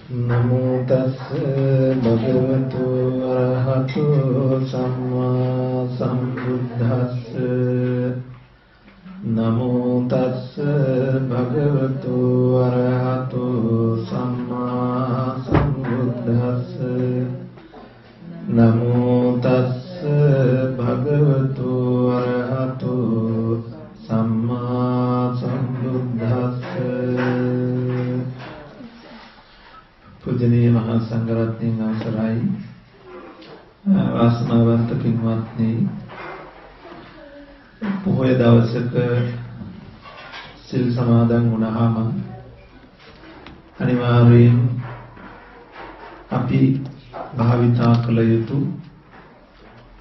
නමෝ තස්ස භගවතු අරහතු සම්මා සම්බුද්දස්ස නමෝ තස්ස භගවතු අරහතු සම්මා සම්බුද්දස්ස නමෝ තස්ස භගවතු අරහතු සම්මා සම්බුද්දස්ස පූජනීය මහා සංඝරත්නයන් අවසරයි වාසනාවන්ත පින්වත්නි පොහොය දවසක සිල් සමාදන් වුණාම අනිවාර්යයෙන් අපි භාවිතා කළ යුතු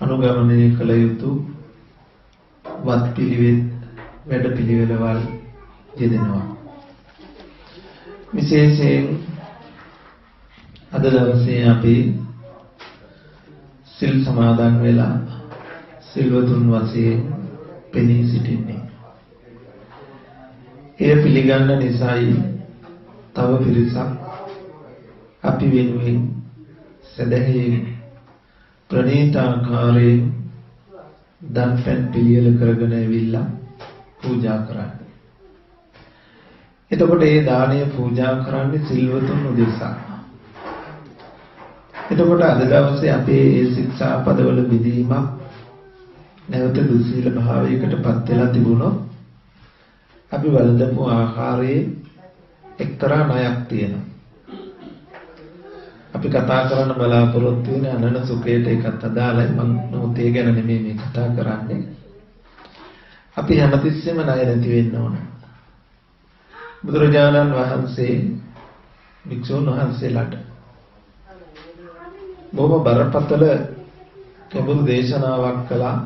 අනුගමනය කළ යුතු වත් පිළිවෙත් වැඩ පිළිවෙළවල් යෙදෙනවා. විශේෂයෙන් අද දවසේ අපි සිල් සමාදන් වෙලා සිල්වතුන් වශයෙන් පෙනී සිටින්නේ. එය පිළිගන්න නිසායි තව පිරිසක් අපි වෙනුවෙන් සදහේ ප්‍රණීතාකාරයෙන් දන් පැන් පිළියෙල කරගෙන ඇවිල්ලා පූජා කරන්නේ. එතකොට මේ දානය පූජා කරන්නේ සිල්වතුන් උදෙසා. එතකොට අද දවසේ අපේ මේ ශික්ෂාපදවල විදීමක් නැවත දුස්සීල භාවයකට පත් වෙලා තිබුණොත් අපි වළඳපු ආහාරයේ එක්තරා ණයක් තියෙනවා. අපි කතා කරන්න බලාපොරොත්තු වෙන අනන සුඛයට ඒකත් අදාළයි. මම නමුත් ඒ ගැන නෙමෙයි මේ කතා කරන්නේ. අපි හැමතිස්සෙම ණය නැති වෙන්න ඕන. බුදුරජාණන් වහන්සේ වික්ෂුන් වහන්සේලාට බොහොම බරපතල ගැඹුරු දේශනාවක් කළා.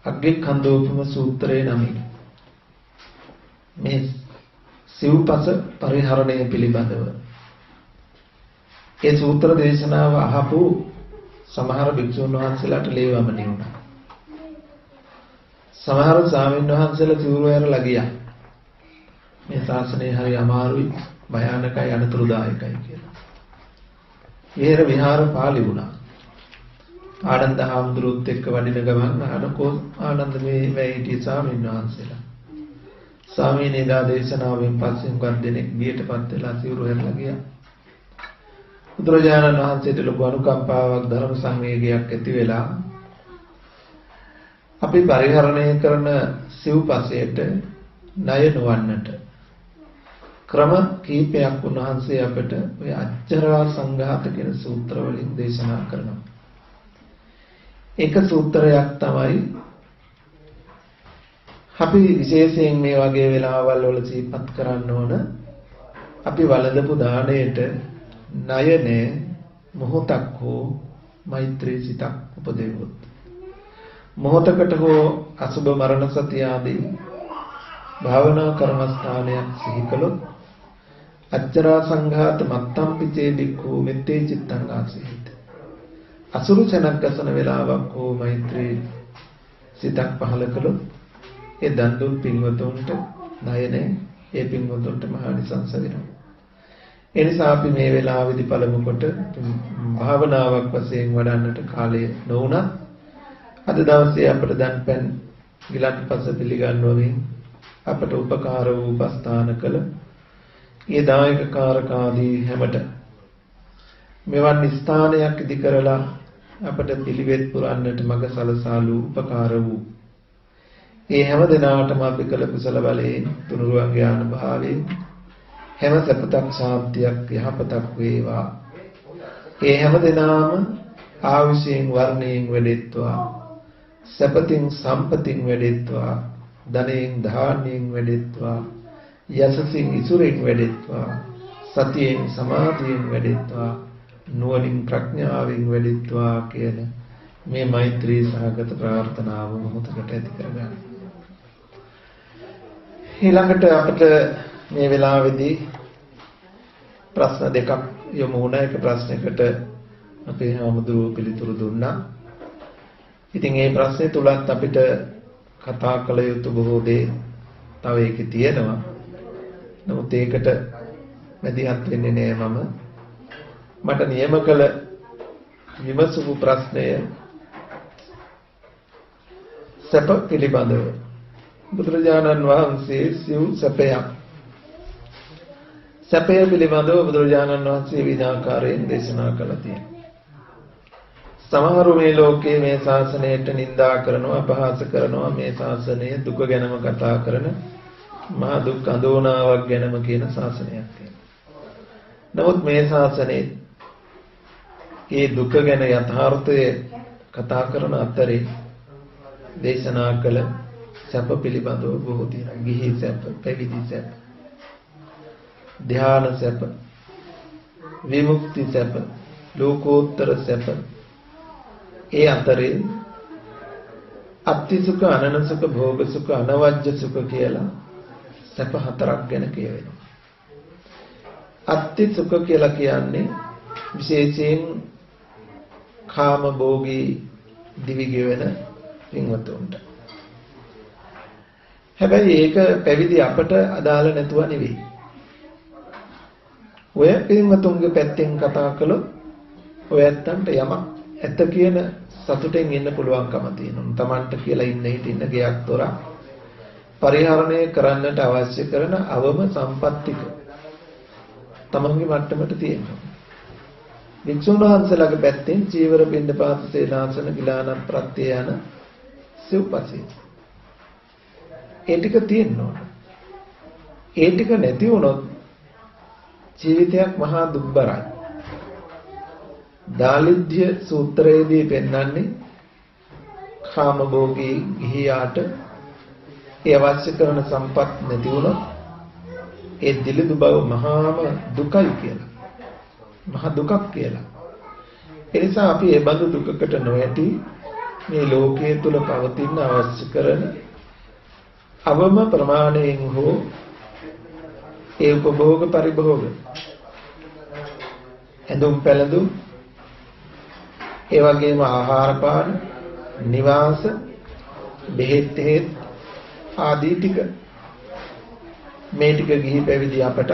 අග්ගිකන්දෝපම සූත්‍රයේ නමින් මේ සිව්පස පරිහරණය පිළිබඳව ඒ සූත්‍ර දේශනාව අහපු සමහර භික්ෂුන් වහන්සේලාට ලේවමනි වුණා. සමහර ස්වාමීන් වහන්සේලා සිවුරු ඇරලා ගියා. මේ ශාසනය හරි අමාරුයි, භයානකයි, අනතුරුදායකයි කියලා. විහෙර විහාර පාළි වුණා. ආනන්ද හාමුදුරුවොත් එක්ක වඩින ගමන් අහනකෝ ආනන්ද මේ වෙයිටි ස්වාමීන් වහන්සේලා. ස්වාමීන් වහන්සේ දේශනාවෙන් පස්සේ උගත් දෙනෙක් ගියටපත් වෙලා සිවුරු හැරලා ගියා. බුදුරජාණන් වහන්සේට ලොකු අනුකම්පාවක් ධර්ම සංවේගයක් ඇති වෙලා අපි පරිහරණය කරන සිව්පසයට ණය නොවන්නට ක්‍රම කීපයක් උන්වහන්සේ අපට ඔය අච්චරා සංඝාත කියන සූත්‍ර වලින් දේශනා කරනවා. එක සූත්‍රයක් තමයි අපි විශේෂයෙන් මේ වගේ වෙලාවල් වල සිහිපත් කරන්න ඕන. අපි වළඳපු දාණයට ණයනේ මොහොතක් හෝ මෛත්‍රී සිතක් උපදෙවොත්, මොහොතකට හෝ අසුබ මරණ සතිය ආදී භාවනා කර්මස්ථානයක් සිහි කළොත් අච්චරා සංඝාත මත්තම් පිචේ බික්ඛු මෙත්තේ චිත්තං ආසීත. අසුරු සෙනක් ගසන වේලාවක් හෝ මෛත්‍රී සිතක් පහළ කළොත් ඒ දන් දුන් පින්වතුන්ට ණයනේ ඒ පින්වතුන්ට මහානිසංස වෙනවා. ඒ නිසා අපි මේ වෙලාවේදී පළමු කොට භාවනාවක් වශයෙන් වඩන්නට කාලය නොවුණත් අද දවසේ අපට දන් පැන් ගිලන්පස පිළිගන්වමින් අපට උපකාර වූ උපස්ථාන කළ ඒ දායක කාරකාදී හැමට මෙවන් ස්ථානයක් ඉදි කරලා අපට පිළිවෙත් පුරන්නට මඟ සලසාලු උපකාර වූ ඒ හැම දිනාටම අපි කළ කුසල බලයෙන් තුනුරුවන්ගේ ආනුභාවයෙන් හැම සපතක් ශාන්තියක් යහපතක් වේවා. ඒ හැම දිනාම ආවිෂයෙන් වර්ණයෙන් වැඩෙත්වා, සපතින් සම්පතින් වැඩෙත්වා, ධනෙන් ධාන්‍යයෙන් වැඩෙත්වා, යසසින් ඉසුරෙන් වැඩෙත්වා, සතියෙන් සමාධියෙන් වැඩෙත්වා, නුවණින් ප්‍රඥාවෙන් වැඩෙත්වා කියන මේ මෛත්‍රී සහගත ප්‍රාර්ථනාව මොහොතකට ඇති කරගන්න. ඊළඟට අපිට මේ වෙලාවේදී ප්‍රශ්න දෙකක් යොමු වුණා. එක ප්‍රශ්නයකට අපේ හාමුදුරුවෝ පිළිතුරු දුන්නා. ඉතින් මේ ප්‍රශ්නේ තුලත් අපිට කතා කළ යුතු බොහෝ දේ තව ඒකේ තියෙනවා. නමුත් ඒකට මැදිහත් වෙන්නේ නෑ මම. මට නියම කළ විමසපු ප්‍රශ්නය සැප පිළිබඳව. බුදුරජාණන් වහන්සේ සිව් සැපයක් සැපය පිළිබඳව බුදුරජාණන් වහන්සේ විනාකාරයෙන් දේශනා කළා තියෙනවා. සමහරු මේ ලෝකයේ මේ ශාසනයට නිඳා කරනවා, අපහාස කරනවා, මේ ශාසනය දුක ගැනම කතා කරන මහා දුක් අඳෝනාවක් ගැනම කියන ශාසනයක් තියෙනවා. නමුත් මේ ශාසනයේ ඒ දුක ගැන යථාර්ථය කතා කරන අතරේ දේශනා කළ සැප පිළිබඳව බොහෝ තියෙනවා. ගිහි සැප, පැවිදි සැප, ධ්‍යාන සැප, විමුක්ති සැප, ලෝකෝත්තර සැප. ඒ අතරේ අත්ති සුඛ, අනන සුඛ, භෝග සුඛ, අනවජ්‍ය සුඛ කියලා සැප හතරක් ගැන කියවෙනවා. අත්ති සුඛ කියලා කියන්නේ විශේෂයෙන් කාම භෝගී දිවි ගෙවන පින්වතුන්ට. හැබැයි ඒක පැවිදි අපට අදාළ නැතුව නෙවෙයි. ඔය පින්වතුන්ගේ පැත්තෙන් කතා කළොත් ඔය ඇත්තන්ට යමක් ඇත්ත කියන සතුටෙන් ඉන්න පුළුවන්කම තියෙනවා. Tamanට කියලා ඉන්න හිටින්න ගයක් තොරක් පරිහරණය කරන්නට අවශ්‍ය කරන අවම සම්පත්තික තමන්ගේ මට්ටමට තියෙනවා. වික්ෂුන් වහන්සේලාගේ පැත්තෙන් චීවර, පින්ඩපාත, සේනාසන, ගිලාන ප්‍රත්‍ය යන සිව්පසී. ඒ ටික තියෙනවා. ඒ ටික නැති වුණොත් ජීවිතයක් මහා දුක්බරයි. දාලිද්‍ය සූත්‍රයේදී පෙන්වන්නේ කාමභෝගී ගිහියාට ඒ අවශ්‍ය කරන සම්පත් නැති වුණොත් ඒ දිලිදු බව මහාම දුකයි කියලා. මහා දුකක් කියලා. ඒ නිසා අපි ඒ බඳු දුකකට නොඇති මේ ලෝකයේ තුල පවතින අවශ්‍ය කරන අවම ප්‍රමාණයෙන් හෝ ඒ උපභෝග පරිභෝග ඇඳුම් පැළඳුම් ඒ වගේම ආහාර පාන නිවාස බෙහෙත් ආදී ටික මේ ටික ගිහි පැවිදි අපට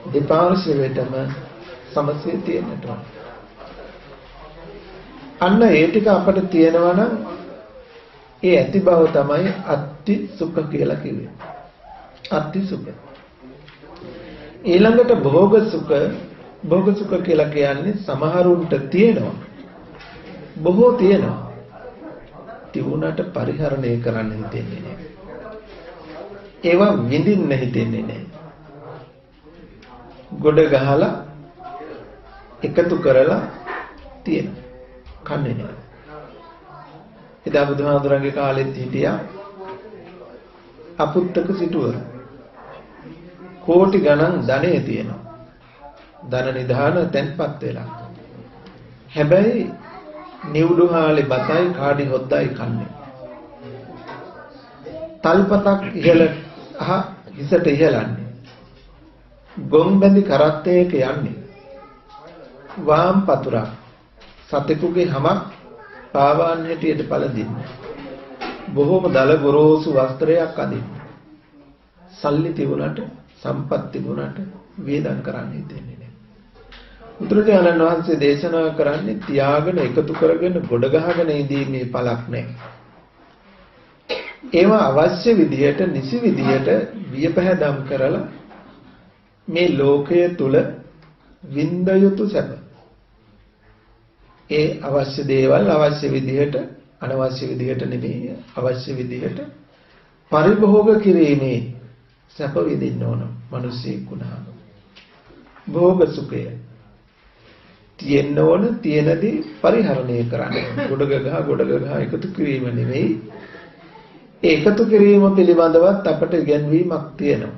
දෙපාර්ශ්වයටම සමසේ තියෙන්නට ඕන. අන්න ඒ ටික අපට තියෙනවා නම් ඒ ඇති බව තමයි අත්ති සුඛ කියලා කිව්වේ. අත්ති සුඛ. ඊළඟට භෝග සුඛ කියලා කියන්නේ සමහරුන්ට තියෙනවා. බොහෝ තියෙනවා. තිබුණාට පරිහරණය කරන්න හිතෙන්නේ නැහැ. ඒවා විඳින්න හිතෙන්නේ නැහැ. ගොඩ ගහලා එකතු කරලා තියෙන කන්නේ නැහැ. එදා බුදුහාමුදුරන්ගේ කාලෙත් හිටියා අපුත්තක සිටුවරු. කෝටි ගණන් ධනෙ තියෙනවා. ධන නිධාන තැන්පත් වෙලා. හැබැයි නිවුඩුහාලේ බතයි කාඩි හොද්දයි කන්නේ. තල්පතක් ඉහළ හිසට ඉහළන්නේ. ගොම් බැඳි කරත්තයක යන්නේ. වාම් පතුරක් සතෙකුගේ හමක් පාවාන් හැටියට පළදින්නේ. බොහෝම දල ගොරෝසු වස්ත්‍රයක් අදින්නේ. සල්ලි තිබුණාට සම්පත් තිබුණාට වේදන් කරන්න හිතෙන්නේ නැහැ. බුදුරජාණන් වහන්සේ දේශනා කරන්නේ තියාගෙන එකතු කරගෙන ගොඩ ගහගෙන ඉඳීමේ පළක් නැහැ. ඒවා අවශ්‍ය විදියට නිසි විදියට වියපැහැදම් කරලා මේ ලෝකයේ තුල විඳ යුතු සැප. ඒ අවශ්‍ය දේවල් අවශ්‍ය විදියට අනවශ්‍ය විදියට නෙමෙයි අවශ්‍ය විදියට පරිභෝග කිරීමේ සැප විඳින්න ඕන මිනිස්සෙක් වුණාම. භෝග සුඛය තියෙන්න ඕන, තියෙනදී පරිහරණය කරන්න. ගොඩක ගහ එකතු කිරීම නෙමෙයි. ඒකතු කිරීම පිළිබඳවත් අපට ඉගැන්වීමක් තියෙනවා.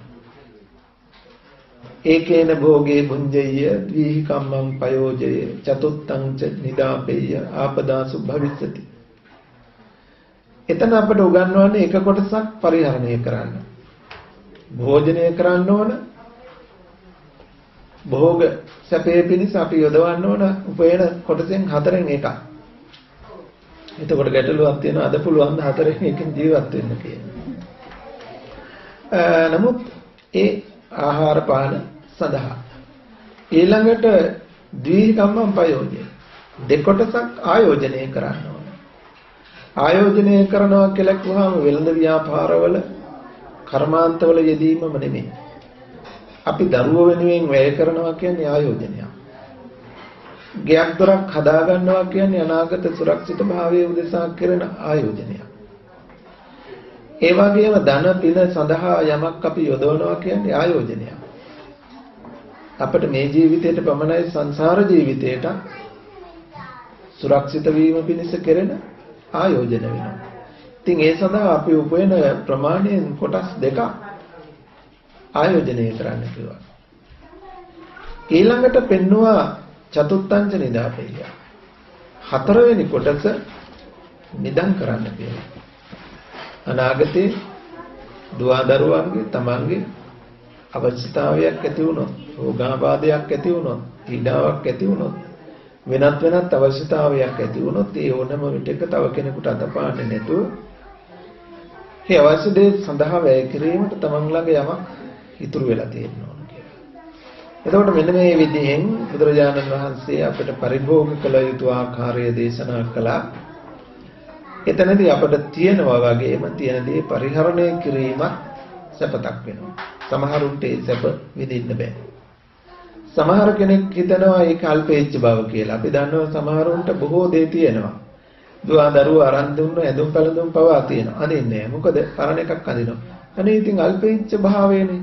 ඒකේන භෝගේ භුඤ්ජය ද්විහි කම්මං පයෝජය චතුත්තං ච නිදාපේය ආපදාසු භවිස්සති. එතන අපට උගන්වන්නේ එක කොටසක් පරිහරණය කරන්න. භෝජනය කරන්න ඕන. භෝග සැපේ පිණිස අපි යොදවන්න ඕන උපයන කොටසෙන් හතරෙන් එකක්. එතකොට ගැටලුවක් තියෙනවා අද පුළුවන් ද හතරෙන් එකකින් ජීවත් වෙන්න කියලා. නමුත් ඒ ආහාර පාන සඳහා. ඊළඟට ද්විකම්මං පයෝජය. දෙකොටසක් ආයෝජනය කරන්න ඕන. ආයෝජනය කරනවා කියලා කිව්වහම වෙළඳ ව්‍යාපාරවල කර්මාන්තවල යෙදීමම නෙමෙයි. අපි දරුවෝ වෙනුවෙන් වැය කරනවා කියන්නේ ආයෝජනයක්. ගයක් දොරක් හදා ගන්නවා කියන්නේ අනාගත සුරක්ෂිත භාවයේ උදෙසා කරන ආයෝජනයක්. ඒ වගේම ධන පින සඳහා යමක් අපි යොදවනවා කියන්නේ ආයෝජනයක්. අපිට මේ ජීවිතයට පමණයි සංසාර ජීවිතයට සුරක්ෂිත වීම පිණිස කෙරෙන ආයෝජන වෙනවා. ඉතින් ඒ සඳහා අපි උපයන ප්‍රමාණයෙන් කොටස් දෙකක් ආයෝජනය කරන්න කිව්වා. ඊළඟට පෙන්නවා චතුත්ථංච නිදාපෙය. හතරවෙනි කොටස නිදන් කරන්න කියලා. අනාගතේ දුවදරුවන්ගේ තමන්ගේ අවශ්‍යතාවයක් ඇති වුණොත්, රෝගාබාධයක් ඇති වුණොත්, පීඩාවක් ඇති වුණොත්, වෙනත් අවශ්‍යතාවයක් ඇති වුණොත් ඒ ඕනම විටක තව කෙනෙකුට අතපාන්නේ නැතුව ඒ අවශ්‍ය දේ සඳහා වැය කිරීමට තමන් ළඟ යමක් ඉතුරු වෙලා තියෙනවා කියලා. එතකොට මෙන්න මේ විදිහෙන් බුදුරජාණන් වහන්සේ අපිට පරිභෝග කළ යුතු ආකාරය දේශනා කළා. එතනදී අපිට තියෙනවා වගේම තියෙන දේ පරිහරණය කිරීමත් සපතක් වෙනවා. සමහරුන්ට ඒ සැප විඳින්න බෑ. සමහර කෙනෙක් හිතනවා ඒක අල්පේච්ච බව කියලා. අපි දන්නවා සමහරුන්ට බොහෝ දේ තියෙනවා. දුවා දරුවා අරන් දුන්න ඇඳුම් පැළඳුම් පවා තියෙනවා. අඳින්නේ නැහැ. මොකද පරණ එකක් අඳිනවා. අනේ ඉතින් අල්පේච්ච භාවයනේ.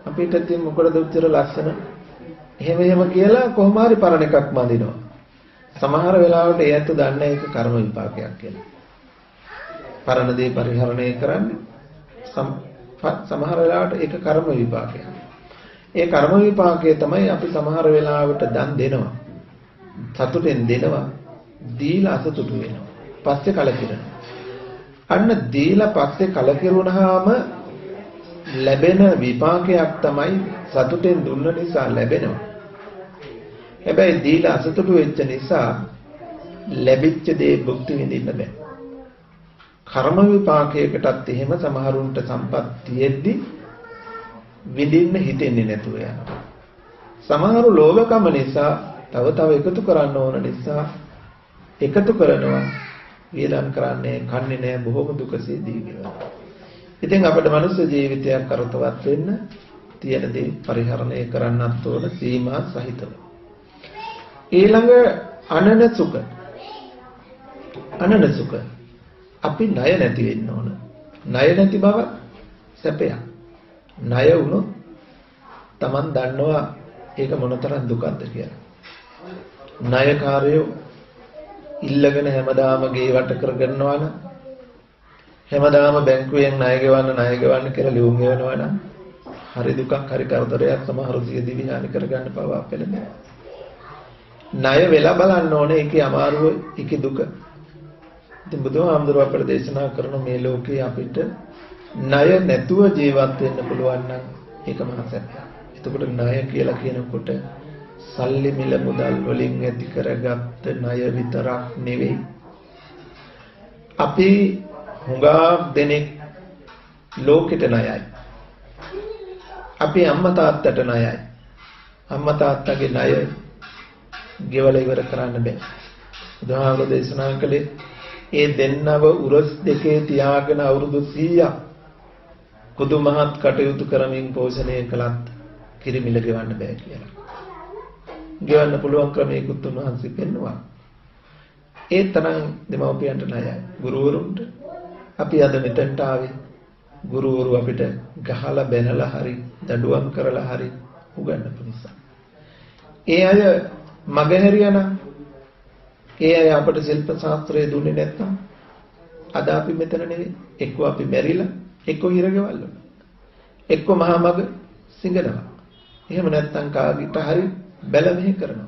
අපිට ඉතින් මොකටද උච්චර ලස්සන. එහෙම කියලා කොහොම හරි පරණ එකක් මඳිනවා. සමහර වෙලාවට ඒ ඇත්ත දන්නේ ඒක කර්ම විපාකයක් කියලා. පරණ දේ පරිහරණය කරන්නේ සමහර වෙලාවට ඒක කර්ම විපාකයක්. ඒ කර්ම විපාකයේ තමයි අපි සමහර වෙලාවට දන් දෙනවා. සතුටෙන් දෙනවා. දීලා අසතුටු වෙනවා. පස්සේ කලකිරෙනවා. අන්න දීලා පස්සේ කලකිරුණාම ලැබෙන විපාකයක් තමයි සතුටෙන් දුන්න නිසා ලැබෙනවා. හැබැයි දීලා අසතුටු වෙච්ච නිසා ලැබිච්ච දේ භුක්ති විඳින්න බෑ. කර්ම විපාකයකටත් එහෙම සමහරුන්ට සම්පත් තියෙද්දි විඳින්න හිතෙන්නේ නැතුව යනවා. සමහරු ලෝභකම නිසා තව එකතු කරන්න ඕන නිසා එකතු කරනවා. වියදම් කරන්නේ කන්නේ නැහැ බොහොම දුකසේ දීවිලා. ඉතින් අපේ මනුස්ස ජීවිතයක් අර්ථවත් වෙන්න තියෙන දේ පරිහරණය කරන්නත් ඕන සීමා සහිතව. ඊළඟ අනන සුඛ. අපි ණය නැති වෙන්න ඕන. ණය නැති බව සැපයක්. ණය වුණොත් Taman දන්නවා ඒක මොනතරම් දුකක්ද කියලා. ණයකාරයෝ ඉල්ලගෙන හැමදාම ගේ වට කරගන්නවා නම් හැමදාම බැංකුවෙන් ණය ගෙවන්න කියලා ලියුම් ගෙවනවා නම් හරි දුකක් හරි කරදරයක් සමහරු සිය දිවි හානි කරගන්න පවා පෙළඹෙනවා. ණය වෙලා බලන්න ඕනේ ඒකේ අමාරුව ඒකේ දුක. ඉතින් බුදුහාමුදුරුවෝ අපට දේශනා කරන මේ ලෝකේ අපිට ණය නැතුව ජීවත් වෙන්න පුළුවන් නම් ඒක මහා සත්‍යයක්. එතකොට ණය කියලා කියනකොට සල්ලි මිල මුදල් වලින් ඇති කරගත්ත ණය විතරක් නෙවෙයි. අපි හුඟා දෙනෙක් ලෝකෙට ණයයි. අපි අම්මා තාත්තට ණයයි. අම්මා තාත්තගේ ණය ගෙවලා ඉවර කරන්න බෑ. බුදුහාමුදුරුවෝ දේශනා කළේ ඒ දෙන්නව උරස් දෙකේ තියාගෙන අවුරුදු 100ක් කුදු මහත් කටයුතු කරමින් පෝෂණය කළත් කිරිමිල ගෙවන්න බෑ කියලා. ගෙවන්න පුළුවන් ක්‍රමයකුත් උන්වහන්සේ පෙන්වුවා. ඒ තරම් දෙමව්පියන්ට ණයයි. ගුරුවරුන්ට අපි අද මෙතනට ආවේ ගුරුවරු අපිට ගහලා බැනලා හරි දඬුවම් කරලා හරි උගන්වපු නිසා. ඒ අය මගහැරියානම් ඒ අය අපට ශිල්ප ශාස්ත්‍රය දුන්නේ නැත්නම් අද අපි මෙතන නෙවෙයි. එක්ක අපි මැරිලා එක්ක හිරගෙවල් වල. එක්ක මහා මග සිඟනවා. එහෙම නැත්නම් කාගිට හරි බැල මෙහෙ කරනවා.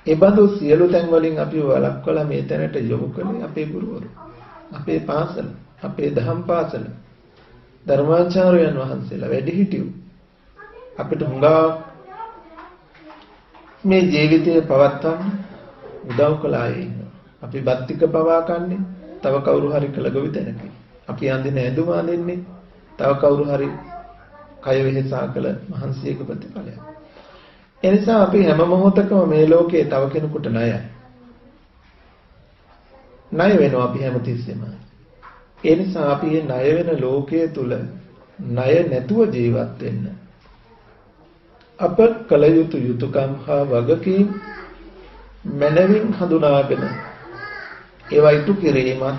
ඒ බඳු සියලු තැන් වලින් අපි වළක්වලා මේ තැනට යොමු කළේ අපේ ගුරුවරු. අපේ පාසල, අපේ දහම් පාසල, ධර්මාචාර්යයන් වහන්සේලා වැඩිහිටියෝ අපිට හුඟා මේ ජීවිතය පවත්වන්න උදව් කළා ඉන්නවා. අපි බත්තික පවා කන්නේ තව කවුරු හරි කළ ගොවිතැනක. අපි අඳින ඇඳුම අඳින්නේ තව කවුරු හරි කය වෙහසා කළ මහන්සියක ප්‍රතිඵලයක්. එනිසා අපි හැම මොහොතකම මේ ලෝකයේ තව කෙනෙකුට ණයයි. ණය වෙනවා අපි හැමතිස්සෙම. ඒ නිසා අපි මේ ණය වෙන ලෝකයේ තුල ණය නැතුව ජීවත් වෙන්න අප කල යුතු යුතුයකම් හා වගකීම් මනවින් හඳුනාගෙන ඒවා ඉටු කිරීමත්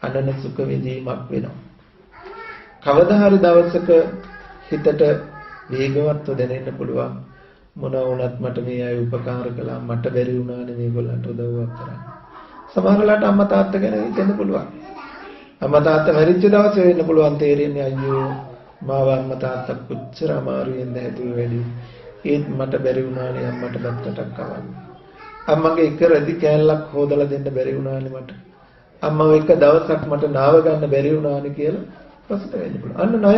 අනන සුඛ විඳීමක් වෙනවා. කවදා හරි දවසක හිතට වේගවත්ව දැනෙන්න පුළුවන් මොන වුණත් මට මේ අය උපකාර කළා මට බැරි වුණානේ මේගොල්ලන්ට උදව්වක් කරන්න. සමහරලාට අම්මා තාත්තා ගැන හිතෙන්න පුළුවන්. අම්මා තාත්තා මැරිච්ච දවසේ වෙන්න පුළුවන් තේරෙන්නේ අයියෝ මාව අම්මා තාත්තා කොච්චර අමාරුවෙන්ද හැදුවේ වැඩි. ඒත් මට බැරි වුණානේ අම්මට බත්තටක් කවන්න. අම්මගේ එක රෙදි කෑල්ලක් හොදලා දෙන්න බැරි වුණානේ මට. අම්මව එක දවසක් මට නාව ගන්න බැරි වුණානේ කියලා පසුත වෙන්න පුළුවන්. අන්න ණය.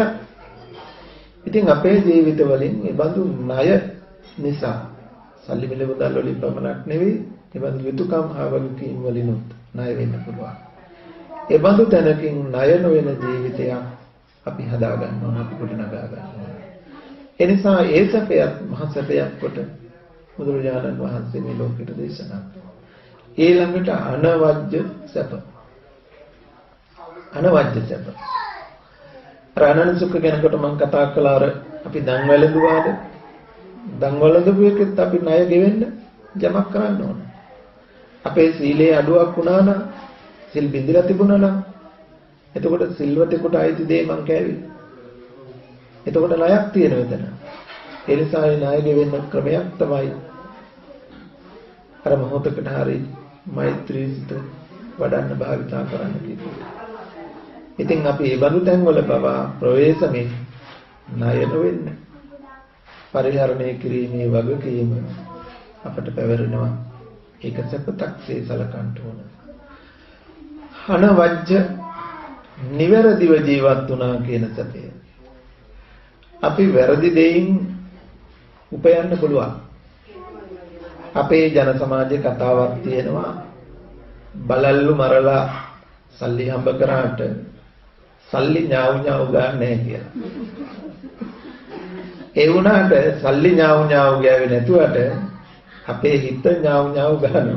ඉතින් අපේ ජීවිත වලින් මේ බඳු ණය නිසා සල්ලි මිල මුදල් වලින් පමණක් නෙවෙයි මේ බඳු යුතුයකම් හා වගකීම් වලිනුත් ණය වෙන්න පුළුවන්. ඒ බඳු තැනකින් ණය නොවන ජීවිතයක් අපි හදා ගන්න ඕන අපි ගොඩනගා ගන්න ඕන. ඒ නිසා ඒ සැපයත් මහ සැපයක් කොට බුදුරජාණන් වහන්සේ මේ ලෝකෙට දේශනා කළා. ඊළඟට අනවජ්‍ය සැප. අනවජ්‍ය සැප. රාණන සුඛ ගැනකට මම කතා කළා අර අපි දන් වැළඳුවාද? දන් වැළඳපු එකත් අපි ණය ගෙවෙන්න ජමක් කරන්න ඕන. අපේ සීලේ අඩුවක් වුණා නම් සිල් බිඳලා තිබුණා නම් එතකොට සිල්වතෙකුට අයිති දේ මං කෑවි. එතකොට ණයක් තියෙනවා එතන. ඒ නිසා ඒ ණය ගෙවෙන්න ක්‍රමයක් තමයි අර මොහොතකට හරි මෛත්‍රී සිත වඩන්න භාවිතා කරන්න කිව්වේ. ඉතින් අපි මේ බඳු තැන්වල පවා ප්‍රවේශමෙන් ණය නොවෙන්න පරිහරණය කිරීමේ වගකීම අපට පැවරෙනවා. ඒක සැපතක්සේ සලකන්න ඕන. අනවජ්‍ය නිවැරදිව ජීවත් වුණා කියන සැපය. අපි වැරදි දෙයින් උපයන්න පුළුවන්. අපේ ජන සමාජයේ කතාවක් තියෙනවා බලල්ලු මරලා සල්ලි හම්බ කරාට සල්ලි ඥාව් ඥාව් ගන්න නැහැ කියලා. ඒ වුණාට සල්ලි ඥාව් ඥාව් ගෑවේ නැතුවට අපේ හිත ඥාව් ඥාව් ගන්නවා.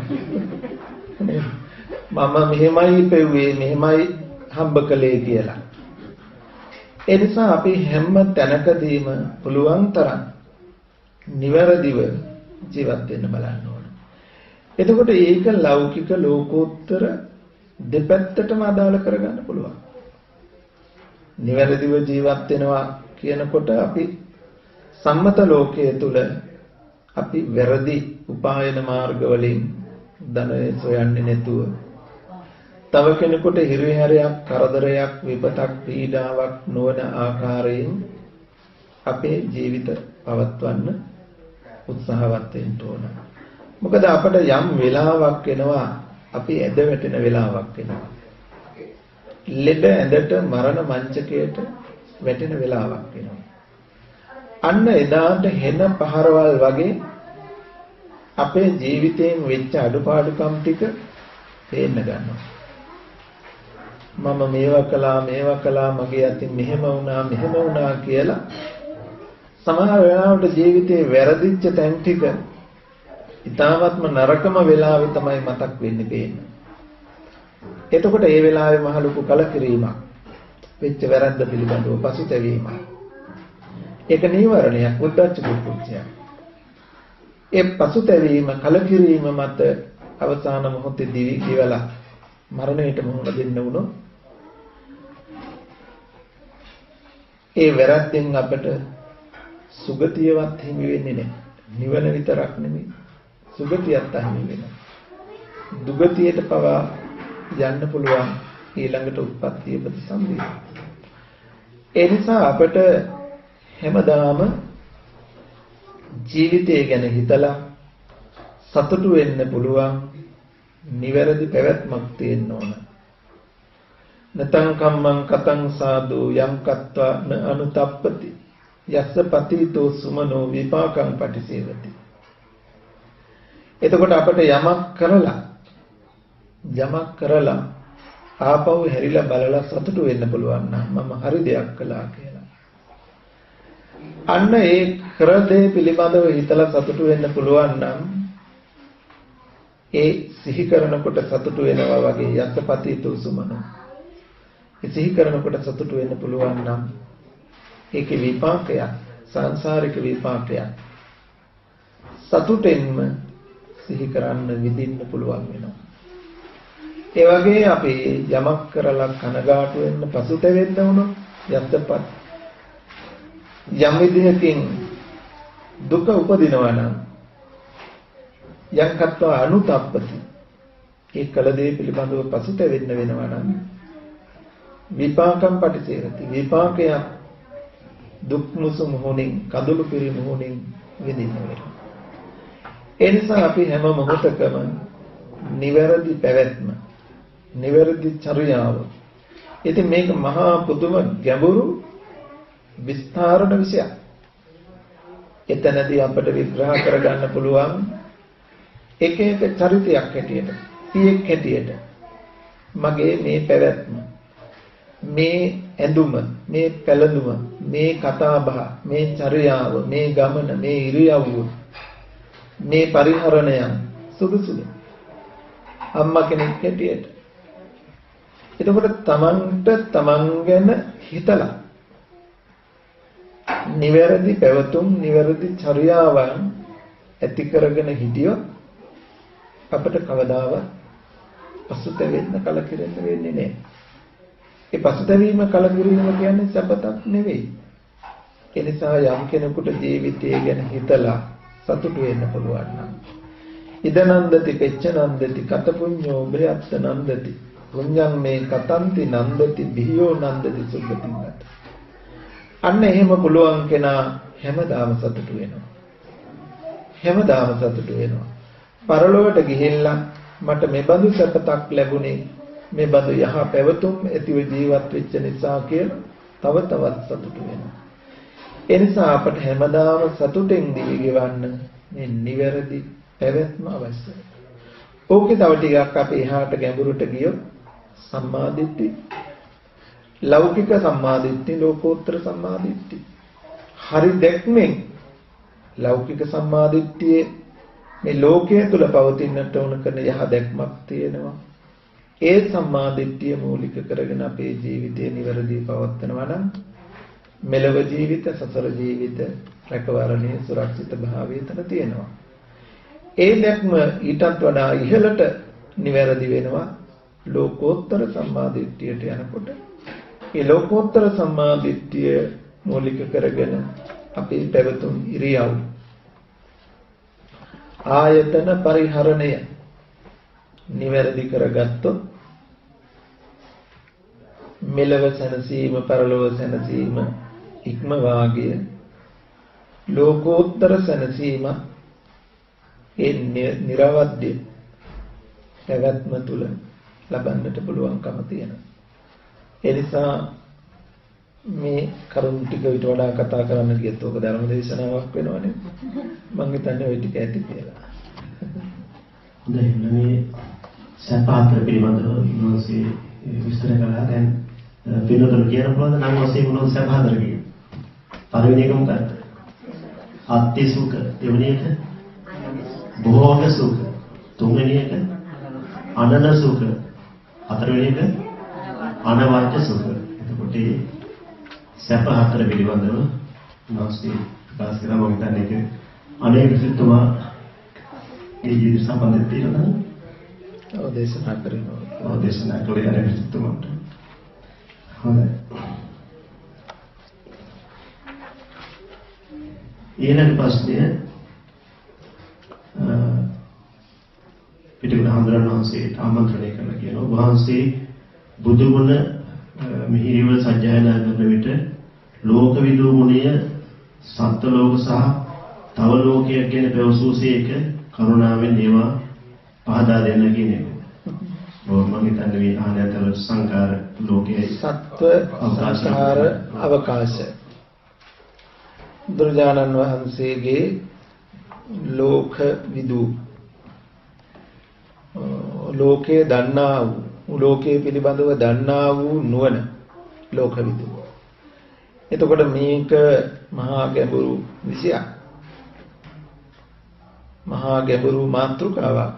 මම මෙහෙමයි පෙව්වේ මෙහෙමයි හම්බ කළේ කියලා. ඒ නිසා අපි හැම තැනකදීම පුළුවන් තරම් නිවැරදිව ජීවත් වෙන්න බලන්න ඕන. එතකොට ඒක ලෞකික ලෝකෝත්තර දෙපැත්තටම අදාළ කරගන්න පුළුවන්. නිවැරදිව ජීවත් වෙනවා කියනකොට අපි සම්මත ලෝකයේ තුල අපි වැරදි උපායන මාර්ග වලින් ධනය සොයන්නේ නැතුව තව කෙනෙකුට හිරිහැරයක් කරදරයක් විපතක් පීඩාවක් නොවන ආකාරයෙන් අපේ ජීවිත පවත්වන්න උත්සාහවත් වෙන්න ඕන. මොකද අපට යම් වෙලාවක් එනවා අපි ඇද වැටෙන වෙලාවක් එනවා. ලෙඩ ඇඳට මරණ මංචකයට වැටෙන වෙලාවක් එනවා. අන්න එදාට හෙන පහරවල් වගේ අපේ ජීවිතයෙන් වෙච්ච අඩුපාඩුකම් ටික පේන්න ගන්නවා. මම මේවා කළා මගේ අතින් මෙහෙම වුණා කියලා සමහර වෙලාවට ජීවිතේ වැරදිච්ච තැන් ටික ඊටාත්ම නරකම වෙලාවෙ තමයි මතක් වෙන්නේ පේන්නේ. එතකොට ඒ වෙලාවේ මහ ලොකු කලකිරීමක් වෙච්ච වැරද්ද පිළිබඳව පසුතැවීමක්. ඒක නීවරණයක් උද්දච්ච කුච්චයක්. ඒ පසුතැවීම කලකිරීම මත අවසාන මොහොතේ දිවි කිවලා මරණයට මුහුණ දෙන්න වුණොත් ඒ වැරද්දෙන් අපට සුගතියවත් හිමි වෙන්නේ නැහැ. නිවන විතරක් නෙමෙයි සුගතියත් හිමි වෙනවා. දුගතියට පවා යන්න පුළුවන් ඊළඟට උත්පත්තිය ප්‍රතිසම්පිත. ඒ නිසා අපට හැමදාම ජීවිතය ගැන හිතලා සතුටු වෙන්න පුළුවන් නිවැරදි පැවැත්මක් තියෙන්න ඕන. නතං කම්මං කතං සාදු යම් කත්වා න අනුතප්පති යස්ස පතිතෝ සුමනෝ විපාකං පටිසේවති. එතකොට අපට යමක් කරලා ආපහු හැරිලා බලලා සතුටු වෙන්න පුළුවන් නම් මම හරි දෙයක් කළා කියලා. අන්න ඒ කරදේ පිළිබඳව හිතලා සතුටු වෙන්න පුළුවන් නම් ඒ සිහි කරනකොට සතුටු වෙනවා වගේ යත්පති තුසුමන. ඒ සිහි කරනකොට සතුටු වෙන්න පුළුවන් නම් ඒකේ විපාකයක් සංසාරික විපාකයක්. සතුටෙන්ම සිහි කරන්න විඳින්න පුළුවන් වෙනවා. ඒ වගේ අපි යමක් කරලා කනගාටු වෙන්න පසුතැවෙන්න වුණොත් යත්පත් යම් විදිහකින් දුක උපදිනවා නම් යක්කත්ව අනුතප්පති ඒ කල දේ පිළිබඳව පසුතැවෙන්න වෙනවා නම් විපාකම් පටිසේරති විපාකයක් දුක් මුසු මොහොනින් කඳුළු පිරි මොහොනින් විඳින්න වෙනවා. ඒ නිසා අපි හැම මොහොතකම නිවැරදි පැවැත්ම නිවැරදි චර්යාව. ඉතින් මේක මහා පුදුම ගැඹුරු විස්තරණ විෂයක්. එතනදී අපිට විග්‍රහ කරගන්න පුළුවන් එක එක චරිතයක් හැටියට, පියෙක් හැටියට මගේ මේ පැවැත්ම, මේ ඇඳුම, මේ පැළඳුම, මේ කතාබහ, මේ චර්යාව, මේ ගමන, මේ ඉරියව්ව, මේ පරිහරණයන් සුදුසුද? අම්මා කෙනෙක් හැටියට. එතකොට තමන් ගැන හිතලා නිවැරදි පැවතුම් නිවැරදි චර්යාවන් ඇති කරගෙන හිටියොත් අපිට කවදාවත් පසුතැවෙන්න කලකිරෙන්න වෙන්නේ නැහැ. ඒ පසුතැවීම කලකිරීම කියන්නේ සපතක් නෙවෙයි. ඒ නිසා යම් කෙනෙකුට ජීවිතය ගැන හිතලා සතුටු වෙන්න පුළුවන් නම් ඉදනන්දති පෙච්චනන්දති කත පුඤ්ඤෝ බ්‍රයත්ත නන්දති පුඤ්ඤං මේ කතන්ති නන්දති බිහියෝ නන්දති සුගතිංගත. අන්න එහෙම පුළුවන් කෙනා හැමදාම සතුටු වෙනවා. හැමදාම සතුටු වෙනවා. පරලොවට ගිහිල්ලා මට මේ බඳු සපතක් ලැබුණේ මේ බඳු යහ පැවතුම් ඇතිව ජීවත් වෙච්ච නිසා කියලා තව තවත් සතුටු වෙනවා. ඒ නිසා අපට හැමදාම සතුටෙන් දිවි ගෙවන්න මේ නිවැරදි පැවැත්ම අවශ්‍යයි. ඕකේ තව ටිකක් අපි එහාට ගැඹුරට ගියොත් සම්මාදිට්ඨි, ලෞකික සම්මාදිට්ඨි, ලෝකෝත්තර සම්මාදිට්ඨි. හරි දැක්මෙන් ලෞකික සම්මාදිට්ඨියේ මේ ලෝකයේ තුල පවතිනට උන කරන යහ දැක්මක් තියෙනවා. ඒ සම්මාදිට්ඨිය මූලික කරගෙන අපේ ජීවිතය නිවැරදිව පවත්වනවා නම් මෙලව ජීවිත, සසර ජීවිත, රැකවරණයේ සුරක්ෂිත භාවය තන තියෙනවා. ඒ දැක්ම ඊටත් වඩා ඉහළට නිවැරදි වෙනවා ලෝකෝත්තර සම්මාදිට්ඨියට යනකොට. ඒ ලෝකෝත්තර සම්මාදිට්ඨිය මූලික කරගෙන අපේ පැවතුම් ඉරියව් ආයතන පරිහරණය නිවැරදි කරගත්තොත් මෙලව සැනසීම පරලොව සැනසීම ඉක්මවාගිය ලෝකෝත්තර සැනසීම ඒ නිර්වද්‍ය පැවැත්ම තුල ලබන්නට පුළුවන්කම තියෙනවා. ඒ නිසා මේ කරුණු ටික ඊට වඩා කතා කරන්න ගියත් ඕක ධර්ම දේශනාවක් වෙනවනේ. මම හිතන්නේ ওই ටික ඇති කියලා. හොඳයි. මේ සත්‍යාත්‍ර පිළිබඳව මොනවසේ විස්තර කළා. දැන් වෙනතොල් කියන පුළුවන් නම් වශයෙන් මොනවද සත්‍යාත්‍ර කියන්නේ? පළවෙනි එක මොකක්ද? අත්ති සුඛ. දෙවෙනි එක භෝග සුඛ. තුන්වෙනි එක අනන සුඛ. හතරවෙනි එක අනවජ්‍ය සුඛ. එතකොට සැප හතර පිළිබඳව මාස්ටර් ප්‍රකාශ කළා. මම හිතන්නේ ඒක අනේක සිතුමා ඒ ජීවිත සම්බන්ධ තියෙනවා. ඔව් දේශනා කරනවා. ඔව් දේශනා කළේ අනේක සිතුමාට. හොඳයි. ඊළඟ ප්‍රශ්නය පිටුගුණ හඳුනන වහන්සේට ආමන්ත්‍රණය කරලා කියනවා. වහන්සේ බුදු ගුණ මිහිරිව සජ්ජායනා කරන විට ලෝකවිදූ මුනිය සත්ත්ව ලෝක සහ තව ලෝකයක් ගැන පැවසූසේක කරුණාවෙන් ඒවා පහදා දෙන්න කියන එක. මම හිතන්නේ මේ ආනතර සංකාර ලෝකයේ සත්ත්ව සංස්කාර අවකාශ බුදුරජාණන් වහන්සේගේ ලෝක විදූ ලෝකයේ දන්නා වූ ලෝකයේ පිළිබඳව දන්නා වූ නුවණ ලෝක විදූ. එතකොට මේක මහා ගැඹුරු විෂයක්. මහා ගැඹුරු මාතෘකාවක්.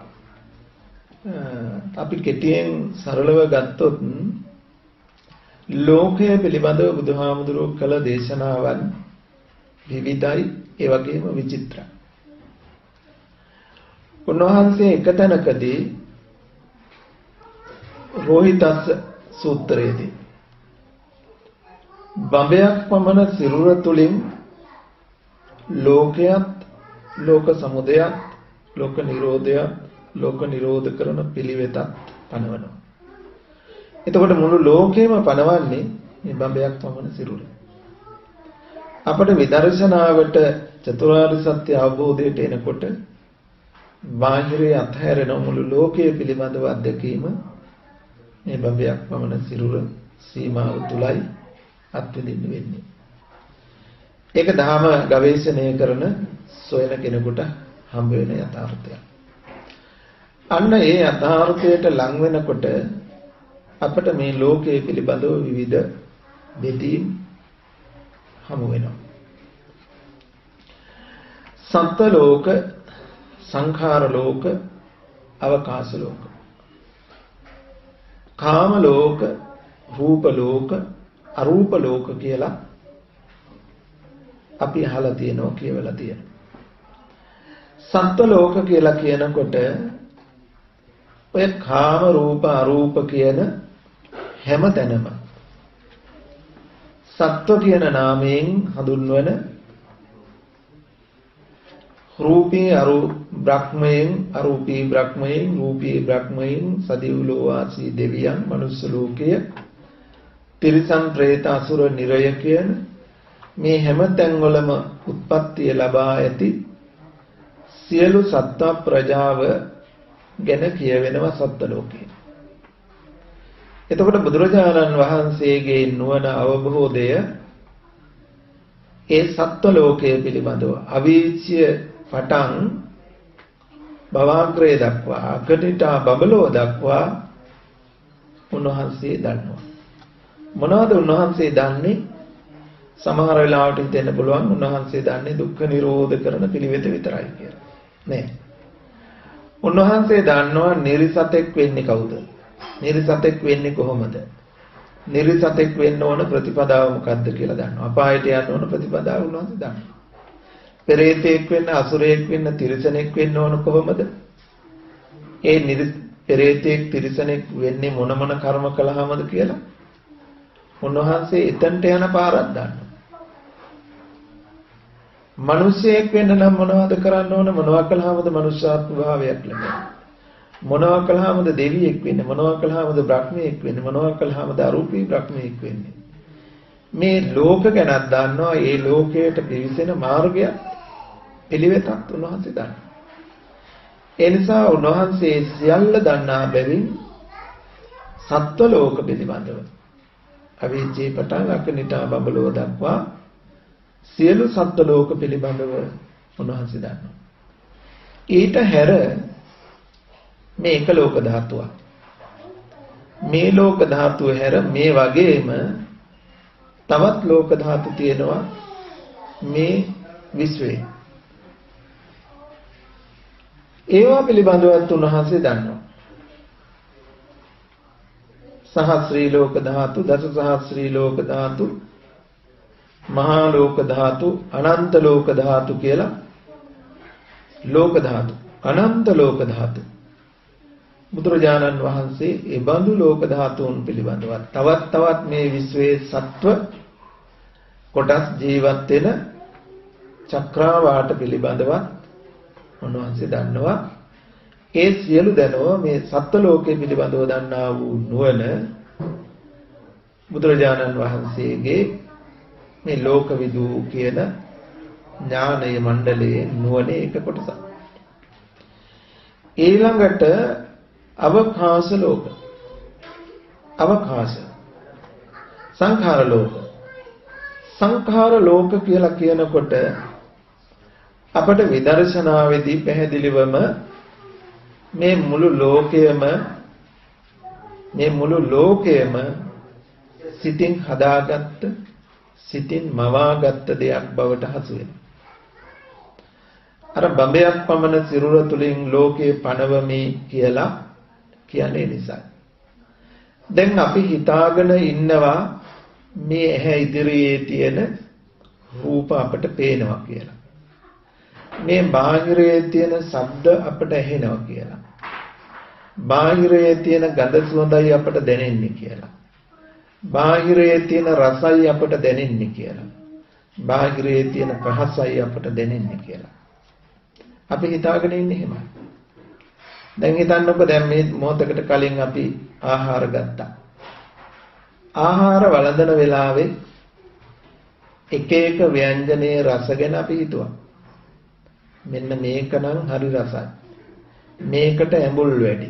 අපි කෙටියෙන් සරලව ගත්තොත් ලෝකය පිළිබඳව බුදුහාමුදුරුවෝ කළ දේශනාවන් විවිධයි, ඒ වගේම විචිත්‍රයි. උන්වහන්සේ එක තැනකදී රෝහිතස්ස සූත්‍රයේදී බඹයක් පමණ සිරුර තුලින් ලෝකයත්, ලෝක සමුදයත්, ලෝක නිරෝධයත්, ලෝක නිරෝධ කරන පිළිවෙතත් පනවනවා. එතකොට මුළු ලෝකෙම පනවන්නේ මේ බඹයක් පමණ සිරුර. අපට විදර්ශනාවට චතුරාර්ය සත්‍ය අවබෝධයට එනකොට බාහිරයේ අත්හැරෙන මුළු ලෝකයේ පිළිබඳව අත්දැකීම මේ බඹයක් පමණ සිරුර සීමාව තුලයි අත්විඳින්න වෙන්නේ. ඒක දහම ගවේෂණය කරන සොයන කෙනෙකුට හම්බ වෙන යථාර්ථයක්. අන්න ඒ යථාර්ථයට ලං වෙනකොට අපට මේ ලෝකයේ පිළිබඳව විවිධ බෙදීම් හමු වෙනවා. සත්ත්ව ලෝක, සංඛාර ලෝක, අවකාශ ලෝක, කාම ලෝක, රූප ලෝක, අරූප ලෝක කියලා අපි අහලා තියෙනවා, කියවලා තියෙනවා. සත්ත්ව ලෝක කියලා කියනකොට ඔය කාම රූප අරූප කියන හැම තැනම සත්ත්ව කියන නාමයෙන් හඳුන්වන රූපී බ්‍රහ්මයෙන්, අරූපී බ්‍රහ්මයෙන්, රූපී බ්‍රහ්මයෙන්, සදිව්ලෝ වාසී දෙවියන්, මනුස්ස ලෝකය, තිරිසන් പ്രേත අසුර නිරය කියන මේ හැම තැන්වලම උත්පත්තිය ලබා ඇති සියලු සත්ත්ව ප්‍රජාව ගැන කියවෙනවා සත්ත්ව ලෝකේ. එතකොට බුදුරජාණන් වහන්සේගේ නුවණ අවබෝධය ඒ සත්ත්ව ලෝකයේ පිළිබඳව අවීචය පටන් භවග්‍රය දක්වා, අගටිටා බබලෝ දක්වා උන්වහන්සේ දන්නවා. මොනවද උන්වහන්සේ දන්නේ? සමහර වෙලාවට හිතෙන්න පුළුවන් උන්වහන්සේ දන්නේ දුක්ඛ නිරෝධ කරන පිළිවෙත විතරයි කියලා. නෑ. උන්වහන්සේ දන්නවා නිර්සතෙක් වෙන්නේ කවුද? නිර්සතෙක් වෙන්නේ කොහොමද? නිර්සතෙක් වෙන්න ඕන ප්‍රතිපදාව මොකක්ද කියලා දන්නවා. අපායට යන්න ඕන ප්‍රතිපදාව උන්වහන්සේ දන්නවා. පෙරේතෙක් වෙන්න, අසුරයෙක් වෙන්න, තිරිසනෙක් වෙන්න ඕන කොහොමද? ඒ පෙරේතෙක්, තිරිසනෙක් වෙන්නේ මොන කර්ම කළාමද කියලා උන්වහන්සේ එතනට යන පාරක් දන්නවා. මිනිසෙක් වෙන්න නම් මොනවද කරන්න ඕන? මොනවා කළාමද මනුෂ්‍යාත්ම භාවයක් ලැබෙන්නේ? මොනවා කළාමද දෙවියෙක් වෙන්නේ? මොනවා කළාමද බ්‍රහ්මයෙක් වෙන්නේ? මොනවා කළාමද අරූපී බ්‍රහ්මයෙක් වෙන්නේ? මේ ලෝක ගැනත් දන්නවා. ඒ ලෝකයට පිවිසෙන මාර්ගය පිළිවෙතත් උන්වහන්සේ දන්නවා. ඒ නිසා උන්වහන්සේ සියල්ල දන්නා බැවින් සත්ත්ව ලෝක පිළිබඳව අවීචේ පටන් අකනිටා බබලව දක්වා සියලු සත්ත්ව ලෝක පිළිබඳව උන්වහන්සේ දන්නවා. ඊට හැර මේ එක ලෝක ධාතුවක්. මේ ලෝක ධාතුව හැර මේ වගේම තවත් ලෝක ධාතු තියෙනවා මේ විශ්වයේ. ඒවා පිළිබඳවත් උන්වහන්සේ දන්නවා. සහස්‍රී ලෝක ධාතු, දස සහස්‍රී ලෝක ධාතු, මහා ලෝක ධාතු, අනන්ත ලෝක ධාතු කියලා ලෝක ධාතු, අනන්ත ලෝක ධාතු. බුදුරජාණන් වහන්සේ ඒ බඳු ලෝක ධාතුන් පිළිබඳව තවත් මේ විශ්වයේ සත්ව කොටස් ජීවත් වෙන චක්‍රාවාට පිළිබඳව උන්වහන්සේ දන්නවා. ඒ සියලු දැනුම මේ සත්ව ලෝකයේ පිළිබඳව දන්නා වූ නුවණ බුදුරජාණන් වහන්සේගේ මේ ලෝකවිදු කියන ඥානය මණ්ඩලයේ නුවණේ එක කොටසක්. ඊළඟට අවකාශ ලෝක, අවකාශ සංඛාර ලෝක. සංඛාර ලෝක කියලා කියනකොට අපට විදර්ශනාවේදී පැහැදිලිවම මේ මුළු ලෝකයම සිතින් හදාගත්ත සිතින් මවාගත් දෙයක් බවට හසු වෙනවා. අර බඹයක් පමණ සිරුර තුලින් ලෝකේ පණවමි කියලා කියන්නේ නිසා. දැන් අපි හිතාගෙන ඉන්නවා මේ ඇහැ ඉදිරියේ තියෙන රූප අපට පේනවා කියලා. මේ බාහිරයේ තියෙන ශබ්ද අපට ඇහෙනවා කියලා. බාහිරයේ තියෙන ගඳ සුවඳයි අපට දැනෙන්නේ කියලා. බාහිරයේ තියෙන රසයි අපට දැනෙන්නේ කියලා. බාහිරයේ තියෙන පහසයි අපට දැනෙන්නේ කියලා. අපි හිතාගෙන ඉන්නේ එහෙමයි. දැන් හිතන්නකො දැන් මේ මොහොතකට කලින් අපි ආහාර ගත්තා. ආහාර වළඳන වෙලාවේ එක එක ව්‍යංජනයේ රස ගැන අපි හිතුවා. මෙන්න මේක නම් හරි රසයි. මේකට ඇඹුල් වැඩි.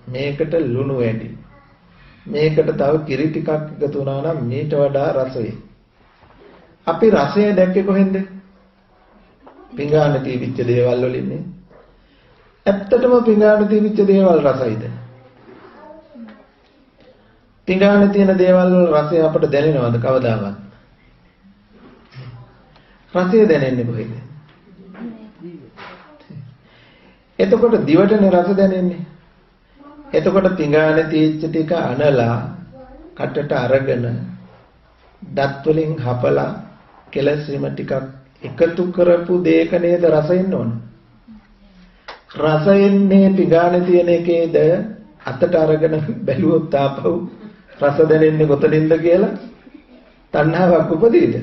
මේකට ලුණු වැඩි. මේකට තව කිරි ටිකක් එකතු වුණා නම් මීට වඩා රස වෙයි. අපි රසය දැක්කේ කොහෙන්ද? පිඟාන තීවිච්ච දේවල් වලින්නේ. ඇත්තටම පිඟාන තීවිච්ච දේවල් රසයිද? පිඟාන තියෙන දේවල් වල රසය අපට දැනෙනවද කවදාවත්? රසය දැනෙන්නේ කොහෙද? එතකොට දිවටනේ රස දැනෙන්නේ. එතකොට පිඟාන තීච්ච ටික අනලා කටට අරගෙන දත් වලින් හපලා කෙලසීම ටිකක් එකතු කරපු දෙයක නේද රස එන්න ඕන. රස එන්නේ පිඟාන තියෙන එකේද අතට අරගෙන බැලුවොත් ආපහු රස දැනෙන්නේ කොතනින්ද කියලා තණ්හාවක් උපදීද?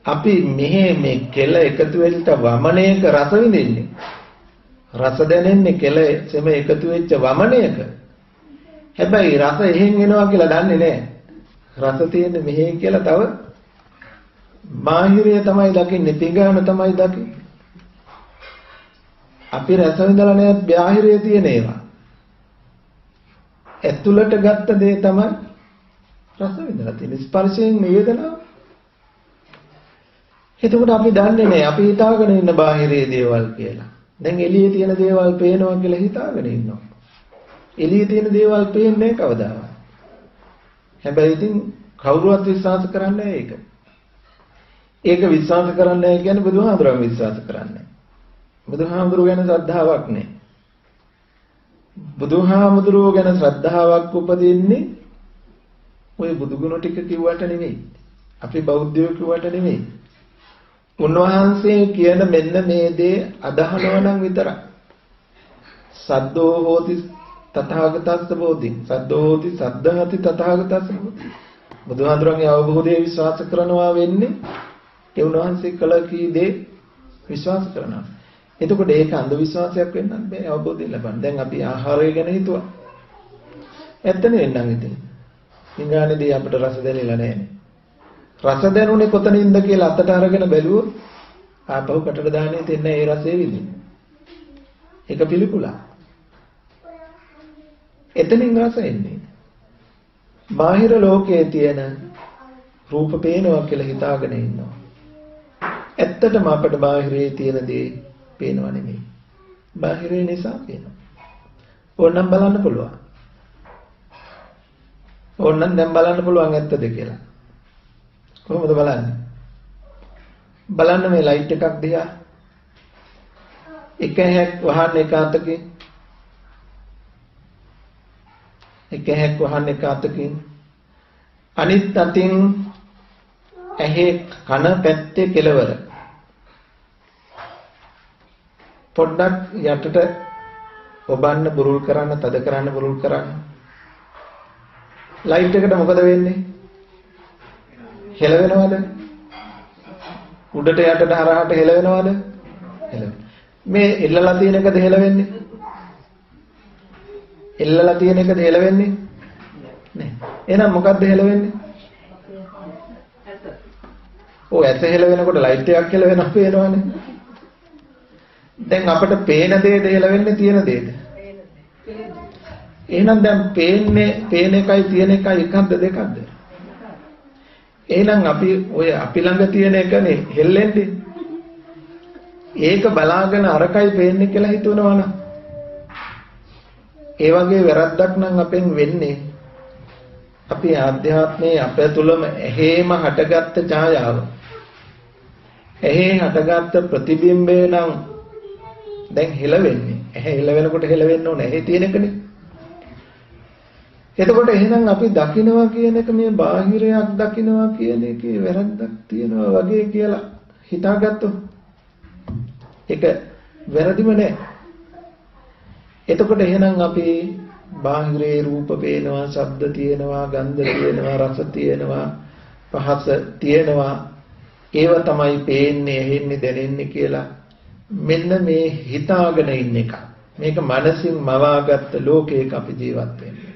අපි මෙහි මේ කෙල එකතු වෙච්ච වමනයක රස විඳින්නේ. රස දැනෙන්නේ කෙල සෙම එකතු වෙච්ච වමනයක. හැබැයි රස එහෙන් එනවා කියලා දන්නේ නැහැ. රස තියෙන්නේ මෙහි කියලා තව බාහිරය තමයි දකින්නේ, පිඟාන තමයි දකින්නේ. අපි රස විඳලා නැහැ බාහිරයේ තියෙන ඒවා. ඇතුළට ගත්ත දේ තමයි රස විඳලා තියෙන්නේ. ස්පර්ශයෙන් වේදනාව. එතකොට අපි දන්නේ නැහැ. අපි හිතාගෙන ඉන්න බාහිරයේ දේවල් කියලා. දැන් එළියේ තියෙන දේවල් පේනවා කියලා හිතාගෙන ඉන්නවා. එළියේ තියෙන දේවල් පේන්නේ කවදාවත්. හැබැයි ඉතින් කවුරුවත් විශ්වාස කරන්නේ නැහැ ඒක. ඒක විශ්වාස කරන්නේ නැහැ කියන්නේ බුදුහාමුදුරුවෝ විශ්වාස කරන්නේ. බුදුහාමුදුරුවෝ ගැන ශ්‍රද්ධාවක් නැහැ. බුදුහාමුදුරුවෝ ගැන ශ්‍රද්ධාවක් උපදින්නේ ওই බුදුගුණ ටික කිව්වට නෙමෙයි. අපි බෞද්ධයෝ කිව්වට නෙමෙයි. උන්වහන්සේ කියන මෙන්න මේ දේ අදහනවා නම් විතරයි. සද්දෝ හෝති තථාගතස්ස බෝධි. සද්දෝ හෝති සද්ධාති තථාගතස්ස බෝධි. බුදුහාමුදුරන්ගේ අවබෝධය විශ්වාස කරනවා වෙන්නේ ඒ උන්වහන්සේ කළ කී දේ විශ්වාස කරනවා. එතකොට ඒක අන්ධ විශ්වාසයක් වෙන්නත් බෑ අවබෝධය ලබන්න. දැන් අපි ආහාරය ගැන හිතුවා. ඇත්තනේ වෙන්නම් ඉතින්. පිඟානේදී අපිට රස දැනෙලා නැහැනේ. රස දැනුනේ කොතනින්ද කියලා අතට අරගෙන බැලුවොත් ආපහු කටට දාන්නේ තෙන්න ඒ රසය විඳින්න. ඒක පිළිකුලා. එතනින් රස එන්නේ. බාහිර ලෝකයේ තියෙන රූප පේනවා කියලා හිතාගෙන ඉන්නවා. ඇත්තටම අපිට බාහිරේ තියෙන දේ පේනව නෙමෙයි. බාහිරේ නිසා පේනවා. ඕනනම් බලන්න පුළුවන්. ඕනනම් දැන් බලන්න පුළුවන් ඇත්තද කියලා. කොහොමද බලන්නේ? බලන්න මේ ලයිට් එකක් දිහා. එක හැක් වහන්න එක අතකින්. එක හැක් වහන්න එක අතකින්. අනිත් අතින් ඇහි කන පැත්තේ කෙළවර. පොඩ්ඩක් යටට ඔබන්න බුරුල් කරන්න, තද කරන්න බුරුල් කරන්න. ලයිට් එකට මොකද වෙන්නේ? හෙලවෙනවද? උඩට යටට හරහාට හෙලවෙනවද? හෙලවෙන. මේ එල්ලලා තියෙන එකද හෙලවෙන්නේ? එල්ලලා තියෙන එකද හෙලවෙන්නේ? නෑ. එහෙනම් මොකද්ද හෙලවෙන්නේ? ඔය ඇස හෙලවෙනකොට ලයිට් එකක් හෙලවෙනවා පේනවනේ. දැන් අපිට පේන දේද හෙලවෙන්නේ තියෙන දේද? එහෙනම් දැන් පේන එකයි තියෙන එකයි එකක්ද දෙකක්ද? එහෙනම් අපි ඔය අපි ළඟ තියෙන එකනේ හෙල්ලෙන්නේ. ඒක බලාගෙන අරකයි පේන්නේ කියලා හිතනවනම් ඒ වගේ වැරද්දක් නම් අපෙන් වෙන්නේ අපි ආධ්‍යාත්මයේ අප තුළම එහෙම හටගත්ත ඡායාව. එහෙ හටගත්ත ප්‍රතිබිම්බය නම් දැන් හෙලවෙන්නේ. එහෙ හෙලවෙනකොට හෙලවෙන්න ඕනේ. එහෙ තියෙන එකනේ. එතකොට එහෙනම් අපි දකින්නවා කියන එක මේ බාහිරයක් දකින්නවා කියන එකේ වැරද්දක් තියෙනවා වගේ කියලා හිතාගත්තොත් ඒක වැරදිම නෑ. එතකොට එහෙනම් අපි බාහිරේ රූප පේනවා, ශබ්ද තියෙනවා, ගන්ධ තියෙනවා, රස තියෙනවා, පහස තියෙනවා. ඒව තමයි පේන්නේ, ඇහෙන්නේ, දැනෙන්නේ කියලා මෙන්න මේ හිතාගෙන ඉන්න එක. මේක මනසින් මවාගත්ත ලෝකයක අපි ජීවත් වෙන්නේ.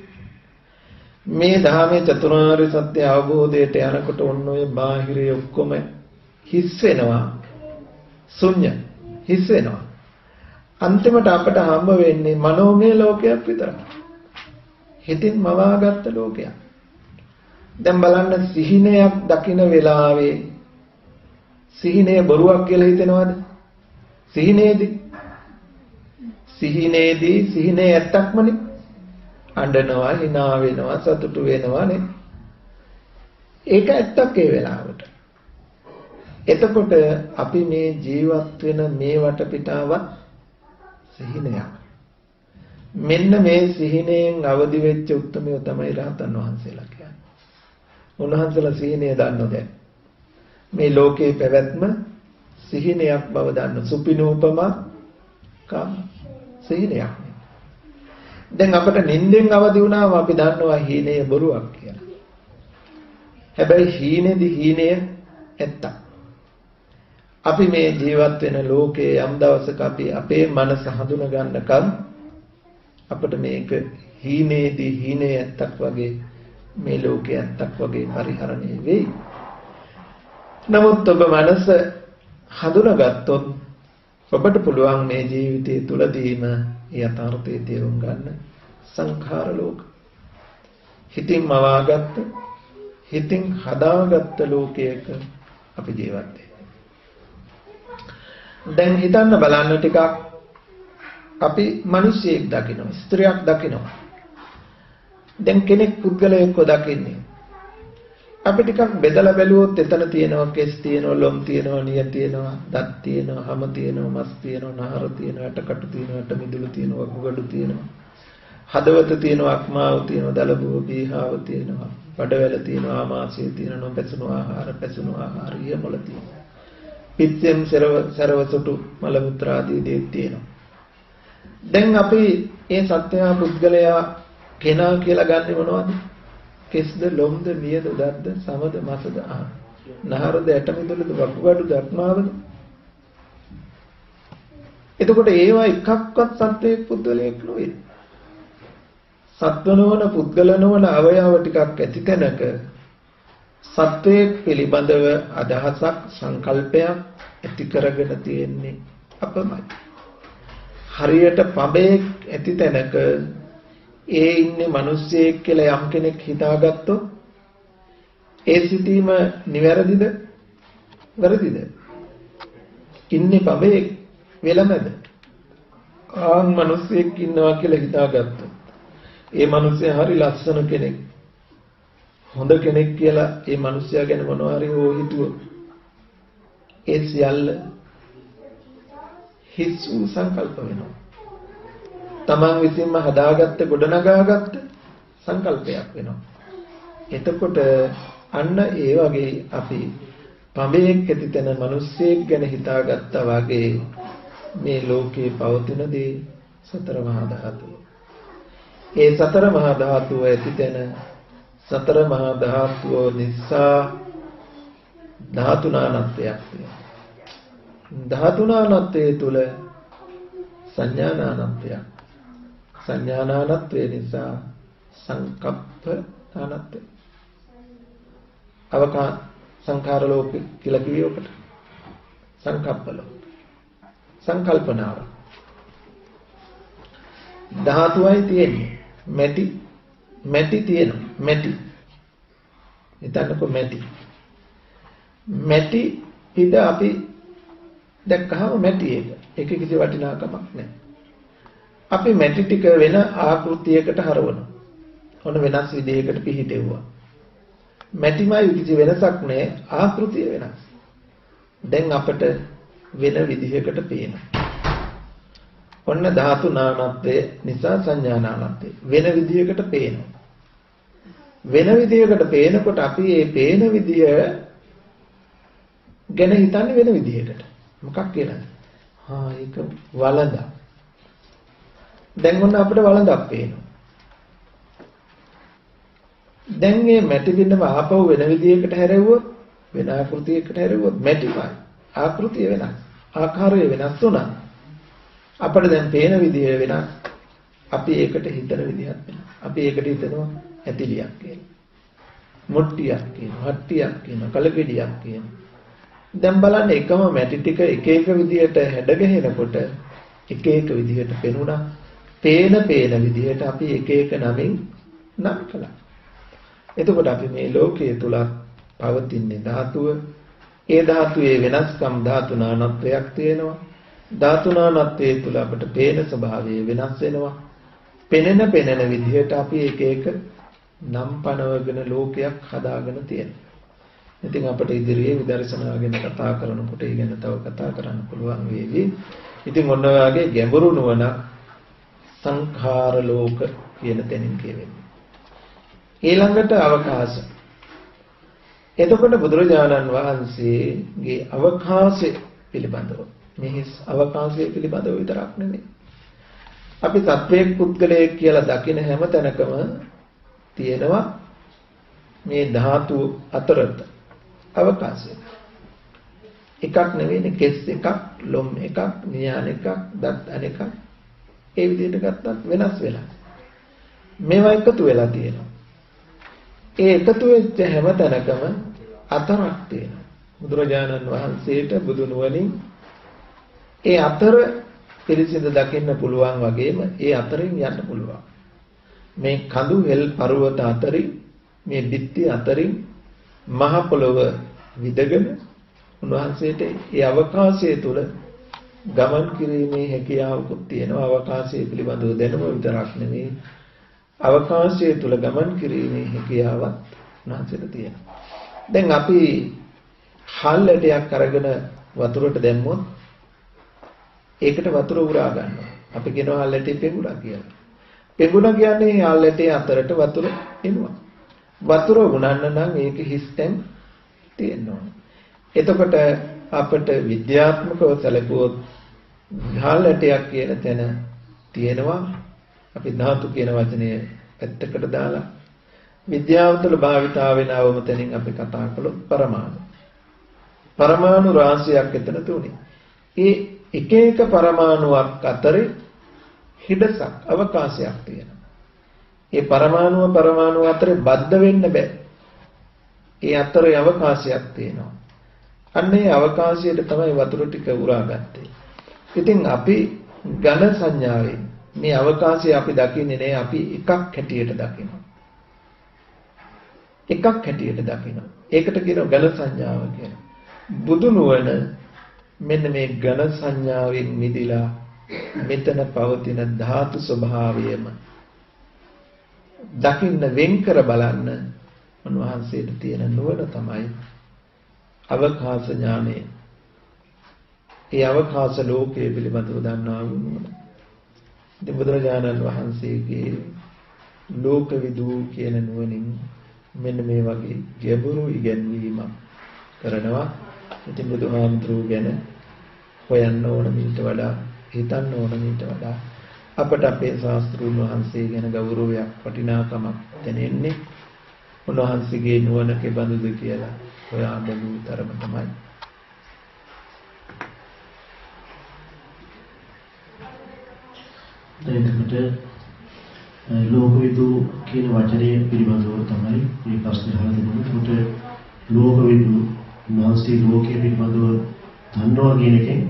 මේ ධාමයේ චතුරාර්ය සත්‍ය අවබෝධයට යනකොට ඔන්න ඔය බාහිරේ ඔක්කොම හිස් වෙනවා. ශුන්‍ය හිස් වෙනවා. අන්තිමට අපට හම්බ වෙන්නේ මනෝමය ලෝකයක් විතරයි. හිතින් මවාගත්ත ලෝකයක්. දැන් බලන්න සිහිනයක් දකින වෙලාවේ සිහිනය බොරුවක් කියලා හිතෙනවද? සිහිනේදී සිහිනේ ඇත්තක්මනේ. අඬනවා, hina වෙනවා, සතුටු වෙනවා නේ. ඒක ඇත්තක් ඒ වෙලාවට. එතකොට අපි මේ ජීවත් වෙන මේ වටපිටාවත් සිහිනයක්. මෙන්න මේ සිහිනයෙන් අවදි වෙච්ච උත්මයෝ තමයි රහතන් වහන්සේලා කියන්නේ. උන්වහන්සේලා සිහිනය දන්නෝ දැන්. මේ ලෝකේ පැවැත්ම සිහිනයක් බව දන්න සුපිනූපම කම් සිහිනයක්. දැන් අපිට නිින්දෙන් අවදි වුණාම අපි දන්නවා හීනය බොරුවක් කියලා. හැබැයි හීනේදී හීනය ඇත්ත. අපි මේ ජීවත් වෙන ලෝකයේ යම් දවසක අපි අපේ මනස හඳුන ගන්නකම් අපිට මේක හීනේදී හීනය ඇත්තක් වගේ මේ ලෝකයේ ඇත්තක් වගේ පරිහරණය වෙයි. නමුත් ඔබ මනස හඳුනාගත්තොත් ඔබට පුළුවන් මේ ජීවිතය තුලදීම යථාර්ථය තේරුම් ගන්න. සංඛාර ලෝක. හිතින් මවාගත්ත, හිතින් හදාගත්ත ලෝකයක අපි ජීවත් වෙන්නේ. දැන් හිතන්න බලන්න ටිකක් අපි මිනිස්සෙක් දකිනවා, ස්ත්‍රියක් දකිනවා. දැන් කෙනෙක් පුද්ගලයෙක්ව දකින්නේ. අපි ටිකක් බෙදලා බැලුවොත් එතන තියෙනවා කෙස් තියෙනවා, ලොම් තියෙනවා, නිය තියෙනවා, දත් තියෙනවා, හම තියෙනවා, මස් තියෙනවා, නහර තියෙනවා, ඇටකටු තියෙනවා, ඇට මිදුළු තියෙනවා, වකුගඩු තියෙනවා, හදවත තියෙනවා, අක්මාව තියෙනවා, දලබුව බීහාව තියෙනවා, බඩවැල තියෙනවා, ආමාශය තියෙනවා, නොපැසුණු ආහාර, පැසුණු ආහාර, ඊමල තියෙනවා. පිත්තෙන් සරව සොටු මල මුත්‍ර ආදී දේ තියෙනවා. දැන් අපි මේ සත්‍ය පුද්ගලයා කෙනා කියලා ගන්නෙ මොනවද? කෙස්ද, ලොම්ද, නියද, දත්ද, සමද, මසද, නහරද, ඇටමිදුලද, වකුගඩුද, අක්මාවද? එතකොට ඒවා එකක්වත් සත්වයේ පුද්ගලයෙක් නෙවෙයි. සත්වනෝන පුද්ගලනෝන අවයව ටිකක් ඇති තැනක සත්වයේ පිළිබඳව අදහසක්, සංකල්පයක් ඇති කරගෙන තියෙන්නේ අපමයි. හරියට පබයක් ඇති තැනක ඒ ඉන්නේ මිනිස්සෙක් කියලා යම් කෙනෙක් හිතාගත්තොත් ඒ සිටීම නිවැරදිද? වැරදිද? ඉන්නේ පබේ වෙලමද? මිනිස්සෙක් ඉන්නවා කියලා හිතාගත්තොත් ඒ මිනිස්සයා හරි ලස්සන කෙනෙක්, හොඳ කෙනෙක් කියලා ඒ මිනිස්සයා ගැන මොනවා හරි හෝ හිතුවොත් ඒ සියල්ල හිස් වූ සංකල්ප වෙනවා. තමන් විසින්ම හදාගත්ත, ගොඩනගාගත්ත සංකල්පයක් වෙනවා. එතකොට අන්න ඒ වගේ අපි පඹයක් ඇති තැන මිනිස්සෙක් ගැන හිතාගත්තා වගේ මේ ලෝකේ පවතින දේ සතර මහා ධාතුව. ඒ සතර මහා ධාතුව ඇති තැන සතර මහා ධාතුව නිසා ධාතුනානත්වයක් තියෙනවා. ධාතුනානත්වයේ තුල සංඥානානත්වයක්. සංඥානානත්වය නිසා සංකප්ප නානත්වය. අවකා සංඛාර ලෝක කියලා කිව්වේ ඔකට. සංකප්ප ලෝක. සංකල්පනාව. ධාතුවයි තියෙන්නේ. මැටි තියෙනවා. මැටි. හිතන්නකෝ මැටි. මැටි පිට අපි දැක්කහම මැටි එක. ඒක කිසි වටිනාකමක් නැහැ. අපි මැටි ටික වෙන ආකෘතියකට හරවනවා. ඔන්න වෙනස් විදිහකට පිහිටෙව්වා. මැටිමයි කිසි වෙනසක් නැහැ. ආකෘතිය වෙනස්. දැන් අපට වෙන විදිහකට පේනවා. ඔන්න ධාතු නානත්වය නිසා සංඥා නානත්වය වෙන විදිහකට පේනවා. වෙන විදිහකට පේනකොට අපි මේ පේන විදිය ගැන හිතන්නේ වෙන විදිහකට. මොකක් කියලාද? ඒක වළඳක්. දැන් ඔන්න අපිට වළඳක් පේනවා. දැන් මේ මැටි බින්නම ආපහු වෙන විදිහකට හැරෙව්වොත් වෙන ආකෘතියකට හැරෙව්වොත් මැටිමයි. ආකෘතිය වෙනස්. ආකාරය වෙනස් වුණා. අපිට දැන් පේන විදිය වෙනස්. අපි ඒකට හිතන විදිහක් වෙනස්. අපි ඒකට හිතනවා ඇතිලියක් කියලා. මුට්ටියක් කියනවා, හට්ටියක් කියනවා, කලගෙඩියක් කියනවා. දැන් බලන්න එකම මැටි ටික එක එක විදිහට හැඩගැහෙනකොට එක එක විදිහට පෙනුණා. පේන විදිහට අපි එක එක නමින් නම් කළා. එතකොට අපි මේ ලෝකයේ තුල පවතින ධාතුව, ඒ ධාතුවේ වෙනස්කම් ධාතු නානත්වයක් තියෙනවා. ධාතු නානත්වයේ තුල අපට පේන ස්වභාවය වෙනස් වෙනවා. පෙනෙන විදිහට අපි එක එක නම් පනවගෙන ලෝකයක් හදාගෙන තියෙනවා. ඉතින් අපට ඉදිරියේ විදර්ශනා ගැන කතා කරනකොට ඒ ගැන තව කතා කරන්න පුළුවන් වේවි. ඉතින් ඔන්න ඔයගේ ගැඹුරු නුවණ සංඛාර ලෝක කියන තැනින් කියවෙන්නේ. ඊළඟට අවකාශ. එතකොට බුදුරජාණන් වහන්සේගේ අවකාශය පිළිබඳව මේ අවකාශය පිළිබඳව විතරක් නෙමෙයි. අපි සත්වයේ පුද්ගලයෙක් කියලා දකින හැම තැනකම තියෙනවා මේ ධාතු අතරත අවකාශය. එකක් නෙවෙයි කෙස් එකක්, ලොම් එකක්, නියන එකක්, දත් අනෙකක්. ඒ විදිහට ගත්තත් වෙනස් වෙලා. මේවා එකතු වෙලා තියෙනවා. ඒ එකතු වෙච්ච හැම තැනකම අතරක් තියෙනවා. බුදුරජාණන් වහන්සේට බුදු නුවණින් ඒ අතර පිරිසිදු දකින්න පුළුවන් වගේම ඒ අතරින් යන්න පුළුවන්. මේ කඳු හෙල් පර්වත අතරින් මේ බිත්ති අතරින් මහ පොළොව විදගෙන උන්වහන්සේට ඒ අවකාශය තුල ගමන් කිරීමේ හැකියාවකුත් තියෙනවා. අවකාශය පිළිබඳව දැනුම විතරක් නෙමෙයි අවකාශය තුල ගමන් කිරීමේ හැකියාවක් උන්වහන්සේට තියෙනවා. දැන් අපි හල් ඇටයක් අරගෙන වතුරට දැම්මොත් ඒකට වතුර උරා ගන්නවා. අපි කියනවා හල් ඇටේ පෙඟුණා කියලා. පෙඟුණා කියන්නේ හල් ඇටේ අතරට වතුර එනවා. වතුර උනන්න නම් ඒක හිස්තෙන් තියෙන්න ඕනේ. එතකොට අපිට විද්‍යාත්මකව සැලකුවොත් හල් ඇටයක් කියන තැන තියෙනවා. අපි ධාතු කියන වචනය පැත්තකට දාලා විද්‍යාව තුළ භාවිතා වෙන අවම තැනින් අපි කතා කළොත් පරමාණු. පරමාණු රාශියක් එතන තුනේ. ඒ එක එක පරමාණුවක් අතරේ හිඩසක් අවකාශයක් තියෙනවා. ඒ පරමාණුව අතරේ බද්ධ වෙන්න බෑ. ඒ අතරේ අවකාශයක් තියෙනවා. අන්න ඒ අවකාශයට තමයි වතුර ටික උරාගත්තේ. ඉතින් අපි ඝන සංඥාවෙන් මේ අවකාශය අපි දකින්නේ නෑ, අපි එකක් හැටියට දකිනවා. එකක් හැටියට දකිනවා. ඒකට කියනවා ඝන සංඥාව කියලා. බුදු නුවණ මෙන්න මේ ඝන සංඥාවෙන් මිදිලා මෙතන පවතින ධාතු ස්වභාවයම දකින්න වෙන්කර බලන්න උන්වහන්සේට තියෙන නුවණ තමයි අවකාශ ඥානය. ඒ අවකාශ ලෝකයේ පිළිබඳව දන්නා වූ නුවණ. ඉතින් බුදුරජාණන් වහන්සේගේ ලෝකවිදු කියන නුවණින් මෙන්න මේ වගේ ගැඹුරු ඉගැන්වීමක් කරනවා. ඉතින් බුදුහාමුදුරුවෝ ගැන හොයන්න ඕන මීට වඩා, හිතන්න ඕන මීට වඩා අපට අපේ ශාස්ත්‍රඥ වහන්සේ ගැන ගෞරවයක්, වටිනාකමක් දැනෙන්නේ උන්වහන්සේගේ නුවණ කෙබඳුද කියලා හොයා බලන තරම තමයි. එතකොට ලෝකවිදු කියන වචනේ පිළිබඳව තමයි මේ ප්‍රශ්නේ අහලා තිබුණේ. එතකොට ලෝකවිදු උන්වහන්සේ ලෝකයේ පිළිබඳව දන්නවා කියන එකෙන්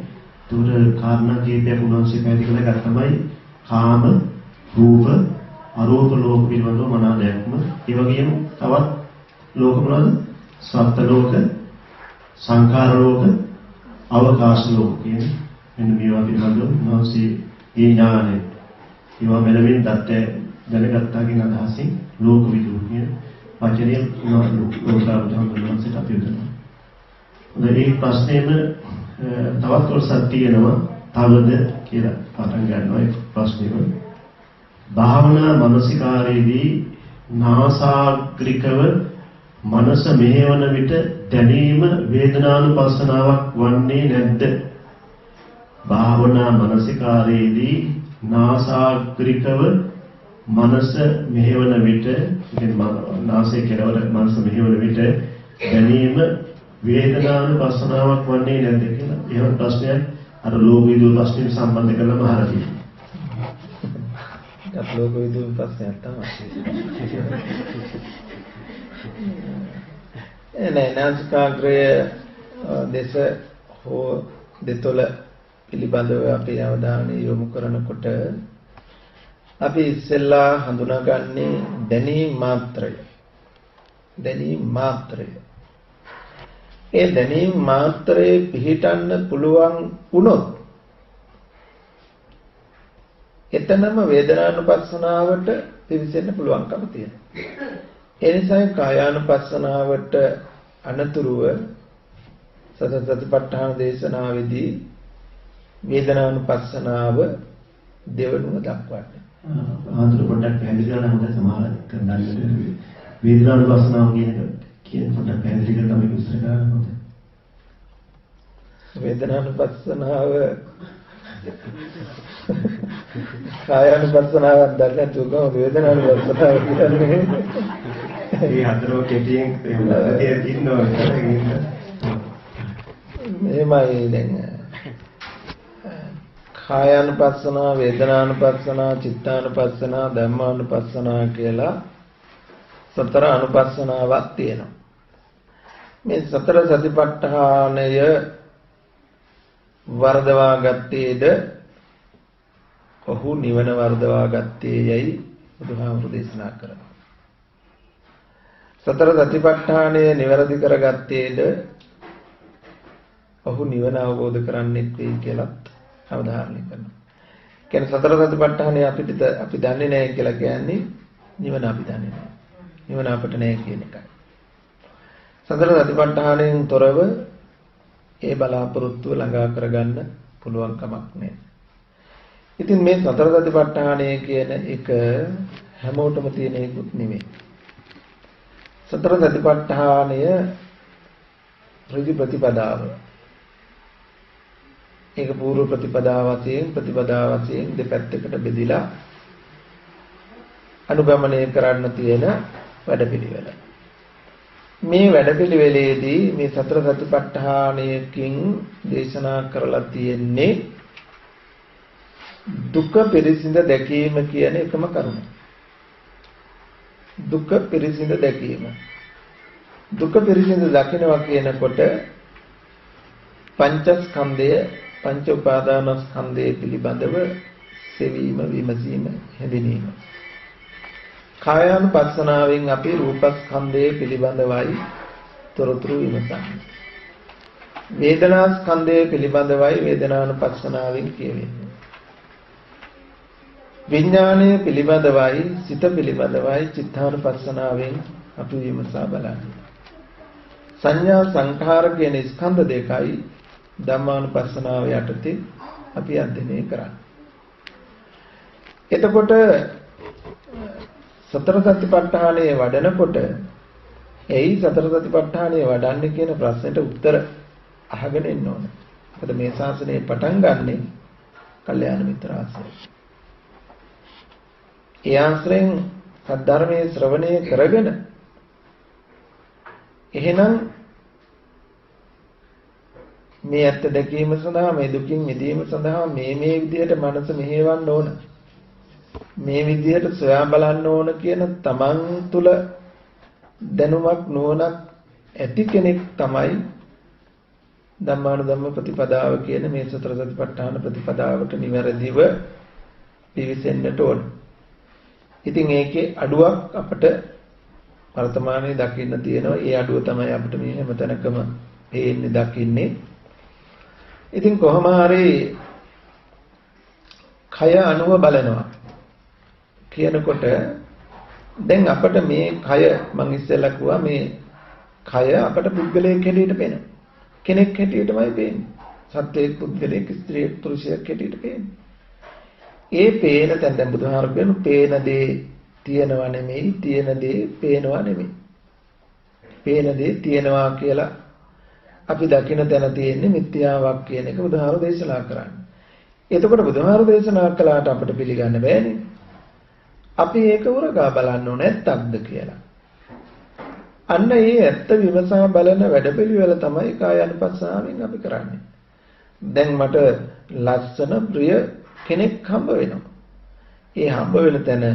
එතකොට කාරණා කීපයක් උන්වහන්සේ පැහැදිලි කරලා තමයි කාම, රූප, අරූප ලෝක පිළිබඳව මනා දැක්ම. ඒ වගේම තවත් ලෝක මොනවාද? සත්ත්ව ලෝක, සංඛාර ලෝක, අවකාශ ලෝක කියන මෙන්න මේවා පිළිබඳව උන්වහන්සේ ඒ ඥානය ඒවා මෙලෙමින් දැනගත්තා කියන අදහසින් ලෝක විදූ කියන වචනය ලෝකාවුජාන්තරන්සට අපි යොදනවා. මේ ප්‍රශ්නේම තවත් කොටසක් තියෙනවා. තවද කියලා පටන් ගන්නවා ඒ ප්‍රශ්නේම. භාවනා මානසිකාරයේදී නාසාග්‍රිකව මනස මෙහෙවන විට දැනීම වේදනානුපස්සනාවක් වන්නේ නැද්ද? භාවනා මානසිකාරයේදී නාසාග්‍රිකව මනස මෙහෙවන විට නාසයේ කෙරවල මනස මෙහෙවන විට දැනීම වේදනානුපස්සනාවක් වන්නේ නැද්ද කියලා. එහෙම ප්‍රශ්නයක් අර ලෝක විදූ ප්‍රශ්නෙට සම්බන්ධ කරලාම අහලා තියෙනවා. ඒක ලෝක විදූ ප්‍රශ්නයක් තමයි. නාසිකාග්‍රය දේශ හෝ දෙතොල පිළිබඳව අපි අවධානය යොමු කරනකොට අපි ඉස්සෙල්ලා හඳුනාගන්නේ දැනීම් මාත්‍රය. දැනීම් මාත්‍රය. ඒ දැනීම් මාත්‍රයේ පිහිටන්න පුළුවන් වුණොත් එතනම වේදනානුපස්සනාවට පිවිසෙන්න පුළුවන්කම තියෙනවා. ඒ නිසා කායානුපස්සනාවට අනතුරුව සතපට්ඨාන දේශනාවේදී වේදනානුපස්සනාව දෙවනුව දක්වන්නේ. ආන්තර පොඩ්ඩක් පැහැදිලි කරන්න හොඳ සමාන කරන්න වේදනානුපස්සනාව කියන පොඩ්ඩක් පැහැදිලි කරලා මේක විස්තර කරන්න හොඳ. වේදනානුපස්සනාව කායානුපස්සනාවක් දැක්ක තුගම වේදනානුපස්සනාව කියන්නේ මේ හතරම කෙටියෙන් ඉන්නවා මේමයි දැන් කායානුපස්සනා වේදනානුපස්සනා චිත්තානුපස්සනා ධම්මානුපස්සනා කියලා සතර අනුපස්සනාවක් තියෙනවා. මේ සතර සතිපට්ඨානය වර්ධවා ගත්තේද ඔහු නිවන වර්ධවා ගත්තේ යයි බුදුහාමුදුරු දේශනා කරනවා. සතර සතිපට්ඨානය නිවැරදි කරගත්තේද ඔහු නිවන අවබෝධ කරන්නේ කියලාත් අවධාරණය කරනවා. කියන්නේ සතර සතිපට්ඨානය අපි දන්නේ නැහැ කියලා කියන්නේ නිවන අපි දන්නේ නැහැ. නිවන අපිට නැහැ කියන එකයි. සතර සතිපට්ඨානයෙන් තොරව ඒ බලාපොරොත්තුව ළඟා කරගන්න පුළුවන් කමක් නැහැ. ඉතින් මේ සතර සතිපට්ඨානය කියන එක හැමෝටම තියෙන එකක් නෙමෙයි. සතර සතිපට්ඨානය ඍජු ප්‍රතිපදාව. ඒක පූර්ව ප්‍රතිපදාව වශයෙන් දෙපැත්තකට බෙදිලා අනුගමනය කරන්න තියෙන වැඩපිළිවෙල. මේ වැඩපිළිවෙලේදී මේ සතර සතිපට්ඨානයකින් දේශනා කරලා තියෙන්නේ දුක පිරිසිඳ දැකීම කියන එකම කරුණ. දුක පිරිසිඳ දැකීම. දුක පිරිසිඳ දකිනවා කියනකොට පංචස්කන්ධය පංච උපාදානස්කන්ධය පිළිබඳව සෙවීම විමසීම හැඳිනීම. කායානුපස්සනාවෙන් අපි රූපස්කන්ධය පිළිබඳවයි තොරතුරු විමසන්නේ. වේදනාස්කන්ධය පිළිබඳවයි වේදනානුපස්සනාවෙන් කියවෙන්නේ. විඥානය පිළිබඳවයි සිත පිළිබඳවයි චිත්තානුපස්සනාවෙන් අපි විමසා බලන්නේ. සංඥා සංඛාර කියන ස්කන්ධ දෙකයි ධම්මානුපස්සනාව යටතේ අපි අධ්‍යයනය කරන්නේ. එතකොට සතර සතිපට්ඨානයේ වඩනකොට එයි සතර සතිපට්ඨානයේ වඩන්නේ කියන ප්‍රශ්නෙට උත්තර අහගෙන ඉන්න ඕන. මොකද මේ ශාසනය පටන් ගන්නෙ කල්යාණ මිත්‍ර ආශ්‍රයෙන්. ඒ ආශ්‍රයෙන් සද්ධර්මයේ ශ්‍රවණය කරගෙන එහෙනම් මේ ඇත්ත දැකීම සඳහා මේ දුකින් මිදීම සඳහා මේ විදිහට මනස මෙහෙවන්න ඕන. මේ විදිහට සොයා බලන්න ඕන කියන තමන් තුල දැනුමක් නුවණක් ඇති කෙනෙක් තමයි ධම්මානුධම්ම ප්‍රතිපදාව කියන මේ සතර සතිපට්ඨාන ප්‍රතිපදාවට නිවැරදිව පිවිසෙන්නට ඕන. ඉතින් ඒකේ අඩුවක් අපිට වර්තමානයේ දකින්න තියෙනවා. ඒ අඩුව තමයි අපිට මේ හැමතැනකම පේන්නේ දකින්නේ. ඉතින් කොහොම හරි කය අනුව බලනවා. කියනකොට දැන් අපිට මේ කය මම ඉස්සෙල්ලා කිව්වා මේ කය අපිට පුද්ගලයෙක් හැටියට පේනවා. කෙනෙක් හැටියටමයි පේන්නේ. සත්වයෙක් පුද්ගලයෙක් ස්ත්‍රියෙක් පුරුෂයෙක් හැටියට පේන්නේ. ඒ පේන තැන දැන් බුදුහාර කියන පේන දේ තියෙනවා නෙමෙයි, තියෙන දේ පේනවා නෙමෙයි. පේන දේ තියෙනවා කියලා අපි දකින තැන තියෙන්නේ මිත්‍යාවක් කියන එක බුදුහාර දේශනා කරන්නේ. එතකොට බුදුහාර දේශනා කළාට අපිට පිළිගන්න බෑනේ. අපි ඒක උරගා බලන්න ඕනේ නැත්තක්ද කියලා. අන්න ඒ ඇත්ත විමසා බලන වැඩපිළිවෙල තමයි කායानुපස්සනාවෙන් අපි කරන්නේ. දැන් මට ලස්සන ප්‍රිය කෙනෙක් හම්බ වෙනවා. ඒ හම්බ වෙන තැන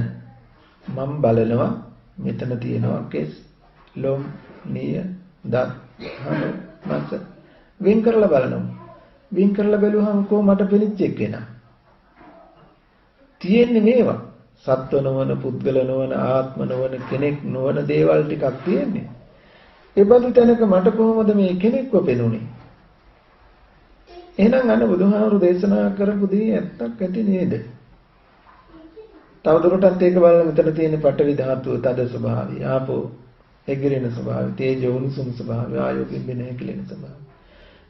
මම බලනවා මෙතන තියෙනවා කෙස්, ලොම්, නිය, දත්, හම, මස් වින් කරලා බලනවා. වින් කරලා බැලුවහම කො මට පෙනිච්ච එක්කෙනා. තියෙන්නේ මේවා. සත්ව නොවන, පුද්ගල නොවන, ආත්ම නොවන, කෙනෙක් නොවන දේවල් ටිකක් තියෙන්නේ. ඒ බඳු තැනක මට කොහොමද මේ කෙනෙක්ව පෙනුනේ? එහෙනම් අන්න බුදුහාමුදුරු දේශනා කරපු දේ ඇත්තක් ඇති නේද? තවදුරටත් ඒක බලන්න මෙතන තියෙන පඨවි ධාතුව තද ස්වභාවය, ආපෝ එගිරෙන ස්වභාවය, තේජෝ උණුසුම් ස්වභාවය, ආයෝ පිම්බෙන හැකිලෙන ස්වභාවය.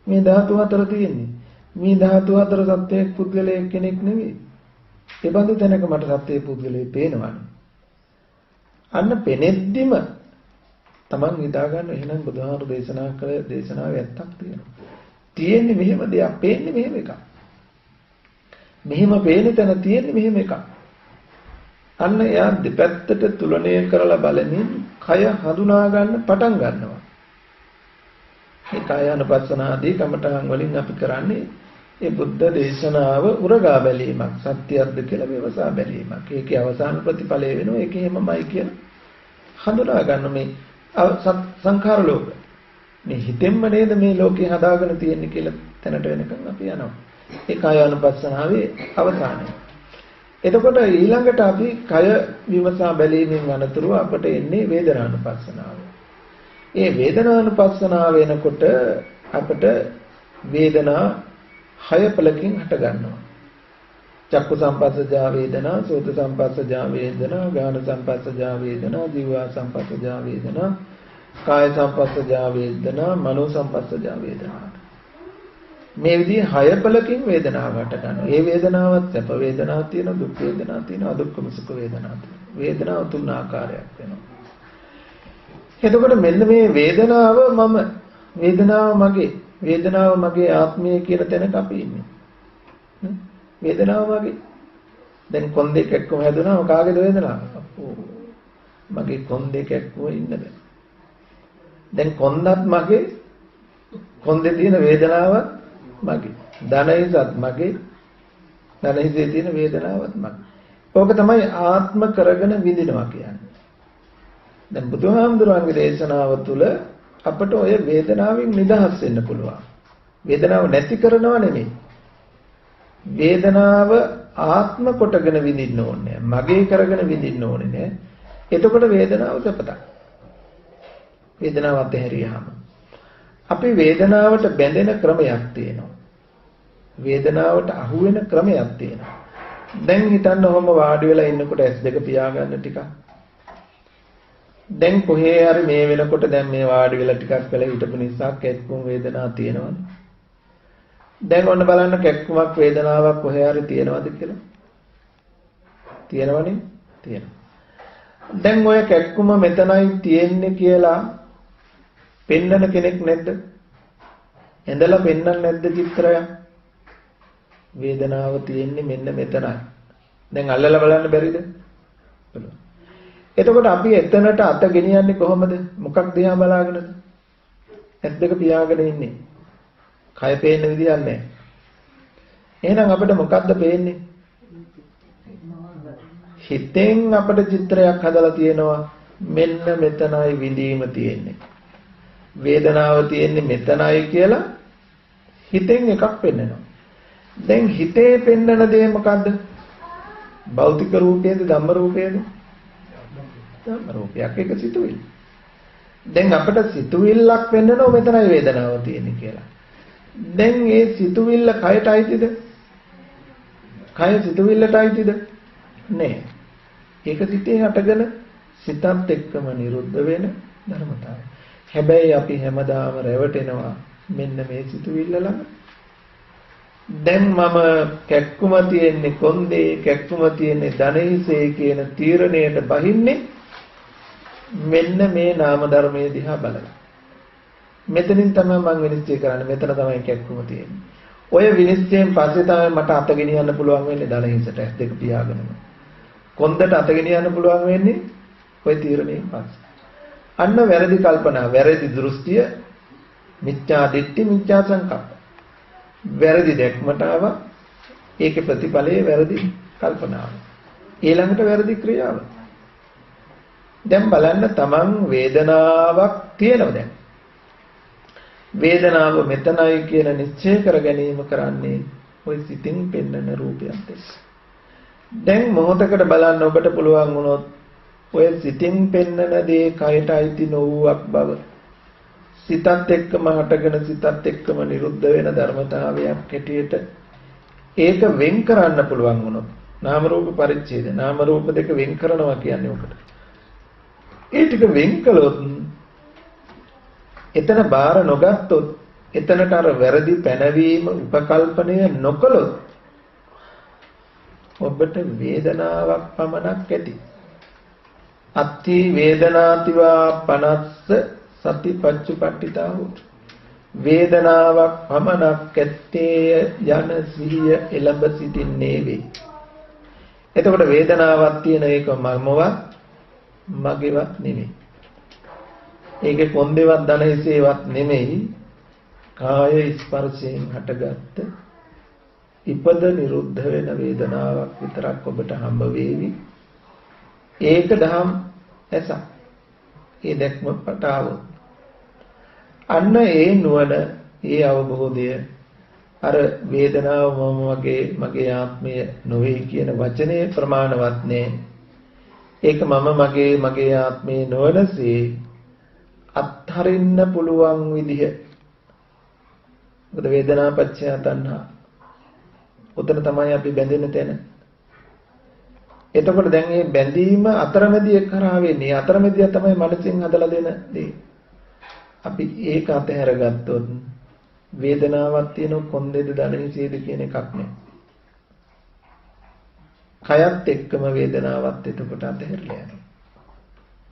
මේ ධාතු හතර තියෙන්නේ. මේ ධාතු හතර සත්‍යයක් පුද්ගලයෙක් කෙනෙක් නෙවෙයි. ඒ බඳු තැනක මට සත්‍යයේ පුද්ගලයෙක් පේනවනේ. අන්න පෙනෙද්දිම තමන් හිතා ගන්න එහෙනම් බුදුහාමුදුරු දේශනා කළ දේශනාවේ ඇත්තක් තියෙනවා. තියෙන්නේ මෙහෙම දෙයක්, පේන්නේ මෙහෙම එකක්. මෙහෙම පේන තැන තියෙන්නේ මෙහෙම එකක්. අන්න එයා දෙපැත්තට තුලණය කරලා බලමින් කය හඳුනා ගන්න පටන් ගන්නවා. මේ කායानुපස්සනාදී කමඨහන් වලින් අපි කරන්නේ ඒ බුද්ධ දේශනාව උරගා බැලීමක්, සත්‍යයක්ද කියලා විමසා බැලීමක්. ඒකේ අවසාන ප්‍රතිඵලය වෙනවා ඒක එහෙමමයි කියලා හඳුනා ගන්න මේ සංඛාර ලෝක. මේ හිතෙන්ම නේද මේ ලෝකේ හදාගෙන තියෙන්නේ කියලා තැනට වෙනකන් අපි යනවා. ඒ කායानुපස්සනාවේ අවසානය. එතකොට ඊළඟට අපි කය විමසා බැලීමෙන් අනතුරුව අපට එන්නේ වේදනානුපස්සනාව. ඒ වේදනානුපස්සනාව වෙනකොට අපට වේදනා 6 පළකින් හට ගන්නවා. චක්කු සම්පස්සජා වේදනා, සෝත සම්පස්සජා වේදනා, ගාන සම්පස්සජා වේදනා, જીවා සම්පස්සජා වේදනා, කාය සම්පස්සජා වේදනා, මනෝ සම්පස්සජා වේදනා. මේ විදිහේ 6 පළකින් වේදනාව හට ගන්නවා. ඒ වේදනාවත් සැප වේදනාවක් තියෙනවා, දුක් වේදනාවක් තියෙනවා, අදුක්කම සුඛ වේදනාවක් තියෙනවා. වේදනාව තුන් ආකාරයක් වෙනවා. එතකොට මෙන්න මේ වේදනාව මම, වේදනාව මගේ, වේදනාව මගේ ආත්මය කියන තැනක අපි ඉන්නේ. වේදනාව මගේ. දැන් කොන් දෙක එක්කම හැදුනම කාගේද වේදනාව? මගේ කොන් දෙක එක්කම ඉන්න බෑ. දැන් කොන්දත් මගේ, කොන්දේ තියෙන වේදනාවත් මගේ. ධනයිසත් මගේ, ධනයිසේ තියෙන වේදනාවත් මගේ. ඕක තමයි ආත්ම කරගෙන විඳිනවා කියන්නේ. දැන් බුදුහාමුදුරන්ගේ දේශනාව තුළ අපට ඔය වේදනාවෙන් නිදහස් වෙන්න පුළුවන්. වේදනාව නැති කරනව නෙමෙයි. වේදනාව ආත්ම කොටගෙන විඳින්න ඕනේ. මගේ කරගෙන විඳින්න ඕනේ නෑ. එතකොට වේදනාව සපතක්. වේදනාව අතහැරියාම අපි වේදනාවට බැඳෙන ක්‍රමයක් තියෙනවා. වේදනාවට අහු වෙන ක්‍රමයක් තියෙනවා. දැන් හිතන්න ඔහම වාඩි වෙලා ඉන්නකොට S2 පියාගන්න ටිකක්. දැන් කොහේ හරි මේ වෙනකොට දැන් මේ වාඩි වෙලා ටිකක් වෙලා හිටපු නිසා කැක්කුම් වේදනාවක් තියෙනවනේ. දැන් ඔන්න බලන්න කැක්කුමක් වේදනාවක් කොහේ හරි තියෙනවද කියලා? තියෙනවනේ? තියෙනවා. දැන් ඔය කැක්කුම මෙතනයි තියෙන්නේ කියලා පෙන්නන කෙනෙක් නැද්ද? ඇඳලා පෙන්නන්නේ නැද්ද චිත්‍රයක්? වේදනාව තියෙන්නේ මෙන්න මෙතනයි. දැන් අල්ලලා බලන්න බැරිද? බලන්න. එතකොට අපි එතනට අත ගෙනියන්නේ කොහොමද? මොකක් දිහා බලාගෙනද? S2 පියාගෙන ඉන්නේ. කය පේන්න විදියක් නැහැ. එහෙනම් අපිට මොකද්ද පේන්නේ? හිතෙන් අපිට චිත්‍රයක් හදලා තියෙනවා. මෙන්න මෙතනයි විඳීම තියෙන්නේ. වේදනාව තියෙන්නේ මෙතනයි කියලා හිතෙන් එකක් පෙන්නනවා. දැන් හිතේ පෙන්නන දේ මොකද්ද? භෞතික රූපයේද ධම්ම රූපයේද? ධම්ම රූපයක් එක සිතුවිලි. දැන් අපිට සිතුවිල්ලක් පෙන්නනවා මෙතනයි වේදනාව තියෙන්නේ කියලා. දැන් ඒ සිතුවිල්ල කයට අයිතිද? කය සිතුවිල්ලට අයිතිද? නෑ. ඒක සිතේ හටගෙන සිතත් එක්කම නිරුද්ධ වෙන ධර්මතාවය. හැබැයි අපි හැමදාම රැවටෙනවා මෙන්න මේ සිතුවිල්ල ළඟ. දැන් මම කැක්කුම තියෙන්නේ කොන්දේ, කැක්කුම තියෙන්නේ ධනෙහිසේ කියන තීරණයට බහින්නේ මෙන්න මේ නාම ධර්මයේ දිහා බලලා. මෙතනින් තමයි මම විනිශ්චය කරන්නේ. මෙතන තමයි කැක්කුම තියෙන්නේ. ඔය විනිශ්චයෙන් පස්සේ තමයි මට අත ගෙනියන්න පුළුවන් වෙන්නේ ධනෙහිසට ඇස් දෙක පියාගෙනම. කොන්දට අත ගෙනියන්න පුළුවන් වෙන්නේ ඔය තීරණයෙන් පස්සේ. අන්න වැරදි කල්පනා, වැරදි දෘෂ්ටිය, මිත්‍යා දිට්ඨි, මිත්‍යා සංකප්ප. වැරදි දැක්මට ආවා. ඒකේ ප්‍රතිඵලයේ වැරදි කල්පනාව. ඊළඟට වැරදි ක්‍රියාව. දැන් බලන්න තමන් වේදනාවක් තියෙනවා දැන්. වේදනාව මෙතනයි කියන නිශ්චය කර ගැනීම කරන්නේ ওই සිතින් පෙන්වන රූපයත් එක්ක. දැන් මොහොතකට බලන්න ඔබට පුළුවන් වුණොත් ඔය සිතින් පෙන්වන දේ කයට අයිති නොවුවක් බව, සිතත් එක්කම හටගෙන සිතත් එක්කම නිරුද්ධ වෙන ධර්මතාවයක් හැටියට ඒක වෙන් කරන්න පුළුවන් වුණොත්, නාම රූප පරිච්ඡේද, නාම රූප දෙක වෙන් කරනවා කියන්නේ ඔකට. ඒ ටික වෙන් කළොත්, එතන බාර නොගත්තොත්, එතනට අර වැරදි පැනවීම උපකල්පනය නොකළොත් ඔබට වේදනාවක් පමණක් ඇති. අත්ති වේදනාතිවා පනස්ස සතිපච්චුපට්ඨිතා හොත්. වේදනාවක් පමණක් ඇත්තේ යන සිහිය එළඹ සිටින්නේ වේ. එතකොට වේදනාවක් තියෙන එක මමවත් මගේවත් නෙමෙයි. ඒකේ කොන්දේවත් ධනහිසේවත් නෙමෙයි. කාය ස්පර්ශයෙන් හටගත්ත ඉපද නිරුද්ධ වෙන වේදනාවක් විතරක් ඔබට හම්බ වේවි. ඒක දහම් ඇස. ඒ දැක්ම පටාව. අන්න ඒ නුවණ, ඒ අවබෝධය අර වේදනාව මම මගේ ආත්මය නොවේ කියන වචනේ ප්‍රමාණවත් නෑ. ඒක මම මගේ ආත්මය නොවනසේ අත්හරින්න පුළුවන් විදිහ. මොකද වේදනා පත්‍ය තණ්හා. උතන තමයි අපි බැඳෙන තැන. එතකොට දැන් මේ බැඳීම අතරමැදිය කරා වෙන්නේ. අතරමැදිය තමයි මනසින් හදලා දෙන දේ. අපි ඒක අතහැර ගත්තොත් වේදනාවක් තියෙන කොන්දේද ධනෙහිසේද කියන එකක් නෑ. කයත් එක්කම වේදනාවත් එතකොට අතහැරලා යනවා.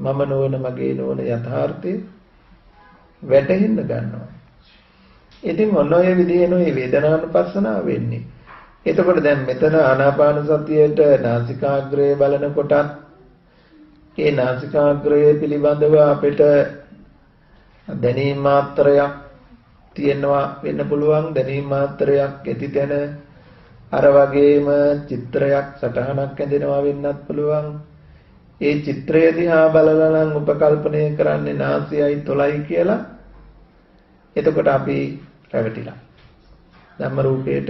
මම නොවන මගේ නොවන යථාර්ථය වැටහෙන්න ගන්නවා. ඉතින් ඔන්න ඔය විදිහේ නොයි වේදනානුපස්සනාව වෙන්නේ. එතකොට දැන් මෙතන ආනාපාන සතියේට නාසිකාග්‍රය බලනකොටත් ඒ නාසිකාග්‍රය පිළිබඳව අපිට දැනීම මාත්‍රයක් තියෙනවා වෙන්න පුළුවන්. දැනීම මාත්‍රයක් ඇති තැන අර වගේම චිත්‍රයක් සටහනක් ඇඳෙනවා වෙන්නත් පුළුවන්. ඒ චිත්‍රය දිහා බලලා නම් උපකල්පනය කරන්නේ නාසයයි තොලයි කියලා. එතකොට අපි රැවටිලා. ධම්ම රූපේට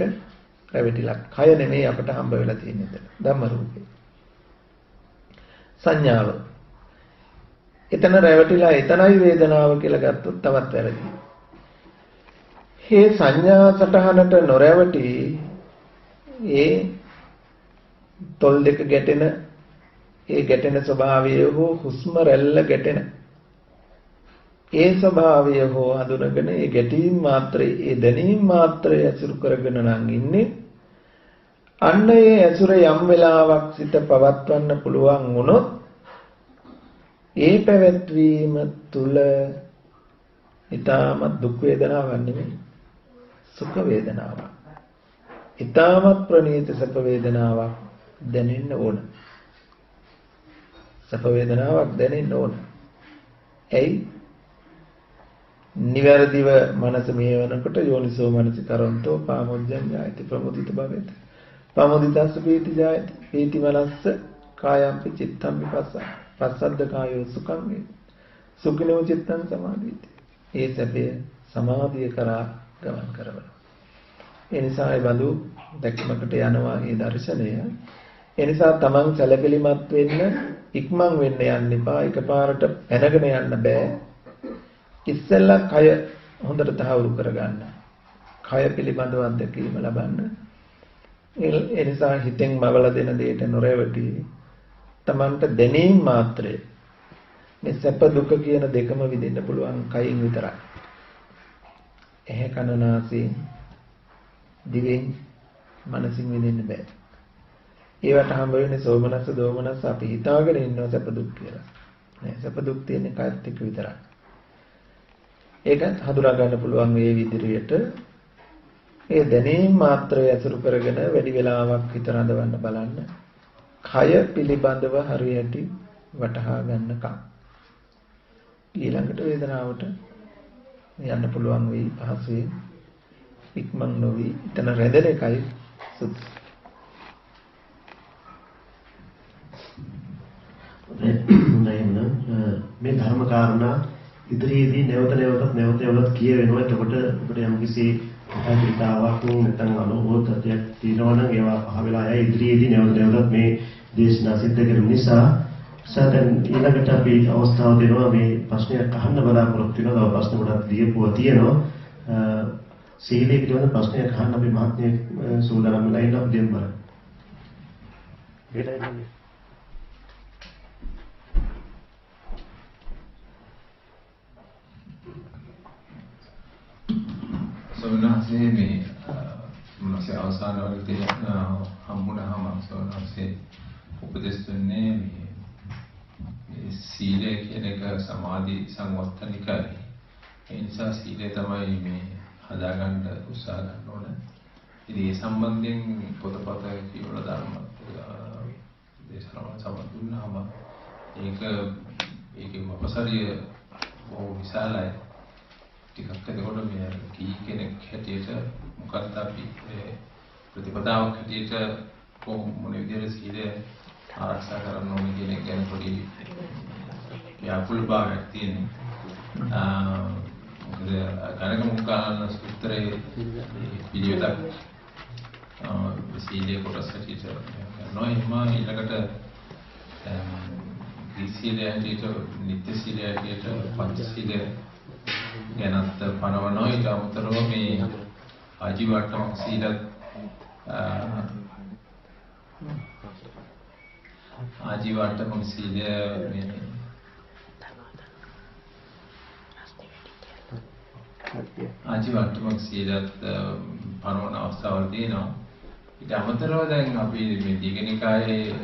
රැවටිලා. කය නෙමෙයි අපට හම්බ වෙලා තියෙන්නේ ධම්ම රූපේ. සංඥාව. එතන රැවටිලා එතනයි වේදනාව කියලා ගත්තොත් තවත් වැරදි. මේ සංඥා සටහනට නොරැවටි ඒ තොල් දෙක ගැටෙන ඒ ගැටෙන ස්වභාවය හෝ හුස්ම රැල්ල ගැටෙන ඒ ස්වභාවය හෝ හඳුනගෙන ඒ ගැටීම් මාත්‍රේ ඒ දැනීම් මාත්‍රය ඇසුරු කරගෙන නම් ඉන්නේ. අන්න ඒ ඇසුර යම් වෙලාවක් සිත පවත්වන්න පුළුවන් වුණොත් ඒ පැවැත්වීම තුල ඊටමත් දුක් වේදනාවක් නෙමෙයි සුඛ වේදනාවක්. ඊටමත් ප්‍රණීත සැප වේදනාවක් දැනෙන්න ඕන. සැප වේදනාවක් දැනෙන්න ඕන. එයි නිවැරදිව මනස මේවනකොට යෝනිසෝ මනසිකරන්තෝ පාමුජ්ජං ඥායති ප්‍රමුදිත භවෙත. පාමුදිතස්ස පීති ඥායති පීති මනස්ස කායම්පි චිත්තම් විපස්ස. පස්සද්ද කායෝ සුඛං වේ. සුඛිනෝ චිත්තං සමාධිති. ඒ සැපය සමාධිය කරා ගමන් කරනවා. ඒ නිසා ඒ බඳු දැක්මකට යනවා මේ දර්ශනය. ඒ නිසා තමන් සැලකිලිමත් වෙන්න ඉක්මන් වෙන්න යන්න එපා. එකපාරට පැනගෙන යන්න බෑ. ඉස්සෙල්ලා කය හොඳට තහවුරු කරගන්න. කය පිළිබඳව අත්දැකීම ලබන්න. ඒ නිසා හිතෙන් මවල දෙන දෙයට නොරැවටි තමන්ට දැනීම මාත්‍රය මේ සැප දුක කියන දෙකම විඳින්න පුළුවන් කයින් විතරයි. ඇහැ කන නාසයෙන් දිවෙන් මනසින් විඳින්න බෑ. ඒවට හම්බ වෙන්නේ සෝමනස්ස දෝමනස්ස අපි හිතාගෙන ඉන්නවා සැප දුක් කියලා. නෑ සැප දුක් තියෙන්නේ කායත් එක්ක විතරයි. ඒක හඳුනා ගන්න පුළුවන් මේ විදිහට ඒ දැනීම මාත්‍රය ඇසුරු කරගෙන වැඩි වෙලාවක් හිත රඳවන්න බලන්න. කය පිළිබඳව හරියට වටහා ගන්නකම්. ඊළඟට වේදනාවට යන්න පුළුවන් වෙයි පහසුවෙන් ඉක්මන් නොවි එතන රැඳෙන එකයි සුදුසු. මේ ධර්ම කාරණා ඉදිරියේදී නැවත කියවෙනවා. එතකොට අපිට යම්කිසි හිතාවක් නැත්නම් අනුභවයක් තියෙනවා නම් ඒවා පහ වෙලා යයි ඉදිරියේදී නැවත මේ දේශනා සිද්ධ කරන නිසා සාදෙන් ඊළඟට අපි අවස්ථාව දෙනවා මේ ප්‍රශ්නයක් අහන්න බලාපොරොත්තු වෙනවා. ප්‍රශ්න ගොඩක් දීපුවා තියෙනවා. සීලේ පිටවෙන ප්‍රශ්නයක් අහන්න අපි මහත්මිය සූදානම් වෙලා ඉන්නවා දෙම්බර. සෝනාසේ මේ මොනසේ අවසාන වලදී හම්බුනහම සෝනාසේ උපදෙස් දුන්නේ මේ සීලය කියන එක සමාධි සංවර්ධනිකයි. ඒ නිසා සීලය තමයි මේ හදාගන්න උත්සාහ ගන්න ඕන. ඉතින් ඒ සම්බන්ධයෙන් පොතපත කියවලා ධර්ම දේශනාව සම්බන්ධුනහම ඒකේ අපසරිය බොහෝ විශාලයි. ටිකක් එතකොට මේ කී කෙනෙක් හැටියට මොකක්ද අපි ප්‍රතිපදාවක් හැටියට මොන විදිහට සීලය ආරක්ෂා කරන්න ඕනේ කියන එක ගැන පොඩි ව්‍යාපෘති භාවයක් තියෙනවා. මොකද කනක මුඛාන සූත්‍රයේ පිළිවෙතක් සීලේ කොටස හැටියට නොයෙම ඊළඟට සීලය හැටියට නිත්‍ය සීලය හැටියට පංච සීලය ගැනත් පනවනවා. ඊට අමතරව මේ ආජීවට්ටමක සීලත් ආජීවට්ටමක සීලය මේ ආජීවට්ටමක සීලත් පනවන අවස්ථාවල් තියෙනවා. ඊට අමතරව දැන් අපි මේ දීඝනිකායේ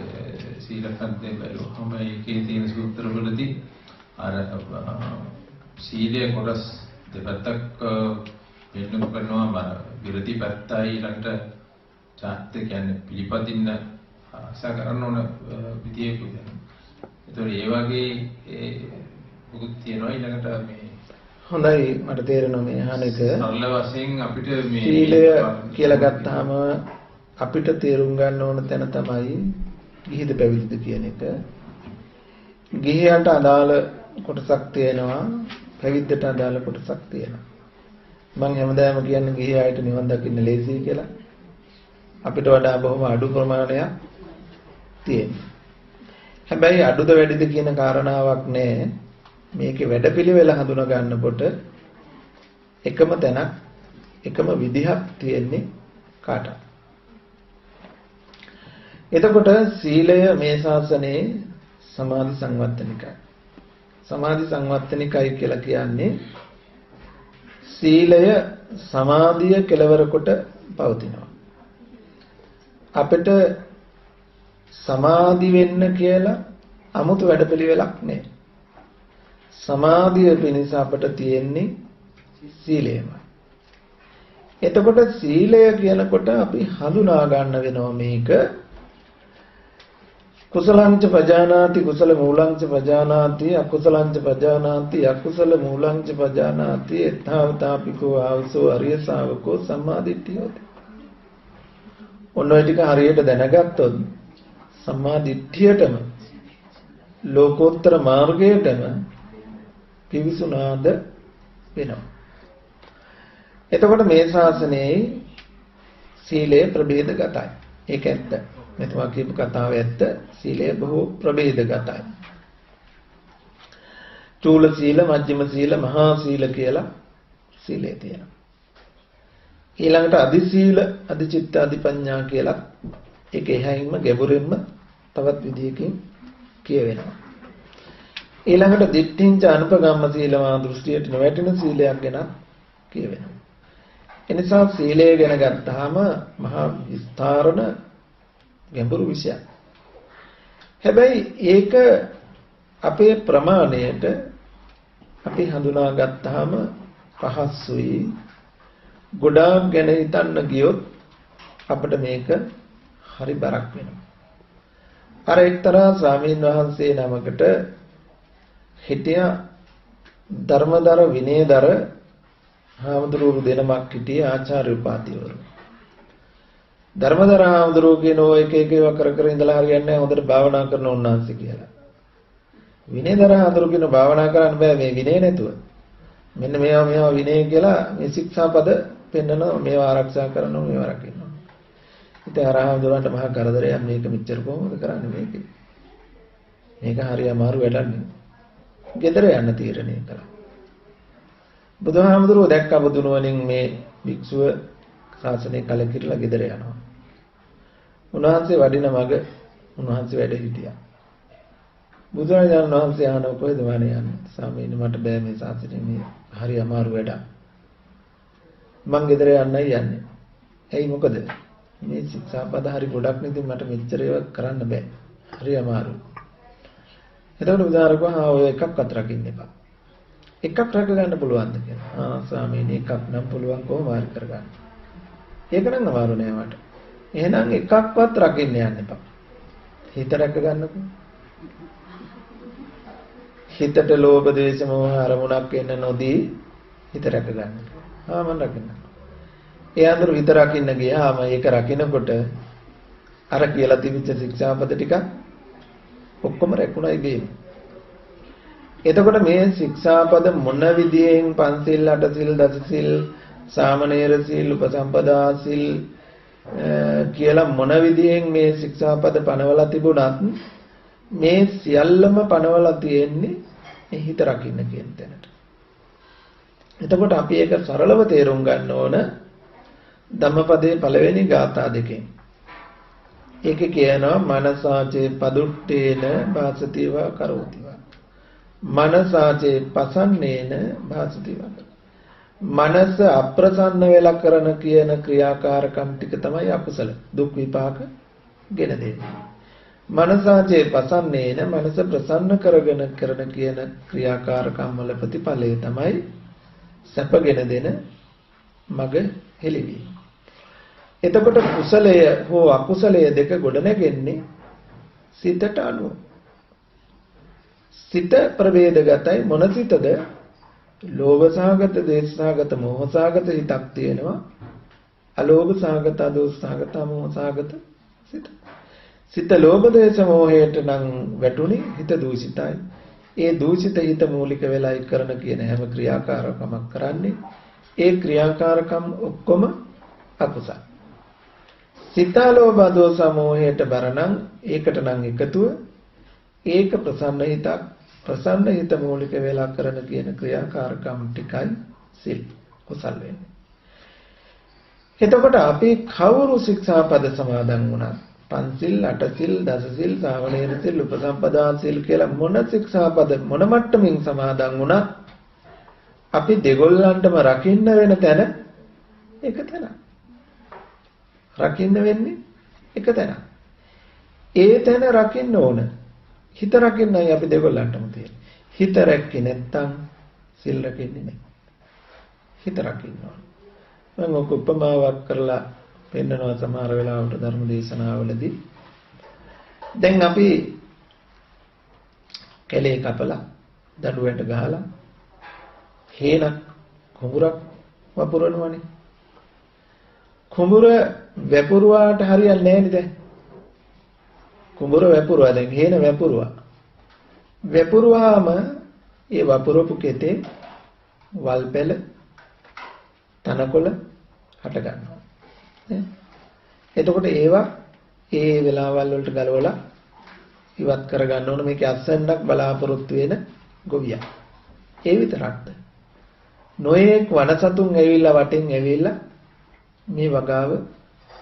සීල කන්දේ බලුවම ඒකේ තියෙන සූත්‍රවලදී අර සීලය කොටස් දෙපැත්තක් වෙන්නු කරනවා. විරති පැත්තයි ඊළඟට චාත්‍ය කියන්නේ පිළිපදින්න ආශා කරන ඕන විදියකුත්. ඒතකොට ඒ වගේ මොකුත් තියෙනවා. ඊළඟට මේ හොඳයි මට තේරෙනවා මේ අහන එක. සරල වශයෙන් අපිට මේ සීලය කියලා ගත්තාම අපිට තේරුම් ගන්න ඕන තැන තමයි ගිහිද පැවිදිද කියන එක. ගිහියන්ට අදාළ කොටසක් තියෙනවා, පැවිද්දට අදාළ කොටසක් තියෙනවා. මම හැමදාම කියන්නේ ගිහි ආයත නිවන් දකින්න ලේසියි කියලා. අපිට වඩා බොහොම අඩු ප්‍රමාණයක් තියෙනවා. හැබැයි අඩුද වැඩිද කියන කාරණාවක් නැහැ. මේකේ වැඩපිළිවෙල හඳුනා ගන්නකොට එකම තැනක් එකම විදිහක් තියෙන්නේ කාටද? එතකොට සීලය මේ ශාසනයේ සමාධි සංවර්ධනිකයි. සමාධි සංවර්ධනිකයි කියලා කියන්නේ සීලය සමාධිය කෙලවර කොට පවතිනවා. අපිට සමාධි වෙන්න කියලා 아무තු වැඩපිළිවෙලක් නැහැ. සමාධිය පිණිස අපට තියෙන්නේ සීලයමයි. එතකොට සීලය කියනකොට අපි හඳුනා ගන්න වෙනවා මේක කුසලංච පජානාති කුසල මූලංච පජානාති අකුසලංච පජානාති අකුසල මූලංච පජානාති එතාවතාපිකෝ ආවසෝ අරිය ශාවකෝ සම්මාදිට්ඨියෝති. ඔන්න ඔය ටික හරියට දැනගත්තොත් සම්මාදිට්ඨියටම ලෝකෝත්තර මාර්ගයටම පිවිසුනාද වෙනවා. එතකොට මේ ශාසනයේ සීලය ප්‍රභේදගතයි. ඒක ඇත්ත. මෙතුමා කියපු කතාව ඇත්ත. සීලය බොහෝ ප්‍රභේදගතයි. චූල සීල, මජ්ක්‍ධිම සීල, මහා සීල කියලා සීලය තියෙනවා. ඊළඟට අදි සීල, අදි චිත්ත, අදි පඤ්ඤා කියලා ඒක එහයින්ම ගැඹුරින්ම තවත් විදිහකින් කියවෙනවා. ඊළඟට දිට්ඨිංච අනුපගම්ම සීලවා දෘෂ්ටියට නොවැටෙන සීලයක් ගැන කියවෙනවා. එනිසා සීලය ගැන ගත්තාම මහා විස්තරණ ගැඹුරු විෂයක්. හැබැයි ඒක අපේ ප්‍රමාණයට අපි හඳුනා ගත්තාම පහසුයි. ගොඩාක් ගැන හිතන්න ගියොත් අපිට මේක හරි බරක් වෙනවා. අර එක්තරා ස්වාමීන් වහන්සේ නමකට හිටියා ධර්මදර විනයදර හාමුදුරුවෝ දෙනමක් හිටියේ ආචාර්ය උපාධිවරු. ධර්මදර හාමුදුරුවෝ කියන ඔය එක ඒවා කර කර ඉඳලා හරියන්නේ නැහැ හොඳට භාවනා කරන උන්වහන්සේ කියලා. විනයදර හාමුදුරුවෝ කියන භාවනා කරන්න බෑ මේ විනය නැතුව. මෙන්න මේවා විනය කියලා මේ ශික්ෂාපද පෙන්නනවා මේවා ආරක්ෂා කරනවා මේවා රකින්නවා. ඉතින් අර හාමුදුරුවන්ට මහා කරදරයක් මේක මෙච්චර කොහොමද කරන්නේ මේක. මේක හරිය අමාරු වැඩක් නෙවෙයි. ගෙදර යන්න තීරණය කළා. බුදුහාමුදුරුවෝ දැක්ක බුදුනුවණින් මේ භික්ෂුව ශාසනය කලකිරලා ගෙදර යනවා. උන්වහන්සේ වඩින මග උන්වහන්සේ වැඩ හිටියා. බුදුරජාණන් වහන්සේ ආනෝ කොහෙද වනේ යන්නේ? ස්වාමීනි මට බෑ මේ ශාසනය මේ හරි අමාරු වැඩක්. මං ගෙදර යන්නයි යන්නේ. ඇයි මොකද? මේ ශික්ෂාපද හරි ගොඩක් නෙති මට මෙච්චර ඒවා කරන්න බෑ. හරි අමාරුයි. එතකොට බුදුහාරකවා ඔය එකක්වත් රකින්න එපා. එකක් රැක ගන්න පුළුවන්ද කියලා. ස්වාමීනි එකක් නම් පුළුවන් කොහොම හරි කරගන්න. ඒක නම් අමාරු නෑ මට. එහෙනම් එකක්වත් රකින්න යන්න එපා. හිත රැක ගන්නකෝ. හිතට ලෝභ ද්වේෂ මොහ අරමුණක් එන්න නොදී හිත රැක ගන්න. මම රකින්න. ඒ අඳුර හිත රකින්න ගියාම ඒක රකින්නකොට අර කියලා තිබිච්ච ශික්ෂාපද ටික ඔක්කොම රැකුණයි ගියේ. එතකොට මේ ශික්ෂාපද මොන විදියෙන් පන්සිල් අටසිල් දසසිල් සාමණේර සීල් උපසම්පදා සීල් කියලා මොන විදියෙන් මේ ශික්ෂාපද පනවලා තිබුණත් මේ සියල්ලම පනවලා තියෙන්නේ හිත රකින්න කියන තැනට. එතකොට අපි ඒක සරලව තේරුම් ගන්න ඕන ධම්මපදයේ පළවෙනි ගාථා දෙකෙන්. ඒක කියනවා මනසාචේ පදුට්ඨේන භාසතිවා කරෝතිවා. මනසාචේ පසන්නේන භාසතිවා. මනස අප්‍රසන්න වෙලා කරන කියන ක්‍රියාකාරකම් ටික තමයි අකුසල දුක් විපාක ගෙන දෙන්නේ. මනසාචේ පසන්නේන මනස ප්‍රසන්න කරගෙන කරන කියන ක්‍රියාකාරකම් වල ප්‍රතිඵලය තමයි සැපගෙන දෙන මග හෙළිවීම. එතකොට කුසලය හෝ අකුසලය දෙක ගොඩනැගෙන්නේ සිතට අනුව. සිත ප්‍රවේදගතයි මොන සිතද? ලෝභ සහගත, ද්වේෂ සහගත, මෝහ සහගත හිතක් තියෙනවා. අලෝභ සහගත, දෝෂ සහගත, මෝහ සහගත සිත. සිත ලෝභ ද්වේෂ මෝහයට නම් වැටුනේ හිත දූෂිතයි. ඒ දූෂිත හිත මූලික වෙලා කරන කියන හැම ක්‍රියාකාරකමක් කරන්නේ ඒ ක්‍රියාකාරකම් ඔක්කොම අකුසල. සිත ලෝභ දෝෂ මෝහයට බරනම් ඒකට නම් එකතුව ඒක ප්‍රසන්න හිතක්. ප්‍රසන්න හිත මූලික වෙලා කරන කියන ක්‍රියාකාරකම් ටිකයි සිල් කුසල් වෙන්නේ. එතකොට අපි කවුරු ශික්ෂාපද සමාදන් වුණත් පන්සිල් අටසිල් දසසිල් සාමණේර සිල් උපසම්පදා සිල් කියලා මොන ශික්ෂාපද මොන මට්ටමින් සමාදන් වුණත් අපි දෙගොල්ලන්ටම රකින්න වෙන තැන එක තැන. රකින්න වෙන්නේ එක තැන. ඒ තැන රකින්න ඕන. හිත රකින්නයි අපි දෙගොල්ලන්ටම තියෙන්නේ. හිත රැක්කේ නැත්තම් සිල් රකින්නේ නැහැ. හිත රකින්න ඕන. මම ඔක උපමාවක් කරලා පෙන්නනවා සමහර වෙලාවට ධර්ම දේශනාවලදී. දැන් අපි කැලේ කපලා දඩුවට ගහලා හේනක් කුඹුරක් වපුරනවනේ. කුඹුර වැපුරුවාට හරියන්නේ නැහැ නේද? කුඹුර වැපුරුවා දැන් හේන වැපුරුවා. වැපුරුවාම ඒ වපුරපු කෙතේ වල් පෙළ තනකොළ හට ගන්නවා. එතකොට ඒවා ඒ වෙලාවල් වලට ගලවලා ඉවත් කර ගන්න ඕන. මේකේ අස්සන්නක් බලාපොරොත්තු වෙන ගොවියා. ඒ විතරක්ද? නොයේක් වනසතුන් ඇවිල්ලා වටෙන් ඇවිල්ලා මේ වගාව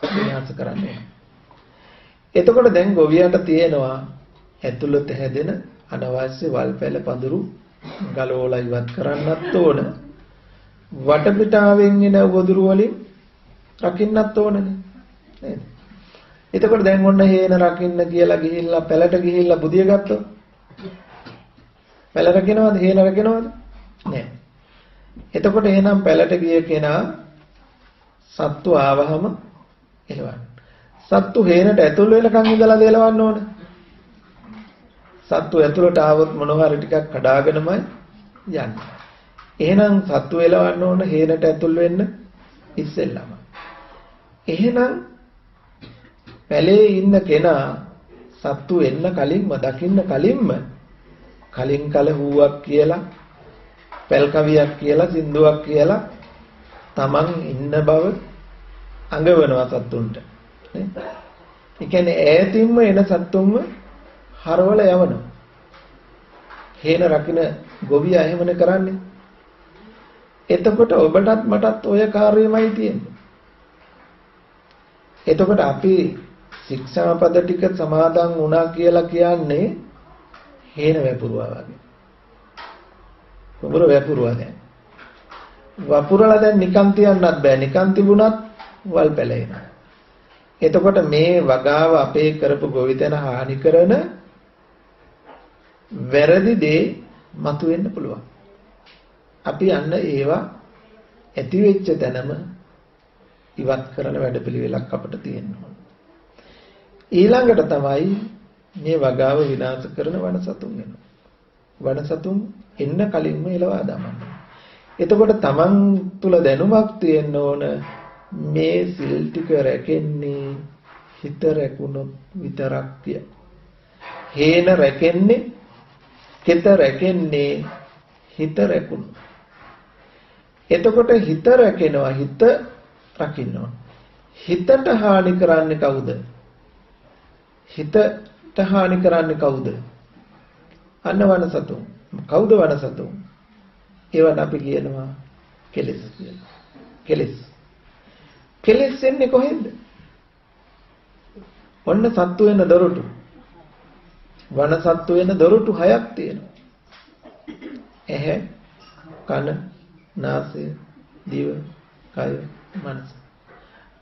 විනාශ කරන්නේ. එතකොට දැන් ගොවියාට තියෙනවා ඇතුළත හැදෙන අනවශ්‍ය වල්පැල පඳුරු ගලවලා ඉවත් කරන්නත් ඕන. වටපිටාවෙන් එන වදුරු වලින් රකින්නත් ඕනනේ. නේද? එතකොට දැන් ඔන්න හේන රකින්න කියලා ගිහිල්ලා පැලට ගිහිල්ලා බුදිය ගත්තොත් පැල රකින්නවද හේන රකින්නවද? නෑ. එතකොට එහෙනම් පැලට ගිය කෙනා සත්තු ආවහම එලවන්න. සත්තු හේනට ඇතුල් වෙනකන් ඉඳලා දෙලවන්න ඕන. සත්තු ඇතුළට ආවොත් මොනවා හරි ටිකක් කඩාගෙනමයි යන්නේ. එහෙනම් සත්තු එලවන්න ඕන හේනට ඇතුල් වෙන්න ඉස්සෙල්ලාම. එහෙනම් පැලේ ඉන්න කෙනා සත්තු එන්න කලින්ම දකින්න කලින්ම කලින් කල හුවක් කියලා පැල් කවියක් කියලා සින්දුවක් කියලා තමන් ඉන්න බව අඟවනවා සත්තුන්ට නේ. ඒ කියන්නේ ඈතින්ම එන සත්තුන්ම හරවල යවනවා. හේන රකින්න ගොවියා එහෙමනේ කරන්නේ. එතකොට ඔබටත් මටත් ඔය කාර්යයමයි තියෙන්නේ. එතකොට අපි ශික්ෂාපද ටික සමාදන් වුණා කියලා කියන්නේ හේන වැපුරුවා වගේ. වපුර වැපුරුවා දැන්. වපුරලා දැන් නිකන් තියන්නත් බෑ. නිකන් තිබුණත් වල් පැලෙනවා. එතකොට මේ වගාව අපේ කරපු ගොවිතැන හානි කරන වැරදි දේ මතුවෙන්න පුළුවන්. අපි යන්න ඒවා ඇති වෙච්ච තැනම ඉවත් කරන වැඩපිළිවෙලක් අපිට තියෙනවා. ඊළඟට තමයි මේ වගාව විනාශ කරන වනසතුන් වෙනවා. වනසතුන් එන්න කලින්ම එලවා දාන්න. එතකොට Taman තුල දැනුමක් තියෙන්න ඕන මේ සිල් ටික රැකෙන්නේ හිත රැකුණොත් විතරක් කිය. හේන රැකෙන්නේ හිත රැකෙන්නේ හිත රැකුණොත්. එතකොට හිත රැකෙනවා හිත රකින්නවා. හිතට හානි කරන්නේ කවුද? හිතට හානි කරන්නේ කවුද? අන්න වනසතුන්. කවුද වනසතුන්? ඒවට අපි කියනවා කෙලෙස් කියලා. කෙලෙස්. කෙලෙස් එන්නේ කොහෙන්ද? ඔන්න සත්තු වෙන දොරටු. වනසත්තු වෙන දොරටු 6ක් තියෙනවා. ඇහැ, කන, නාසය, දිව, කය, මනස.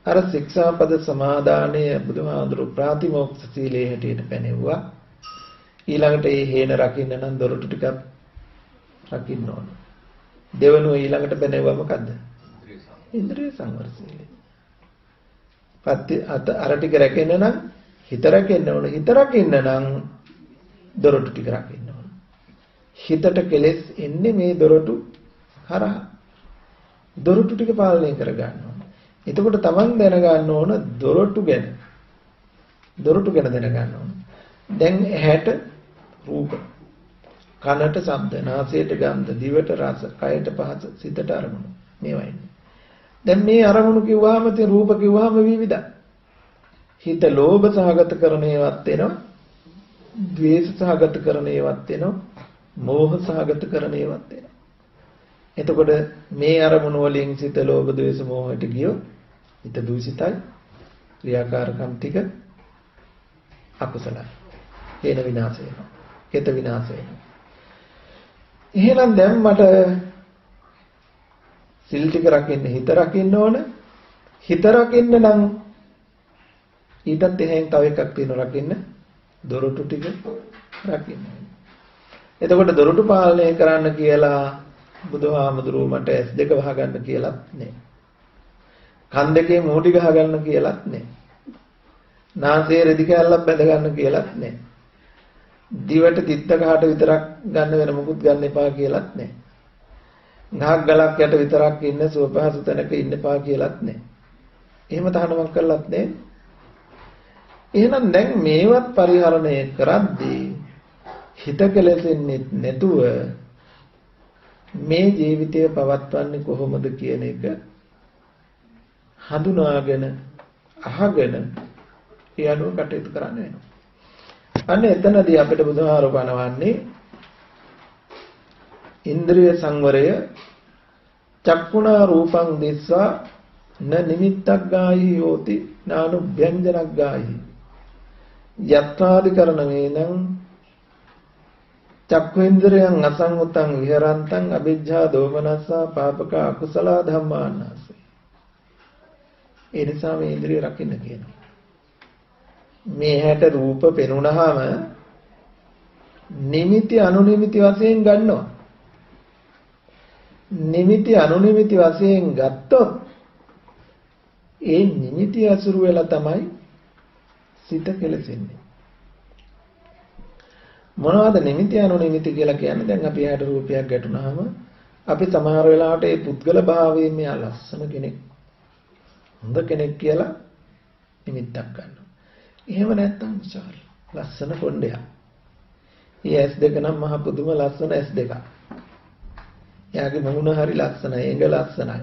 අර ශික්ෂාපද සමාදානයේ බුදුහාඳුරු ප්‍රාතිමෝක්ෂ සීලයේ හැටියට පැනෙවුවා. ඊළඟට මේ හේන රකින්න නම් දොරටු ටිකක් රකින්න ඕන. දෙවනුව ඊළඟට පැනෙවුවා මොකද්ද? ඉන්ද්‍රිය සංවර සීලය. අර ටික රැකෙන්න නම් හිත රැකෙන්න ඕන. හිත රකින්න නම් දොරටු ටික රකින්න ඕන. හිතට කෙලෙස් එන්නේ මේ දොරටු හරහා. දොරටු ටික පාලනය කර ගන්න ඕන. එතකොට Taman දැනගන්න ඕන දොරටු ගැන. දොරටු ගැන දැනගන්න ඕන. දැන් ඇහැට රූප, කනට ශබ්ද, නාසයට ගන්ධ, දිවට රස, කයට පහස, සිතට අරමුණු. මේවා ඉන්නේ. දැන් මේ අරමුණු කිව්වහම තේ රූප කිව්වහම විවිධයි. හිත ලෝභ සහගත කරන ඒවත් වෙනවා. ද්වේෂ සහගත කරන ඒවත් වෙනවා. මෝහ සහගත කරන ඒවත් වෙනවා. එතකොට මේ අරමුණු වලින් සිත ලෝභ ද්වේෂ මෝහයට ගියොත් හිත දූෂිතයි. ක්‍රියාකාරකම් ටික අකුසලයි. හේන විනාශ වෙනවා. හිත විනාශ වෙනවා. එහෙනම් දැන් මට සිල් ටික රකින්න හිත රකින්න ඕන. හිත රකින්න නම් ඊටත් එහෙන් තව එකක් තියෙනවා රකින්න. දොරටු ටික රකින්න. එතකොට දොරටු පාලනය කරන්න කියලා බුදුහාමුදුරුවෝ මට S2 වහගන්න කියලාත් නෑ. කන් දෙකේ මූටි ගහගන්න කියලාත් නෑ. නාසයේ රෙදි කැල්ලක් බැඳ ගන්න කියලාත් නෑ. දිවට තිත්ත කහට විතරක් ගන්න වෙන මොකුත් ගන්න එපා කියලාත් නෑ. ගහක් ගලක් යට විතරක් ඉන්න සුවපහසු තැනක ඉන්න එපා කියලාත් නෑ. එහෙම තහනමක් කරලත් නෑ. එහෙනම් දැන් මේවත් පරිහරණය කරද්දී හිත කෙලෙසෙන්නේ නැතුව මේ ජීවිතය පවත්වන්නේ කොහොමද කියන එක හඳුනාගෙන අහගෙන ඒ අනුව කටයුතු කරන්න වෙනවා. අන්න එතනදී අපිට බුදුහාරෝ බණවන්නේ ඉන්ද්‍රිය සංවරය චක්කුණා රූපං දිස්වා න නිමිත්තක් ගායි යෝති නානු ව්‍යංජනක් ගායි යත්‍රාදි කරන වේනං චක්ඛුන්ද්‍රයන් අසංගතං විහරන්තං අවිජ්ජා දෝමනස්සා පාපක අකුසල ධම්මානස. ඒ නිසා මේ ඉන්ද්‍රිය රකින්න කියනවා. මේ හැට රූප පෙනුනහම නිමිති අනුනිමිති වශයෙන් ගන්නවා. නිමිති අනුනිමිති වශයෙන් ගත්තොත් ඒ නිමිති අසුරු වෙලා තමයි සිත කෙලෙසෙන්නේ. මොනවද නිමිති අනුනිමිති කියලා කියන්නේ? දැන් අපි හැට රූපයක් ගැටුනහම අපි සමහර වෙලාවට ඒ පුද්ගල භාවයෙන් මෙයා ලස්සන කෙනෙක්, හොඳ කෙනෙක් කියලා නිමිත්තක් ගන්නවා. එහෙම නැත්නම් විචාර ලස්සන කොණ්ඩයක්. ඒ S2 නම් මහ පුදුම ලස්සන S2. එයාගේ මුහුණ හරි ලස්සනයි, එංග ලස්සනයි.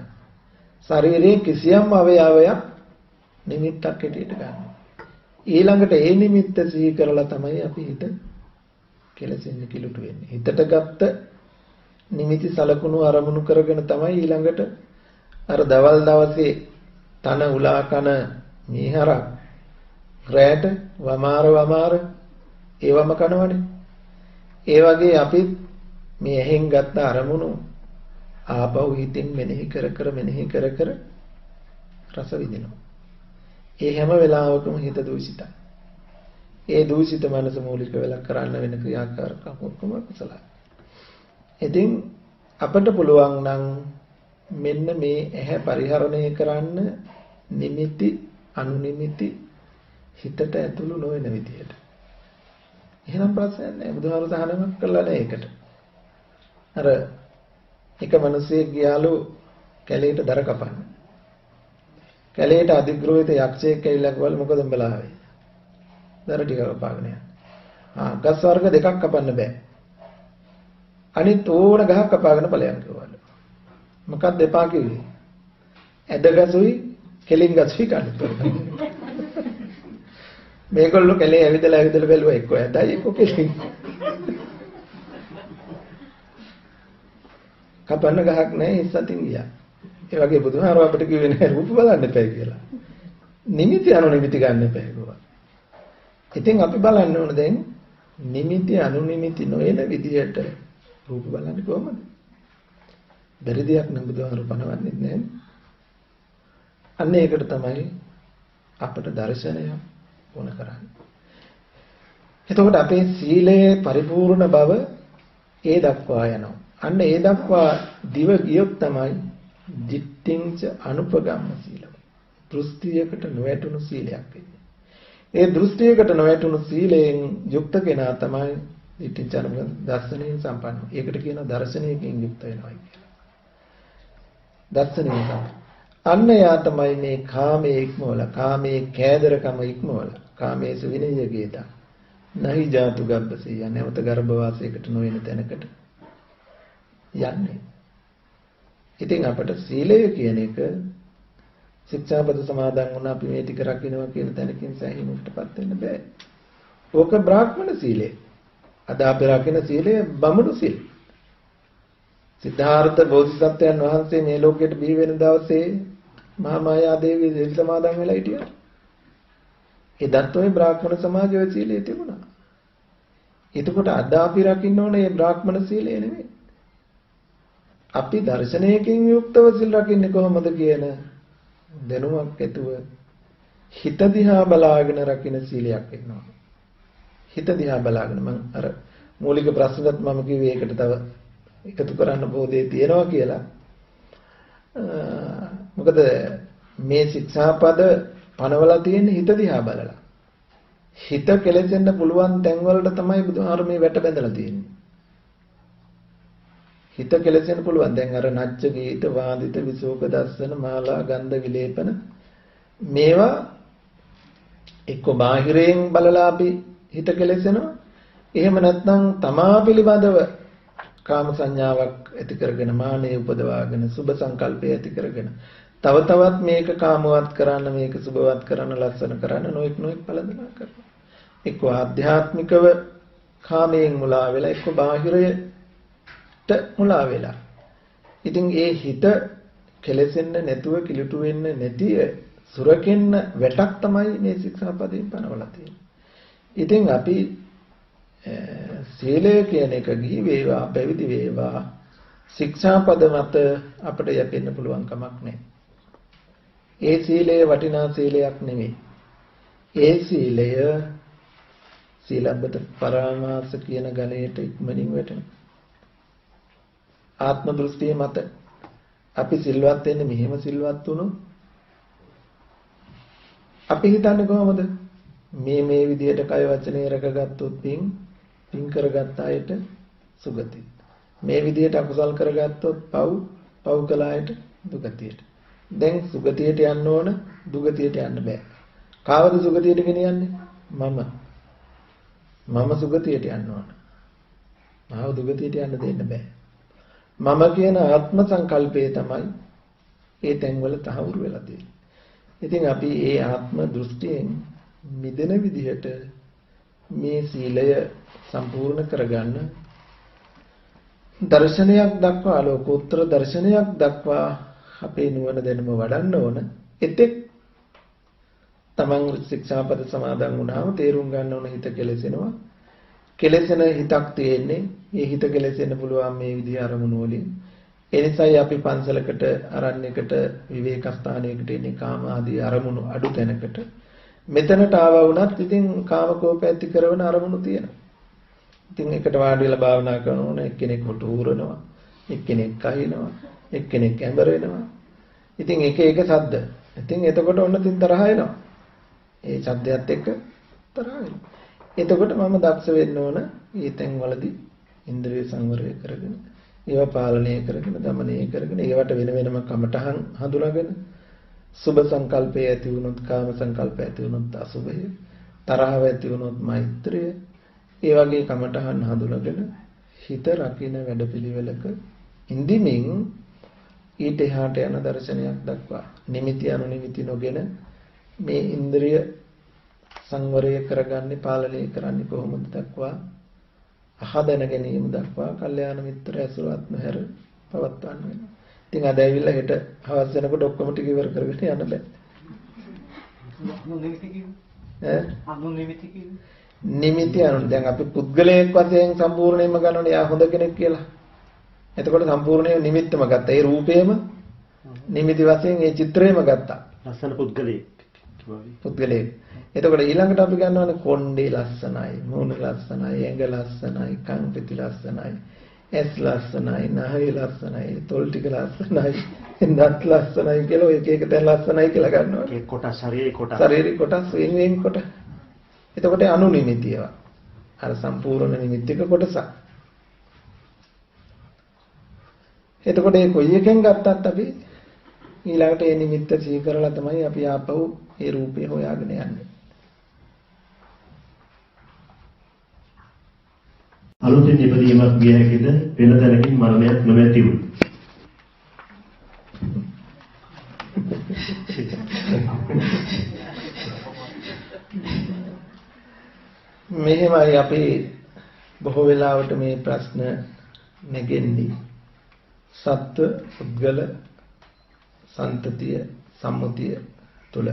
ශරීරයේ කිසියම් අවයවයක් නිමිත්තක් හැටියට ගන්නවා. ඊළඟට ඒ නිමිත්ත සිහි කරලා තමයි අපි හිත කෙලෙසෙන්නේ, කිලුට වෙන්නේ. හිතට ගත්ත නිමිති සලකුණු අරමුණු කරගෙන තමයි ඊළඟට අර දවල් දවසේ තන උලා කන මීහරක් රැට වමාර ඒවම කනවනේ. ඒ වගේ අපි මේ ඇහෙන් ගත්ත අරමුණු ආපහු හිතින් මෙනෙහි කර කර රස විඳිනවා. ඒ හැම වෙලාවකම හිත දූෂිතයි. ඒ දූෂිත මනස මූලික වෙලා කරන්න වෙන ක්‍රියාකාරකම් ඔක්කොම කුසලයි. ඉතින් අපට පුළුවන් නම් මෙන්න මේ ඇහැ පරිහරණය කරන්න නිමිති අනුනිමිති හිතට ඇතුළු නොවන විදියට. එහෙනම් ප්‍රශ්නයක් නැහැ. බුදුහාමුදුරුවෝ සහනමක් කළා නෑ ඒකට. අර එක මිනිහෙක් ගියාලු කැලේට දර කපන්න. කැලේට අධිග්‍රහිත යක්ෂයෙක් ඇවිල්ලා කිව්වලු මොකද උඹලා ආවේ? දර ටික කපාගෙන යන්න. ගස් වර්ග දෙකක් කපන්න බෑ. අනිත් ඕන ගහක් කපාගෙන ඵලයන් කිව්වලු. මොකක්ද එපා කිව්වේ? ඇද ගසුයි කෙලින් ගසුයි කන්න. මේගොල්ලෝ කැලේ ඇවිදලා බැලුවා එක්ක ඇදයි එක්ක කෙලින්. කපන්න ගහක් නැහැ ඉස්සතින් ගියා. ඒ වගේ බුදුහාරව අපිට කිව්වේ නැහැ රූප බලන්න එපා කියලා. නිමිති අනුනිමිති ගන්න එපා කිව්වා. ඉතින් අපි බලන්න ඕන දැන් නිමිති අනුනිමිති නොවන විදියට රූප බලන්නේ කොහොමද? බැරි දෙයක් නම් බුදුහාරව පනවන්නේ නැහැ. අන්න ඒකට තමයි අපට දර්ශනය ඕන කරන්නේ. එතකොට අපේ සීලයේ පරිපූර්ණ බව ඒ දක්වා යනවා. අන්න ඒ දක්වා දිව ගියොත් තමයි දිට්ඨිංච අනුපගම්ම සීලය. දෘෂ්ටියකට නොවැටුණු සීලයක් වෙන්නේ. ඒ දෘෂ්ටියකට නොවැටුණු සීලයෙන් යුක්ත කෙනා තමයි දිට්ඨිංච අනුපගම්ම දර්ශනයෙන් සම්පන්න. ඒකට කියනවා දර්ශනයකින් යුක්ත වෙනවා කියලා. දර්ශනයෙන් සම්පන්න. අන්න යා තමයි මේ කාමයේ ඉක්මවලා, කාමයේ කෑදරකම ඉක්මවලා, කාමයේ විනයගේත. නහි ජාතු ගබ්බසේ යන්නේ නැවත ගර්භ වාසයකට නොවන තැනකට යන්නේ. ඉතින් අපට සීලය කියන එක ශික්ෂාපද සමාදන් වුණා අපි මේ ටික රකින්නවා කියන තැනකින් සෑහීමකටපත් වෙන්න බෑ. ඕක බ්‍රාහ්මණ සීලය. අද අපි රකින්න සීලය බමුණු සීලය. සිද්ධාර්ථ බෝධිසත්වයන් වහන්සේ මේ ලෝකයට බිහි වෙන දවසේ මහා මායා දේවිය සීල සමාදන් වෙලා හිටියා. එදත් ඔය බ්‍රාහ්මණ සමාජයේ සීලය තිබුණා. එතකොට අද අපි රකින්න ඕනේ මේ බ්‍රාහ්මණ සීලය නෙමෙයි. අපි දර්ශනයකින් යුක්තව සිල් රකින්නේ කොහොමද කියන දැනුමක් ඇතුව හිත දිහා බලාගෙන රකින්න සීලයක් වෙනවා. හිත දිහා බලාගෙන මම අර මූලික ප්‍රශ්නත් මම කිව්වේ ඒකට තව එකතු කරන්න බොහෝ තියෙනවා කියලා. මොකද මේ ශික්ෂාපද පනවලා තියෙන හිත දිහා බලලා. හිත කෙලෙසෙන්න පුළුවන් තැන් වලට තමයි බුදුහාර මේ වැට බැඳලා තියෙන්නේ. හිත කෙලෙසෙන්න පුළුවන්. දැන් අර නච්ච ගීත වාදිත විසෝක දස්සන මාලා ගන්ධ විලේපන මේවා එක්ක බාහිරයෙන් බලලා අපි හිත කෙලෙසෙනවා. එහෙම නැත්නම් තමා පිළිබඳව කාම සංඥාවක් ඇති කරගෙන මානෙ උපදවාගෙන සුභ සංකල්පය ඇති කරගෙන තව තවත් මේක කාමවත් කරන්න මේක සුභවත් කරන්න ලස්සන කරන්න නොඑක් පළඳනා කරනවා. එක්ක ආධ්‍යාත්මිකව කාමයෙන් මුලා වෙලා එක්ක බාහිරයට මුලා වෙලා. ඉතින් ඒ හිත කෙලෙසෙන්න නැතුව කිලුටු වෙන්න නැතිය සුරකෙන්න වැටක් තමයි මේ ශික්ෂාපදයෙන් පනවලා තියෙන්නේ. ඉතින් අපි සීලය කියන එක ගිහි වේවා පැවිදි වේවා ශික්ෂාපද මත අපිට යැපෙන්න පුළුවන් කමක් නැහැ. ඒ සීලය වටිනා සීලයක් නෙමෙයි. ඒ සීලය සීලබ්බත පරාමාස කියන ගණයට ඉක්මනින් වැටෙනවා. ආත්ම දෘෂ්ටිය මත අපි සිල්වත් වෙන්නේ මෙහෙම සිල්වත් වුණොත් අපි හිතන්නේ කොහොමද? මේ විදියට කය වචනේ රැකගත්තොත් පින් කරගත්ත අයට සුගතිය. මේ විදියට අකුසල් කරගත්තොත් පව් කළ අයට දුගතියට. දැන් සුගතියට යන්න ඕන දුගතියට යන්න බෑ. කාවද සුගතියට ගෙනියන්නේ? මම සුගතියට යන්න ඕන. මාව දුගතියට යන්න දෙන්න බෑ. මම කියන ආත්ම සංකල්පය තමයි ඒ තැන්වල තහවුරු වෙලා තියෙන්නේ. ඉතින් අපි ඒ ආත්ම දෘෂ්ටියෙන් මිදෙන විදිහට මේ සීලය සම්පූර්ණ කරගන්න දර්ශනයක් දක්වා ලෝකෝත්තර දර්ශනයක් දක්වා අපේ නුවණ දැනුම වඩන්න ඕන. එතෙක් තමන් ශික්ෂාපද සමාදන් වුණාම තේරුම් ගන්න ඕන හිත කෙලෙසෙනවා. කෙලෙසෙන හිතක් තියෙන්නේ. ඒ හිත කෙලෙසෙන්න පුළුවන් මේ විදිහ අරමුණු වලින්. ඒ නිසායි අපි පන්සලකට අරණ්‍යයකට විවේක ස්ථානයකට එන්නේ කාම ආදී අරමුණු අඩු තැනකට. මෙතනට ආවා වුණත් ඉතින් කාම කෝප ඇති කරන අරමුණු තියෙනවා. ඉතින් එකට වාඩි වෙලා භාවනා කරනෝන එක්කෙනෙක් හොටුරනවා, එක්කෙනෙක් කහිනවා, එක්කෙනෙක් ඇඹර වෙනවා. ඉතින් එක සද්ද. ඉතින් එතකොට ඔන්න තින් තරහ එනවා. ඒ ශබ්දයත් එක්ක තරහ වෙනවා. එතකොට මම දක්ෂ වෙන්න ඕන මේ තැන් වලදී ඉන්ද්‍රිය සංවරය කරගෙන, ඒවා පාලනය කරගෙන, දමනය කරගෙන, ඒවට වෙනම කමටහන් හඳුනාගෙන සුභ සංකල්පය ඇති වුණොත් කාම සංකල්පය ඇති වුණොත් අසුභය, තරහව ඇති වුණොත් මෛත්‍රිය, ඒ වගේ කමටහන් හඳුනාගෙන හිත රකින්න වැඩපිළිවෙලක ඉඳිමින් ඊට එහාට යන දර්ශනයක් දක්වා නිමිති අනුනිමිති නොගෙන මේ ඉන්ද්‍රිය සංවරය කරගන්නේ පාලනය කරන්නේ කොහොමද දක්වා අහදැන ගැනීම දක්වා කල්යාණ මිත්‍ර ඇසුරත් නොහැර පවත්වන්න වෙනවා. ඉතින් අද ඇවිල්ලා හෙට හවස් වෙනකොට ඔක්කොම ටික ඉවර කරගෙන යන්න බෑ. නිමිති අනුන් දැන් අපි පුද්ගලයෙක් වශයෙන් සම්පූර්ණයෙන්ම ගන්නවනේ යා හොඳ කෙනෙක් කියලා. එතකොට සම්පූර්ණයෙන් නිමිත්තම ගත්තා. ඒ රූපේම නිමිති වශයෙන් ඒ චිත්‍රයම ගත්තා. ලස්සන පුද්ගලයෙක්. එතකොට ඊළඟට අපි ගන්නවනේ කොණ්ඩේ ලස්සනයි, මූණ ලස්සනයි, ඇඟ ලස්සනයි, කන් පිටි ලස්සනයි, ඇස් ලස්සනයි, නහය ලස්සනයි, තොල් ටික ලස්සනයි, දත් ලස්සනයි කියලා ඔය එක තැන් ලස්සනයි කියලා ගන්නවා. ඒ කොටස් ශරීරේ කොටස් වෙන කොට. එතකොට අනුනිමිතියව. අර සම්පූර්ණ නිමිතික කොටසක්. එතකොට මේ කොයි එකෙන් ගත්තත් අපි ඊළඟට ඒ නිමිත්ත සිහි කරලා තමයි අපි ආපහු ඒ රූපේ හොයාගෙන යන්නේ. අලුතෙන් ඉපදීමක් විය හැකිද වෙන තැනකින් මරණයක් නොමැති වූ. මෙහෙමයි අපි බොහෝ වෙලාවට මේ ප්‍රශ්න නැගෙන්නේ සත්ව පුද්ගල සන්තතිය සම්මුතිය තුල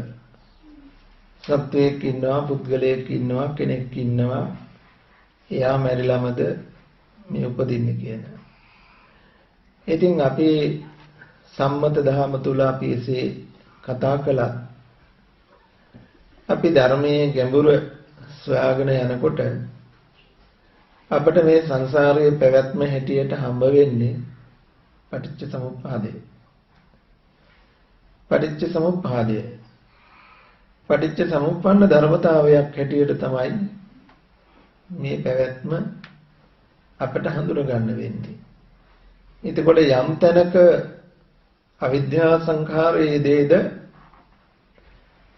සත්වයක් ඉන්නවා පුද්ගලයෙක් ඉන්නවා කෙනෙක් ඉන්නවා එයා මැරිලාමද මේ උපදින්නේ කියන. ඉතින් අපි සම්මත දහම තුල අපි එසේ කතා කළා. අපි ධර්මයේ ගැඹුර සොයාගෙන යනකොට අපිට මේ සංසාරයේ පැවැත්ම හැටියට හම්බ වෙන්නේ පටිච්ච සමුප්පාදය. පටිච්ච සමුප්පන්න ධර්මතාවයක් හැටියට තමයි මේ පැවැත්ම අපිට හඳුනා ගන්න වෙන්නේ. එතකොට යම් තැනක අවිද්‍යා සංඛාරයේ දේද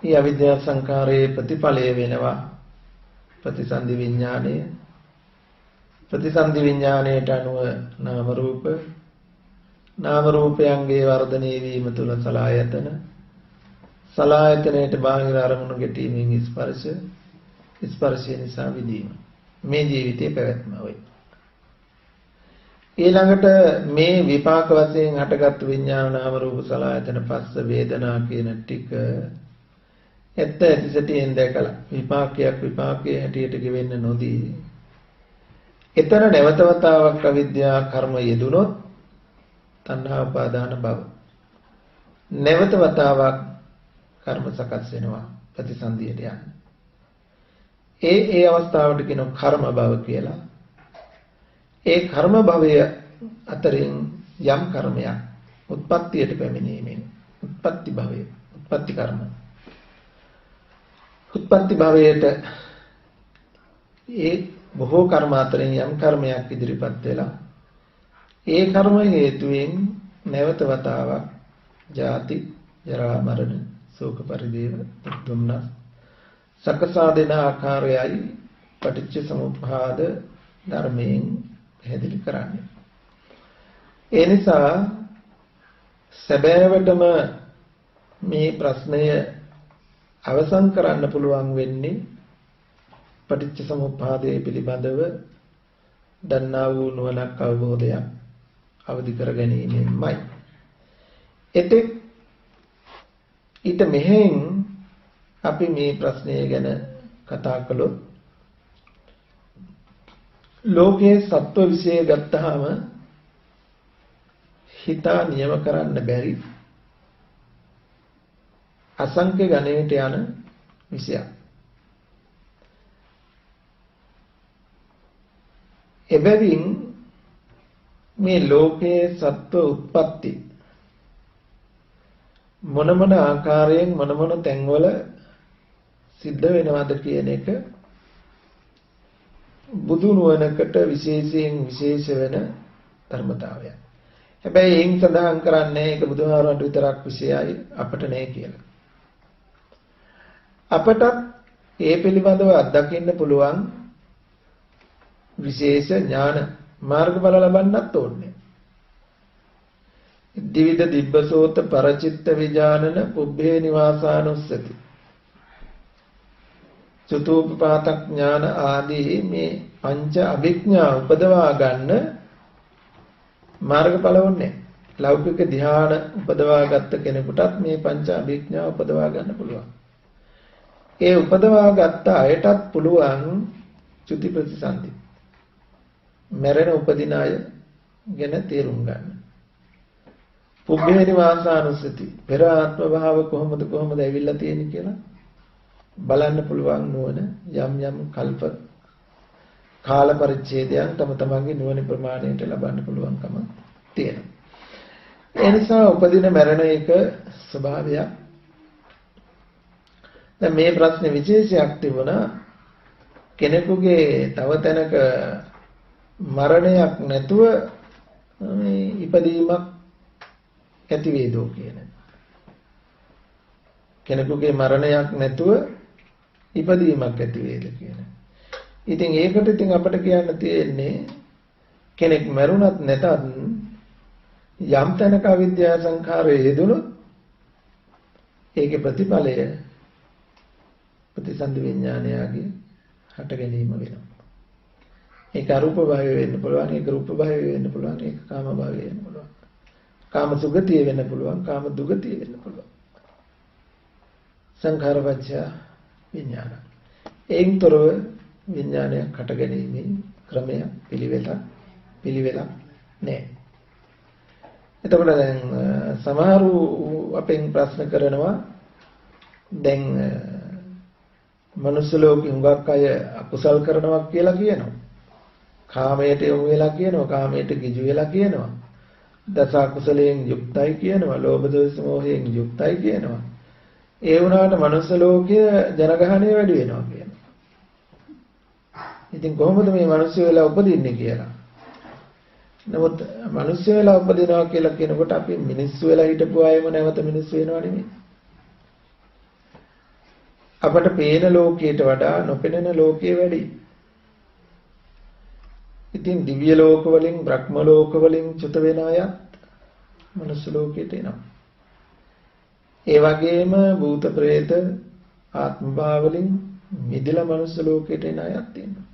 මේ අවිද්‍යා සංඛාරයේ ප්‍රතිඵලය වෙනවා ප්‍රතිසන්දි විඥාණය. ප්‍රතිසන්දි විඥාණයට අනුව නාම රූප නාම රූපයන්ගේ වර්ධනය වීම තුල සලආයතන සලආයතනයට බාහිර අරමුණු ගැටීමෙන් ස්පර්ශය නිසා විදීම මේ ජීවිතයේ පැවැත්ම වෙයි. ඊළඟට මේ විපාක වශයෙන් හටගත් විඥාන නාම රූප සලආයතන පස්ස වේදනා කියන ටික ඇත්ත ඇතිසැටියෙන් දැකලා විපාකයක් විපාකයේ හැටියට ගෙවෙන්න නොදී එතන නැවත වතාවක් අවිද්‍යා කර්ම යෙදුනොත් තණ්හා උපාදාන භව. නැවත වතාවක් කර්ම සකස් වෙනවා ප්‍රතිසන්දියට යන. ඒ අවස්ථාවට කියනවා කර්ම භව කියලා. ඒ කර්ම භවය අතරින් යම් කර්මයක් උත්පත්තියට පැමිණීමෙන් උත්පත්ති භවය, උත්පත්ති කර්ම. උත්පත්ති භවයට ඒ බොහෝ කර්ම අතරින් යම් කර්මයක් ඉදිරිපත් වෙලා ඒ කර්ම හේතුවෙන් නැවත වතාවක් ජාති, ජරා, මරණ, ශෝක පරිදේව, දුක්ඛ සකසා දෙන ආකාරයයි පටිච්ච සමුප්පාද ධර්මයෙන් පැහැදිලි කරන්නේ. ඒ නිසා සැබෑවටම මේ ප්‍රශ්නය අවසන් කරන්න පුළුවන් වෙන්නේ පටිච්ච සමුප්පාදයේ පිළිබඳව දන්නා වූ නුවණක් අවබෝධයක් අවදි කර ගැනීමෙන්මයි. එතෙක් ඊට මෙහෙන් අපි මේ ප්‍රශ්නය ගැන කතා කළොත් ලෝකයේ සත්ව විශේෂ ගත්තාම හිතා නියම කරන්න බැරි අසංඛ්‍ය ගණයට යන විෂයක්. එබැවින් මේ ලෝකයේ සත්ව උත්පත්ති මොන මොන ආකාරයෙන් මොන මොන තැන්වල සිද්ධ වෙනවද කියන එක බුදු නුවණකට විශේෂයෙන් විශේෂ වෙන ධර්මතාවයක්. හැබැයි එයින් සඳහන් කරන්නේ ඒක බුදුහාරන්ට විතරක් විශේෂයි අපට නෑ කියලා. අපටත් ඒ පිළිබඳව අත්දකින්න පුළුවන් විශේෂ ඥාන මාර්ගඵල ලබන්නත් ඕනේ. දිවිද දිබ්බසෝත පරචිත්ත විඥානන පුබ්බේ නිවාසානුස්සති චතුප්පාත ඥාන ආදී මේ පංච අභිඥා උපදවා ගන්න මාර්ගඵල ඕනේ. ලෞකික ධ්‍යාන උපදවා ගත්ත කෙනෙකුටත් මේ පංච අභිඥා උපදවා ගන්න පුළුවන්. ඒ උපදවා ගත්ත අයටත් පුළුවන් චුති ප්‍රතිසන්දි මරණ උපදින අය ගැන තේරුම් ගන්න. පුබ්බේ නිවාසානුස්සති පෙර ආත්ම භාව කොහොමද ඇවිල්ලා තියෙන්නේ කියලා බලන්න පුළුවන් නුවණ යම් යම් කල්ප කාල පරිච්ඡේදයන් තම තමන්ගේ නුවණ ප්‍රමාණයට ලබන්න පුළුවන්කම තියෙනවා. ඒ නිසා උපදින මරණ එක ස්වභාවයක්. දැන් මේ ප්‍රශ්නේ විශේෂයක් තිබුණා කෙනෙකුගේ තව තැනක මරණයක් නැතුව මේ ඉපදීමක් ඇති වේදෝ කියන. කෙනෙකුගේ මරණයක් නැතුව ඉපදීමක් ඇති වේද කියන. ඉතින් ඒකට අපිට කියන්න තියෙන්නේ කෙනෙක් මරුණත් නැතත් යම් තැනක අවිද්‍යා සංඛාරය යෙදුණොත් ඒකේ ප්‍රතිඵලය ප්‍රතිසන්දි විඥානයගේ හට ගැනීම වෙනවා. ඒක අරූප භාවය වෙන්න පුළුවන්, ඒක රූප භාවය වෙන්න පුළුවන්, ඒක කාම භාවය වෙන්න පුළුවන්. කාම සුගතිය වෙන්න පුළුවන්, කාම දුගතිය වෙන්න පුළුවන්. සංඛාර පත්‍ය විඥාන. ඒන්තරව විඥානයක් හට ගැනීමේ ක්‍රමය පිළිවෙලක් නැහැ. එතකොට දැන් සමහරු අපෙන් ප්‍රශ්න කරනවා දැන් මනුස්ස ලෝකෙ හුඟක් අය අකුසල් කරනවා කියලා කියනවා. කාමයට යොමු වෙලා කියනවා, කාමයට ගිජු වෙලා කියනවා. දස අකුසලයෙන් යුක්තයි කියනවා, ලෝභ දෝෂ මොහයෙන් යුක්තයි කියනවා. ඒ වුණාට මනුස්ස ලෝකයේ ජනගහණය වැඩි වෙනවා කියනවා. ඉතින් කොහොමද මේ මිනිස්සු වෙලා උපදින්නේ කියලා. නමුත් මිනිස්සු වෙලා උපදිනවා කියලා කියනකොට අපි මිනිස්සු වෙලා හිටපු අයම නැවත මිනිස්සු වෙනව නෙමෙයි. අපට පේන ලෝකයට වඩා නොපෙනෙන ලෝකයේ වැඩි. ඉතින් දිව්‍ය ලෝක වලින් බ්‍රහ්ම ලෝක වලින් චුත වෙන අයත් මනුස්ස ලෝකයට එනවා. ඒ වගේම භූත ප්‍රේත ආත්ම භාව වලින් මිදලා මනුස්ස ලෝකයට එන අයත් ඉන්නවා.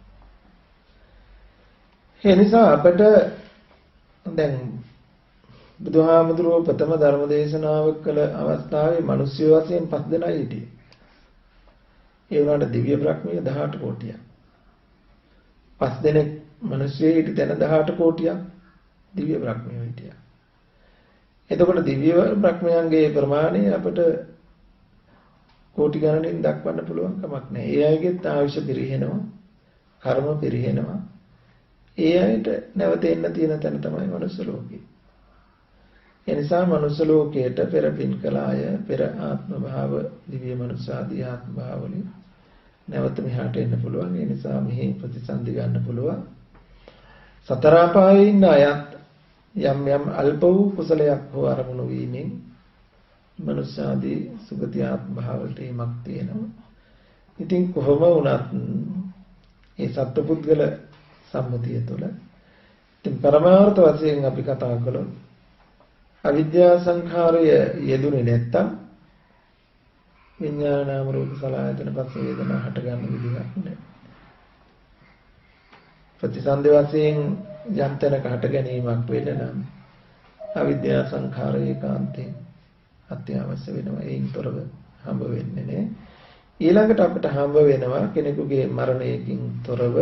ඒ නිසා අපට දැන් බුදුහාමුදුරුවෝ ප්‍රථම ධර්ම දේශනාව කළ අවස්ථාවේ මිනිස්සු වශයෙන් 5 දෙනා හිටියේ. ඒ වුණාට දිව්‍ය බ්‍රහ්මිය 18 කෝටියක්. 5 දෙනෙක් මිනිස්සේ හිටි තැන 18 කෝටියක් දිව්‍ය බ්‍රහ්මයෝ හිටියා. එතකොට දිව්‍ය බ්‍රහ්මයන්ගේ ප්‍රමාණය අපිට කෝටි ගණනින් දක්වන්න පුළුවන් කමක් නැහැ. ඒ අයගෙත් ආයුෂ පිරිහෙනවා, කර්ම පිරිහෙනවා. ඒ අයට නැවත එන්න තියෙන තැන තමයි මනුස්ස ලෝකේ. ඒ නිසා මනුස්ස ලෝකයට පෙර පින් කළ අය පෙර ආත්ම භාව දිව්‍ය මනුස්ස ආදී ආත්ම භාව වලින් නැවත මෙහාට එන්න පුළුවන්. ඒ නිසා මෙහි ප්‍රතිසන්දි ගන්න පුළුවන්. සතර අපායේ ඉන්න අයත් යම් යම් අල්ප වූ කුසලයක් හෝ අරමුණු වීමෙන් මනුස්ස ආදී සුගති ආත්ම භාවවලට යමක් තියෙනවා. ඉතින් කොහොම වුණත් මේ සත්පුද්ගල සම්මතිය තුළ ඉතින් පරමාර්ථ වශයෙන් අපි කතා කළොත් අවිද්‍යා සංඛාරය යෙදුනේ නැත්තම් විඥාන නාම රූප සලආයතන පස්ස වේදනා හට ගන්න විදිහක් නැහැ. ප්‍රතිසන්දි වශයෙන් යම් තැනක හට ගැනීමක් වෙන්න නම් අවිද්‍යා සංඛාරය ඒකාන්තයෙන් අත්‍යවශ්‍ය වෙනවා. ඒන් තොරව හම්බ වෙන්නේ නැහැ. ඊළඟට අපිට හම්බ වෙනවා කෙනෙකුගේ මරණයකින් තොරව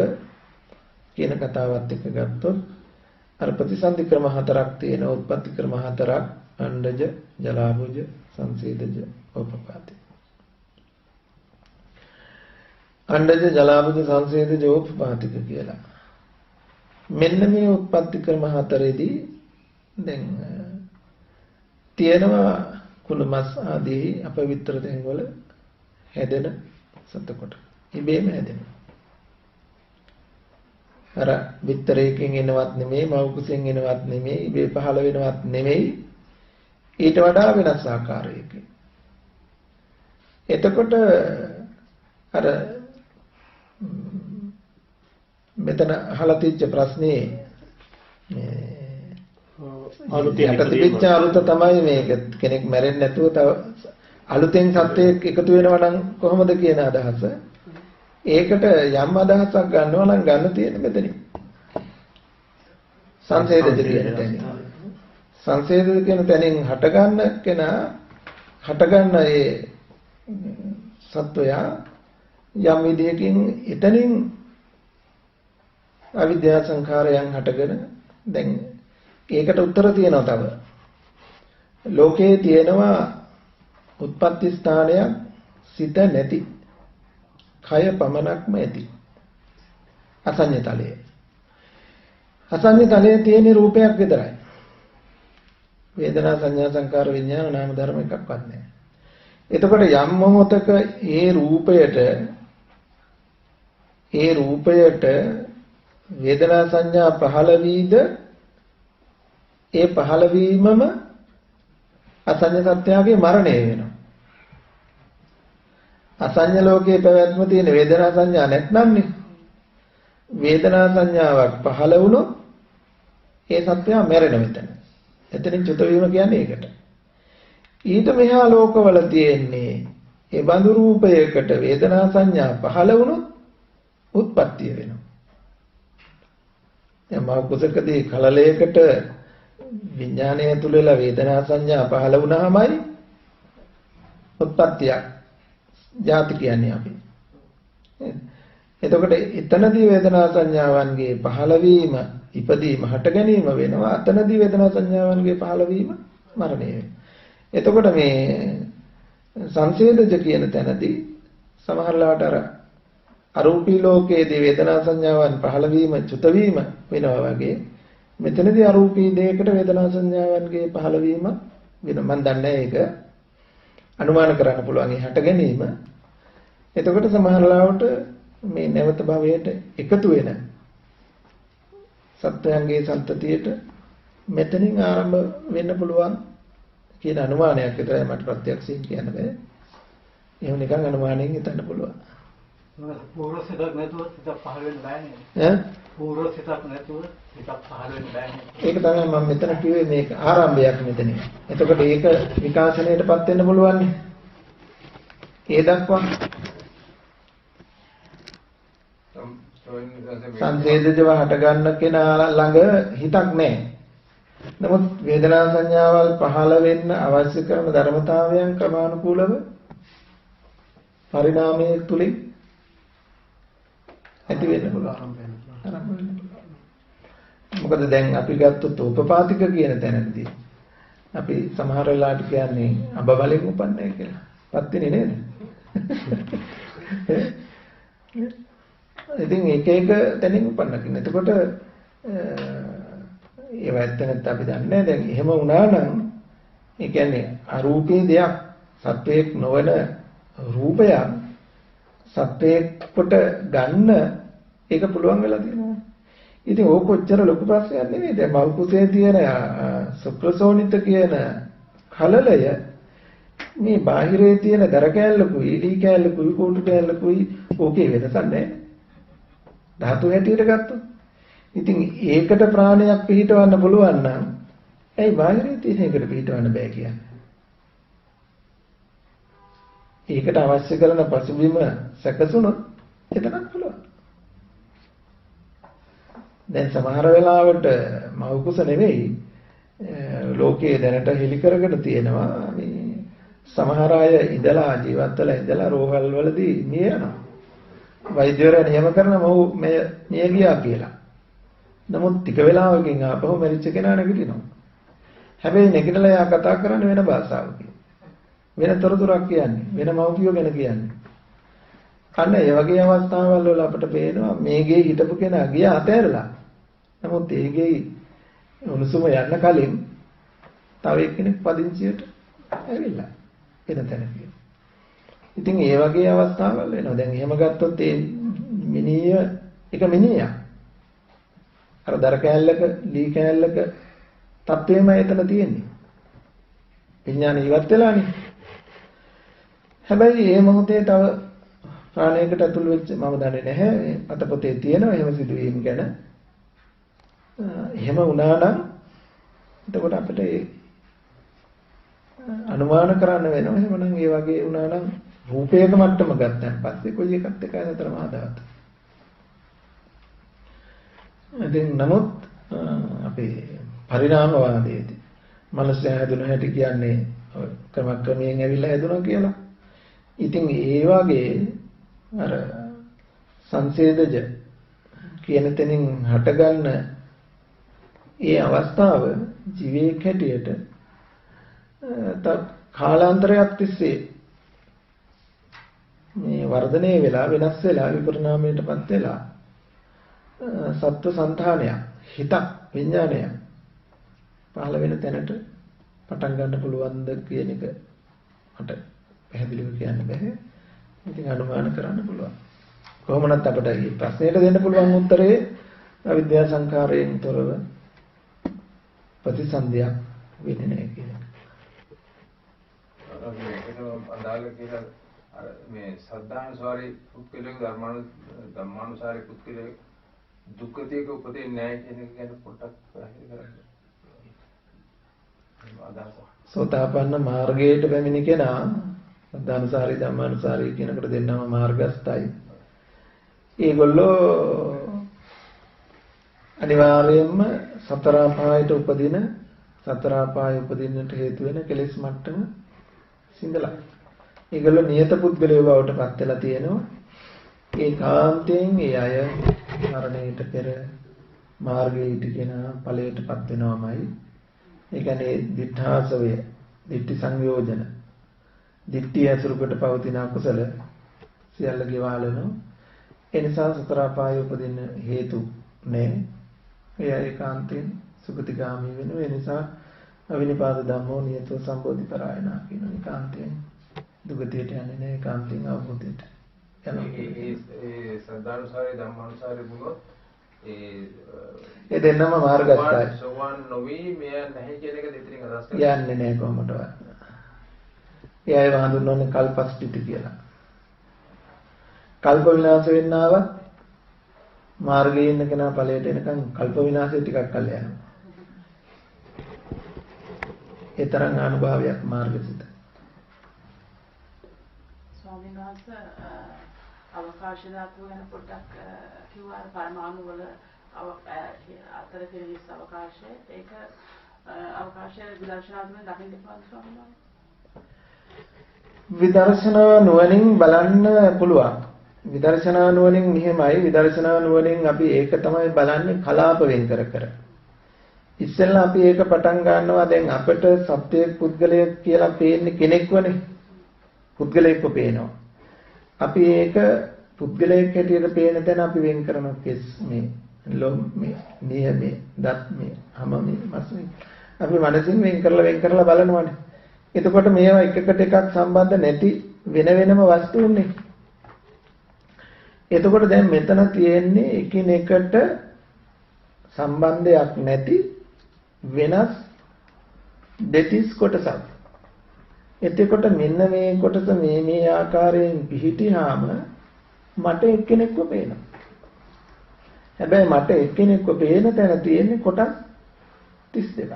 කියන කතාවත් එක්ක ගත්තොත් අර ප්‍රතිසන්දි ක්‍රම හතරක් තියෙන උත්පත්ති ක්‍රම හතරක් අණ්ඩජ ජලාභුජ සංසේදජ ඕපපාති. අණ්ඩජ ජලාභුජ සංසේදජ ඕපපාතික කියලා. මෙන්න මේ උත්පත්ති ක්‍රම හතරේදී දැන් තියෙනවා කුණු මස් ආදී අපවිත්‍ර තැන් වල හැදෙන සතකොට ඉබේම හැදෙනවා. අර විතරයකින් එනවත් නෙමෙයි මව් කුසෙන් එනවත් නෙමෙයි ඉබේ පහළ වෙනවත් නෙමෙයි ඊට වඩා වෙනස් ආකාරයකින්. එතකොට අර මෙතන අහලා තිච්ච ප්‍රශ්නේ අලුතෙන් අලුත තමයි මේක කෙනෙක් මැරෙන්නේ නැතුව තව අලුතෙන් සත්‍යයක් එකතු වෙනවා නම් කොහොමද කියන අදහස. ඒකට යම් අදහසක් ගන්නවා නම් ගන්න තියෙන මෙතනින්. සංසේදජ කියන තැනින්. සංසේදජ කියන තැනින් හට ගන්න කෙනා හට ගන්න ඒ සත්වයා යම් විදියකින් එතනින් අවිද්‍යා සංඛාරයන් හටගෙන දැන් ඒකට උත්තර තියෙනවා තව. ලෝකේ තියෙනවා උත්පත්ති ස්ථානයක් සිත නැති කය පමණක්ම ඇති අසඤ්ඤ තලයේ. අසඤ්ඤ තලයේ තියෙන රූපයක් විතරයි. වේදනා සංඥා සංකාර විඥාන නාම ධර්ම එකක්වත් නැහැ. එතකොට යම් මොහොතක ඒ රූපයට වේදනා සංඥා පහළ වීද ඒ පහළ වීමම අසඤ්ඤ සත්‍යයේ මරණය වෙනවා. අසඤ්ඤ ලෝකයේ පැවැත්ම තියෙන වේදනා සංඥා නැත්නම්නේ. වේදනා සංඥාවක් පහළ වුණොත් ඒ සත්‍යය මැරෙන මෙතන. එතනින් චුත වීම කියන්නේ ඒකට. ඊට මෙහා ලෝකවල තියෙන්නේ ඒ බඳු රූපයකට වේදනා සංඥා පහළ වුණොත් උත්පත්තිය වෙනවා. දැන් මා කුසකදී කලලයකට විඥානය තුලලා වේදනා සංඥා පහළ වුණාමයි උත්පත්තියක් ජාති කියන්නේ අපි. එතකොට එතනදී වේදනා සංඥාවන්ගේ පහළවීම ඉපදීම හට ගැනීම වෙනවා. අතනදී වේදනා සංඥාවන්ගේ පහළවීම මරණය වෙනවා. එතකොට මේ සංසේදජ කියන තැනදී සමහරලාට අර අරූපී ලෝකයේදී වේදනා සංඥාවන් පහළවීම චුත වීම වෙනවා වගේ මෙතනදී අරූපී දෙයකට වේදනා සංඥාවන්ගේ පහළවීම වෙනවා. මම දන්නේ ඒක අනුමාන කරන්න පුළුවන් ඒ හට ගැනීම. එතකොට සමහරලාවට මේ නැවත භවයට එකතු වෙන සත්‍යයන්ගේ සම්තතියට මෙතනින් ආරම්භ වෙන්න පුළුවන් කියන අනුමානයක් විතරයි මට ප්‍රත්‍යක්ෂයෙන් කියන්න බෑ. එහෙම නිකන් අනුමානයෙන් හිතන්න පුළුවන්. පූර්ව සිතක් නැතුව සිතක් පහළ වෙන්න බෑනේ. පූර්ව සිතක් නැතුව සිතක් පහළ වෙන්න බෑනේ. ඒක තමයි මම මෙතන කිව්වේ මේක ආරම්භයක් මෙතනින්. එතකොට ඒක විකාශනයටපත් වෙන්න පුළුවන් නේ. ඒ දක්වා සංසේදජව හට ගන්න කෙනා ළඟ හිතක් නැහැ. නමුත් වේදනා සංඥාවල් පහළ වෙන්න අවශ්‍ය කරන ධර්මතාවයන් ක්‍රමානුකූලව පරිණාමයේ තුලින් ඇති වෙන්න පුළුවන්. ආරම්භ වෙන්න පුළුවන්. මොකද දැන් අපි ගත්තොත් උපපාතික කියන තැනදී අපි සමහර වෙලාවට කියන්නේ අඹ බලෙන් උපන්නයි කියලා. පත් වෙන්නේ නේද? ඉතින් එක තැනින් උපන්න කෙනෙක්. එතකොට ඒව ඇත්ත නැත්නම් අපි දන්නේ නැහැ. දැන් එහෙම වුණා නම් ඒ කියන්නේ අරූපී දෙයක් සත්වයක් නොවන රූපයක් සත්වයකට ගන්න ඒක පුළුවන් වෙලා තියෙනවා. ඉතින් ඕක කොච්චර ලොකු ප්‍රශ්නයක් නෙවෙයි. දැන් මව් කුසේ තියෙන සුක්‍රසෝනිත කියන කලලය මේ බාහිරේ තියෙන දර කෑල්ලකුයි ඊඩි කෑල්ලකුයි කෝටු කෑල්ලකුයි ඕකේ වෙනසක් නැහැ. ධාතු හැටියට ගත්තොත්. ඉතින් ඒකට ප්‍රාණයක් පිහිටවන්න පුළුවන් නම් ඇයි බාහිරේ තියෙන එකට පිහිටවන්න බෑ කියන්නේ? ඒකට අවශ්‍ය කරන පසුබිම සැකසුනොත් එතනක් පුළුවන්. දැන් සමහර වෙලාවට මව් කුස නෙවෙයි ලෝකයේ දැනට හෙලි කරගෙන තියෙනවා මේ සමහර අය ඉඳලා ජීවත් වෙලා ඉඳලා රෝහල් වලදී මිය යනවා. වෛද්‍යවරයා නියම කරන මව් මිය ගියා කියලා. නමුත් ටික වෙලාවකින් ආපහු මැරිච්ච කෙනා නැගිටිනවා. හැබැයි නැගිටලා යා කතා කරන්නේ වෙන භාෂාවකින්. වෙන තොරතුරක් කියන්නේ වෙන මව්පියෝ ගැන කියන්නේ. අන්න ඒ වගේ අවස්ථාවල් වල අපිට පේනවා මේ ගේ හිටපු කෙනා ගියා අතහැරලා. නමුත් ඒ ගේ උණුසුම යන්න කලින් තව එක්කෙනෙක් පදිංචියට ඇවිල්ලා එන තැනදී. ඉතින් ඒ වගේ අවස්ථාවල් වෙනවා. දැන් එහෙම ගත්තොත් ඒ මිනිය එක මිනියක්. අර දර කෑල්ලක ලී කෑල්ලක තත්ත්වෙම එතන තියෙන්නේ. විඥාන ඉවත් වෙලානේ. හැබැයි මේ මොහොතේ තව ප්‍රාණයකට ඇතුළු වෙච්ච මම දන්නේ නැහැ. අතපොතේ තියෙනවා එහෙම සිදුවීම් ගැන. එහෙම වුණා නම් එතකොට අපිට අනුමාන කරන්න වෙනවා. එහෙමනම් ඒ වගේ වුණා නම් රූපයක මට්ටම ගත්තන් පස්සේ කොයි එකත් එකයි අතර මහදාත. ඉතින් නමුත් අපේ පරිණාමවාදයේදී මනස හැදුන හැටි කියන්නේ ක්‍රමක්‍රමයෙන් ඇවිල්ලා හැදුණා කියලා. ඉතින් ඒ වගේ අර සංසේදජ කියන තැනින් හටගන්න ඒ අවස්ථාව ජීවයක් හැටියට කාලාන්තරයක් තිස්සේ මේ වර්ධනය වෙලා වෙනස් වෙලා විපරිණාමයටපත් වෙලා සත්ව సంతානයක් හිතක් විඥානයක් පහළ වෙන තැනට පටන් ගන්න පුළුවන්ද කියන එක මට පැහැදිලිව කියන්න බෑ. ඉතින් අනුමාන කරන්න පුළුවන්. කොහොමනත් අපිට මේ ප්‍රශ්නෙට දෙන්න පුළුවන් උත්තරේ අවිද්‍යා සංඛාරයෙන් තොරව ප්‍රතිසන්දියක් වෙන්නේ නැහැ කියන එක. අදාළ කියලා මේ සද්ධානුසාරී පුත්කලේ ධර්මානුසාරී පුත්කලේ දුක්ඛතියක උපදින්නේ නැහැ කියන එක ගැන පොඩ්ඩක් පැහැදිලි කරන්න. සෝතාපන්න මාර්ගයට පැමිණි කෙනා සද්ධානුසාරී ධම්මානුසාරී කියනකට දෙන්නම මාර්ගස්ථයි. ඒගොල්ලෝ අනිවාර්යයෙන්ම සතර අපායට උපදින සතර අපායේ උපදින්නට හේතු වෙන කෙලෙස් මට්ටම සිඳලා. ඒගොල්ලෝ නියත පුද්ගලයෝ බවට පත් වෙලා තියෙනවා. ඒකාන්තයෙන් ඒ අය මරණයට පෙර මාර්ගයේ ඉතිගෙන ඵලයටපත් වෙනවමයි. ඒ කියන්නේ දිඨාසවය, දිට්ඨි සංයෝජන, දිට්ඨිය අසුරකට පවතින අකුසල සියල්ල ගෙවාලනවා. ඒ නිසා සතර අපායේ උපදින්න හේතු නැහැ. ඒ ඒකාන්තයෙන් සුගතිගාමී වෙනවා. ඒ නිසා අවිනිපාත ධම්මෝ නියතෝ සම්බෝධි පරායනා කියන ඒකාන්තයෙන් දුගතියට යන්නේ නැහැ. ඒකාන්තයෙන් අවබෝධයට යනවා. ඒ සද්ධානුසාරී ධම්මානුසාරී වුණොත් ඒ දෙන්නම මාර්ගස්ථයි. සෝවාන් නොවි මෙය නැහැ කියන එක දෙතරින් අදහස් කරන්නේ. යන්නේ නැහැ කොහොමදවත්. ඒ අය හඳුන්වන්නේ කල්පස්තිති කියලා. කල්ප විනාශ වෙන්නවත් මාර්ගයේ ඉන්න කෙනා ඵලයට එනකන් කල්ප විනාශය ටිකක් කල් යනවා. ඒ තරම් අනුභවයක් මාර්ගසිත. ස්වාමීන් වහන්සේ අවකාශ ධාතුව ගැන පොඩ්ඩක් කිව්වා. පරමාණු වල අතර තියෙන අවකාශය ඒක අවකාශයේ විදර්ශනාත්මක දකින්න පුළුවන් ස්වාමීන් වහන්සේ. විදර්ශනා නුවණින් බලන්න පුළුවන්. විදර්ශනා නුවණින් මෙහෙමයි. විදර්ශනා නුවණින් අපි ඒක තමයි බලන්නේ කලාප වෙන් කර කර. ඉස්සෙල්ලා අපි ඒක පටන් ගන්නවා දැන් අපිට සත්‍යයක් පුද්ගලයෙක් කියලා පේන්නේ කෙනෙක්වනේ. පුද්ගලයෙක්ව පේනවා. අපි ඒක පුද්ගලයෙක් හැටියට පේන තැන අපි වෙන් කරනවා කෙස් මේ ලොම් මේ නිය මේ දත් මේ හම මේ මස් මේ අපි මනසින් වෙන් කරලා බලනවානේ. එතකොට මේවා එකකට එකක් සම්බන්ධ නැති වෙන වෙනම වස්තුන්නේ. එතකොට දැන් මෙතන තියෙන්නේ එකිනෙකට සම්බන්ධයක් නැති වෙනස් දෙතිස් කොටසක්. එතකොට මෙන්න මේ කොටස මේ ආකාරයෙන් පිහිටියාම මට එක්කෙනෙක්ව පේනවා. හැබැයි මට එක්කෙනෙක්ව පේන තැන තියෙන්නේ කොටස් 32ක්.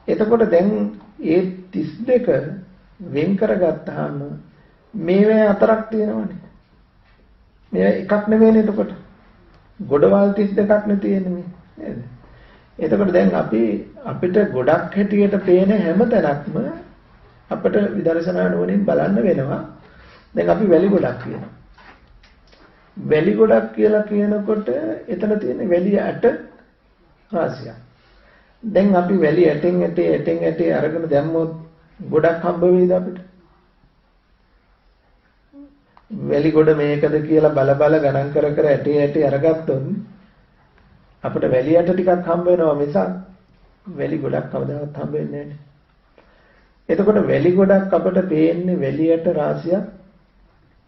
එතකොට දැන් ඒ 32 වෙන් කරගත්තාම මේවා හතරක් තියෙනවනේ. මේවා එකක් නෙවෙයිනේ එතකොට. ගොඩවල් 32ක් නේ තියෙන්නේ නේද? එතකොට දැන් අපිට ගොඩක් හැටියට පේන හැම තැනක්ම අපිට විදර්ශනා නුවණින් බලන්න වෙනවා. දැන් අපි වැලි ගොඩක් කියනවා. වැලි ගොඩක් කියලා කියනකොට එතන තියෙන වැලි ඇට රාශියක්. දැන් අපි වැලි ඇටෙන් ඇටේ අරගෙන දැම්මොත් ගොඩක් හම්බ වෙයිද අපිට? වැලි ගොඩ මේකද කියලා බල ගණන් කර ඇටේ අරගත්තොත් අපිට වැලි ඇට ටිකක් හම්බ වෙනවා මිසක් වැලි ගොඩක් කවදාවත් හම්බ වෙන්නේ නැහැ. එතකොට වැලි ගොඩක් අපිට පේන්නේ වැලි ඇට රාශියක්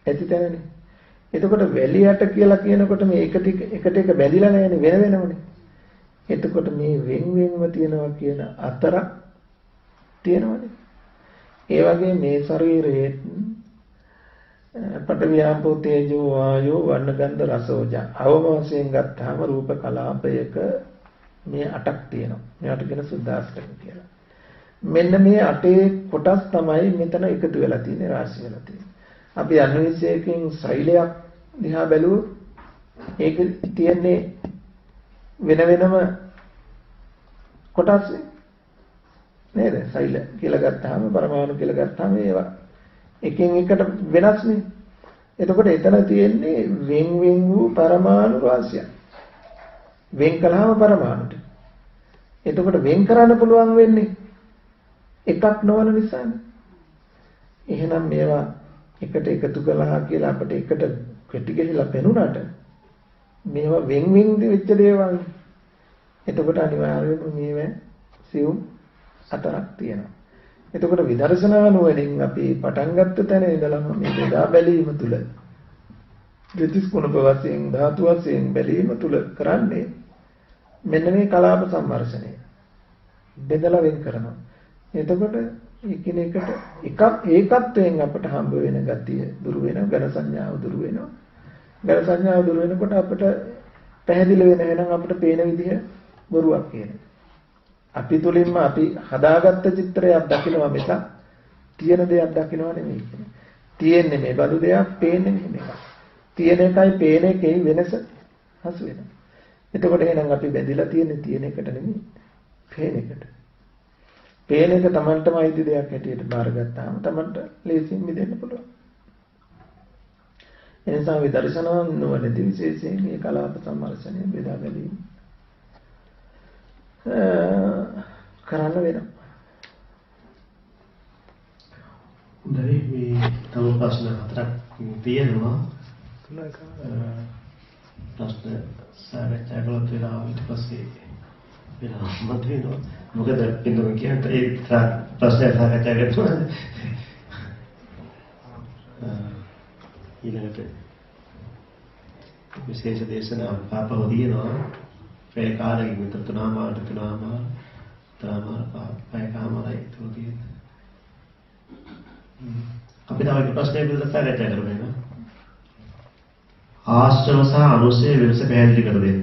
ඇති තැනනේ. එතකොට වැලි ඇට කියලා කියනකොට මේ එකට එක බැඳිලා නැහැනේ වෙන වෙනමනේ. එතකොට මේ වෙන්වෙන්ව තියනවා කියන අතරක් තියෙනවනේ. ඒ වගේ මේ ශරීරයේ පඨවි ආපෝ තේජෝ වායෝ වර්ණ ගන්ධ රස ඕජා අවම වශයෙන් ගත්තාම රූප කලාපයක මේ 8ක් තියෙනවා. මේවට කියන සුද්ධාෂ්ටක කියලා. මෙන්න මේ 8 කොටස් තමයි මෙතන එකතු වෙලා තියෙන්නේ රාශි වෙලා තියෙන්නේ. අපි අනුවිශේෂයෙන් ශෛලයක් දිහා බැලුවොත් ඒක තියෙන්නේ වෙන වෙනම කොටස් නේද? ශෛල කියලා ගත්තාම පරමාණු කියලා ගත්තාම ඒවා එකින් එකට වෙනස්නේ. එතකොට එතන තියෙන්නේ වෙන් වූ පරමාණු රාශියක්. වෙන් කළාම පරමාණුට. එතකොට වෙන් කරන්න පුළුවන් වෙන්නේ එකක් නොවන නිසානේ. එහෙනම් මේවා එකට එකතු කළා කියලා අපිට එකට කෙටි ගහලා පෙනුනට මේවා වෙන් වෙච්ච දේවල්. එතකොට අනිවාර්යයෙන්ම මේවා සියුම් අතරක් තියෙනවා. එතකොට විදර්ශනා නුවණින් අපි පටන් ගත්ත තැන ඉඳලම මේ බෙදා බැලීම තුල ද්විතිස් කුණප වශයෙන් ධාතු වශයෙන් බැලීම තුල කරන්නේ මෙන්න මේ කලාප සම්වර්ෂණය. බෙදලා වෙන් කරනවා. එතකොට එකිනෙකට එකක් ඒකත්වයෙන් අපට හම්බ වෙන ගතිය දුරු වෙනවා, ඝන සංඥාව දුරු වෙනවා. ඝන සංඥාව දුරු වෙනකොට අපට පැහැදිලි වෙන වෙනම් අපට පේන විදිහ බොරුවක් කියන්නේ. අපි තුලින්ම අපි හදාගත්ත චිත්‍රයක් දකිනවා මිසක් තියෙන දෙයක් දකිනවා නෙමෙයි කියන්නේ. තියෙන්නේ මේ බඳු දෙයක්, පේන්නේ නෙමෙයි. තියෙන එකයි පේන එකේ වෙනස හසු වෙනවා. එතකොට එහෙනම් අපි බැඳිලා තියෙන්නේ තියෙන එකට නෙමෙයි, පේන එකට. පේන එක Tamanටම අයිති දෙයක් හැටියට බාරගත්තාම Tamanට ලේසියෙන් මිදෙන්න පුළුවන්. එනිසා විදර්ශනා නුවණදී විශේෂයෙන් මේ කලාප සම්මර්ෂණය බෙදා බැලීම කරන්න වෙනවා. හොඳයි මේ තව ප්‍රශ්න හතරක් තියෙනවා. ප්‍රශ්න සාකච්ඡා කළොත් වෙනවා ඊට පස්සේ වෙනවා මත වෙනවා. මොකද පින්දුම කියන්නේ ඒ ප්‍රශ්න සාකච්ඡා කරනවා. ඊළඟට විශේෂ දේශනාවක් පාපව දිනවා. ඒ කාලෙක විතර තුනමාරට පැයකමාරයි තුතියි. අපි තව එක ප්‍රශ්නයක් විතර සාකච්ඡා කරමු. ආශ්‍රව සහ අනුසය වෙනස පැහැදිලි කර දෙන්න.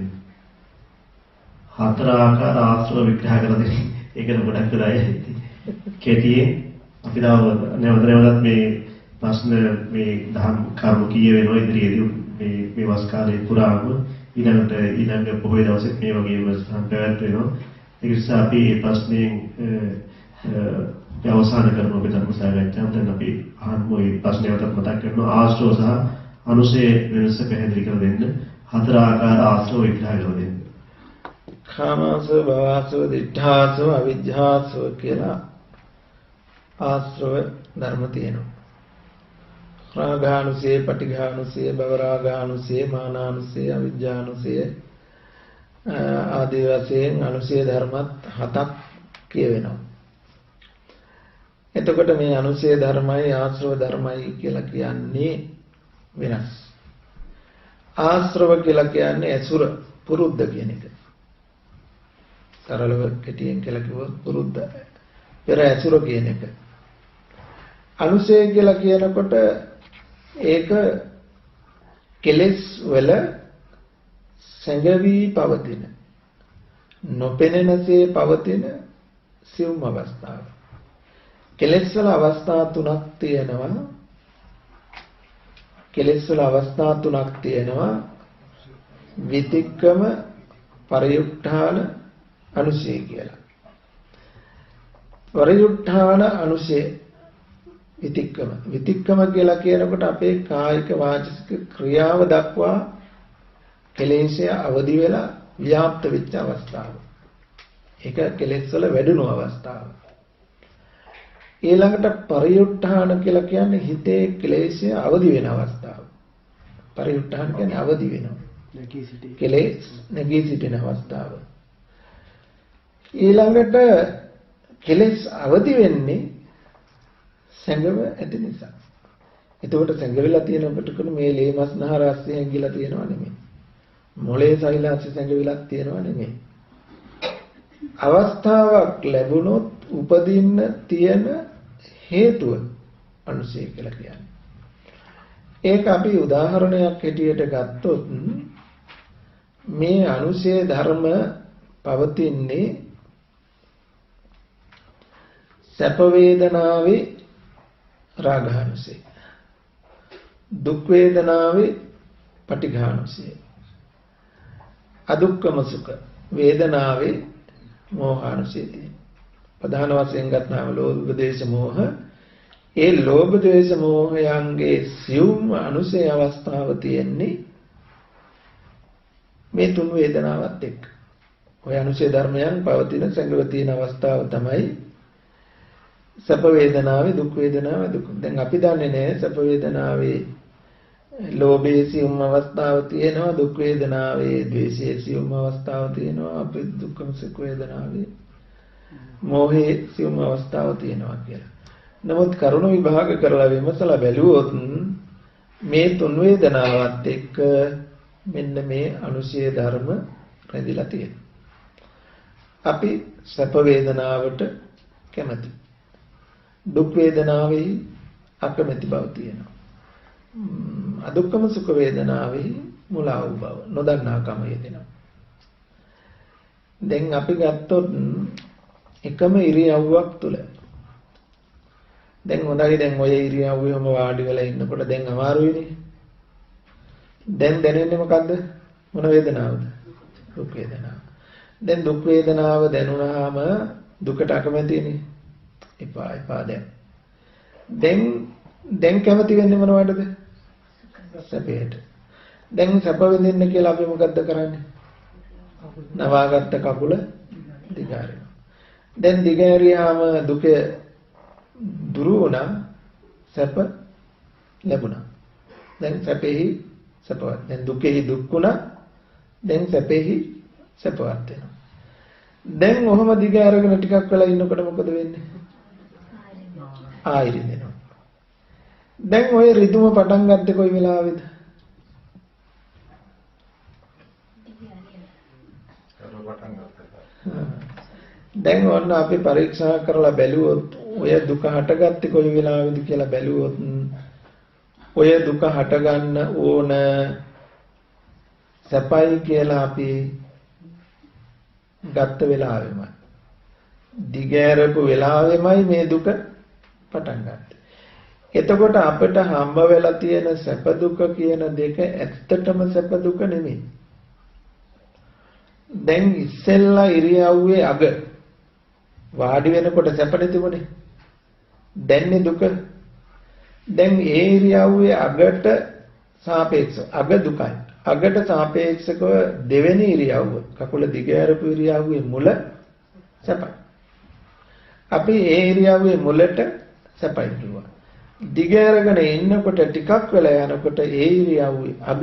හතර ආකාර ආශ්‍රව විග්‍රහ කර දෙන්න. ඒකට ගොඩක් වෙලායි. කෙටියෙන් අපි තව නැවතත් මේ ප්‍රශ්න මේ දහම් කර්ම කීය වෙනවා ඉදිරියේදී මේ වස් කාලේ පුරාම ඊළඟ පොහොය දවසේ මේ වගේ වස්තම් පැවැත්වෙනවා. ඒ නිසා අපි මේ ප්‍රශ්نين අවසන් කරමු අපේ ධර්ම සාකච්ඡාව. දැන් අපි අහමු මේ ප්‍රශ්නයකට මතක් කරනවා ආශ්‍රව සහ අනුසය වෙනස පැහැදිලි කර දෙන්න. හතර ආකාර ආශ්‍රව විග්‍රහ කර දෙන්න. කාමාසව, භවසව, දිඨාසව, අවිජ්ජාසව කියලා ආශ්‍රව ධර්ම තියෙනවා. රාගානුසය, පටිඝානුසය, භවරාගානුසය, මානානුසය, අවිජ්ජානුසය ආදී වශයෙන් අනුසය ධර්මත් 7ක් කියවෙනවා. එතකොට මේ අනුසය ධර්මයි ආශ්‍රව ධර්මයි කියලා කියන්නේ වෙනස්. ආශ්‍රව කියලා කියන්නේ ඇසුර, පුරුද්ද කියන එක. සරලව කෙටියෙන් කියලා කිව්වොත් පුරුද්ද, පෙර ඇසුර කියන එක. අනුසය කියලා කියනකොට ඒක කෙලෙස් වල සැඟවි පවතින, නොපෙනෙනසේ පවතින සිවුම් අවස්ථාව. කෙලෙස් වල අවස්ථා තුනක් තියෙනවා. කෙලෙස් වල අවස්ථා තුනක් තියෙනවා. විතික්කම, පරියුක්ඨාන, අනුසය කියලා. පරියුක්ඨාන, අනුසය, විතික්කම. විතික්කම කියලා කියනකොට අපේ කායික වාචික ක්‍රියාව දක්වා කෙලෙස්ය අවදි වෙලා ව්‍යාප්ත වෙච්ච අවස්ථාව. ඒක කෙලෙස් වල වැඩුණු අවස්ථාව. ඊළඟට පරියුක්ඨාන කියලා කියන්නේ හිතේ ක්ලේශය අවදි වෙන අවස්ථාව. පරියුක්ඨාන කියන්නේ අවදි වෙනවා. කෙලෙස් නැගී සිටින අවස්ථාව. ඊළඟට කෙලෙස් අවදි වෙන්නේ සැඟව ඇති නිසා. එතකොට සැඟවිලා තියෙනකොට මේ ලේ මස් නහර රසය ඇඟිලා තියෙනව නෙමෙයි. මොලේ සෛලාසය සැඟවිලක් තියෙනව නෙමෙයි. අවස්ථාවක් ලැබුණොත් උපදින්න තියෙන හේතුව අනුසය කියලා කියන්නේ. ඒක අපි උදාහරණයක් හැටියට ගත්තොත් මේ අනුසය ධර්ම පවතින්නේ සැප වේදනාවේ රාගානුසය, දුක් වේදනාවේ පටිඝානුසය, අදුක්කම සුඛ වේදනාවේ මෝහානුසය. ප්‍රධාන වශයෙන් ගත්තාම ලෝභ දේශ මෝහ. ඒ ලෝභ දේශ මෝහයන්ගේ සියුම් අනුසය අවස්ථාව තියෙන්නේ මේ තුන් වේදනාවත් එක්ක. ඔය අනුසය ධර්මයන් පවතින සංගව තියෙන අවස්ථාව තමයි සැප වේදනාවේ, දුක් වේදනාවේ දුක්. දැන් අපි දන්නේ නැහැ සැප වේදනාවේ ලෝභයේ සියුම් අවස්ථාව තියෙනවා, දුක් වේදනාවේ ද්වේෂයේ සියුම් අවස්ථාව තියෙනවා, අපි දුක්ඛම සුඛ වේදනාවේ මෝහයේ සියුම් අවස්ථාව තියෙනවා කියලා. නමුත් කරුණ විභාග කරලා විමසලා බැලුවොත් මේ තුන් වේදනාවත් එක්ක මෙන්න මේ අනුසය ධර්ම රැඳිලා තියෙනවා. අපි සැප වේදනාවට කැමති, දුක් වේදනාවේ අකමැති බව තියෙනවා. අදුක්කම සුඛ වේදනාවේ මුලා වූ බව, නොදන්නාකම යෙදෙනවා. දැන් අපි ගත්තොත් එකම ඉරියව්වක් තුල දැන් හොඳයි, දැන් ඔය ඉරියව්වෙම වාඩි වෙලා ඉන්නකොට දැන් අමාරුයිනේ. දැන් දැනෙන්නේ මොකද්ද? මොන වේදනාවද? දුක් වේදනාව. දැන් දුක් වේදනාව දැනුණාම දුකට අකමැතිනේ. එපා දැන් කැමති වෙන්නේ මොනවටද? සැපයට. දැන් සැප විඳින්න කියලා අපි මොකද්ද කරන්නේ? නවාගත්ත කකුල දිගාරිනවා. දැන් දිගාරියාම දුක දුරු වුණා, සැප ලැබුණා. දැන් සැපෙහි සැපවත්. දැන් දුකෙහි දුක් වුණා, දැන් සැපෙහි සැපවත් වෙනවා. දැන් ඔහොම දිගාරගෙන ටිකක් වෙලා ඉන්නකොට මොකද වෙන්නේ? ආයෙ රිදෙනවා. දැන් ඔය රිදුම පටන් ගත්තේ කොයි වෙලාවෙද? දැන් ඔන්න අපි පරීක්ෂා කරලා බැලුවොත් ඔය දුක හටගත්තේ කොයි වෙලාවෙද කියලා බැලුවොත් ඔය දුක හටගන්න ඕන සැපයි කියලා අපි ගත්ත වෙලාවෙමයි, දිගෑරපු වෙලාවෙමයි මේ දුක පටන් ගත්තේ. එතකොට අපිට හම්බ වෙලා තියෙන සැප දුක කියන දෙක ඇත්තටම සැප දුක නෙමෙයි. දැන් ඉස්සෙල්ලා ඉරියව්වේ අග වාඩි වෙනකොට සැපනේ තිබුණේ. දැන්නේ දුක. දැන් ඒ ඉරියව්වේ අගට සාපේක්ෂව අග දුකයි. අගට සාපේක්ෂව දෙවෙනි ඉරියව්ව කකුල දිග ඇරපු ඉරියව්වේ මුල සැපයි. අපි ඒ ඉරියව්වේ මුලට සැපයි කිව්වා. දිග ඇරගෙන ඉන්නකොට ටිකක් වෙලා යනකොට ඒ ඉරියව්වේ අග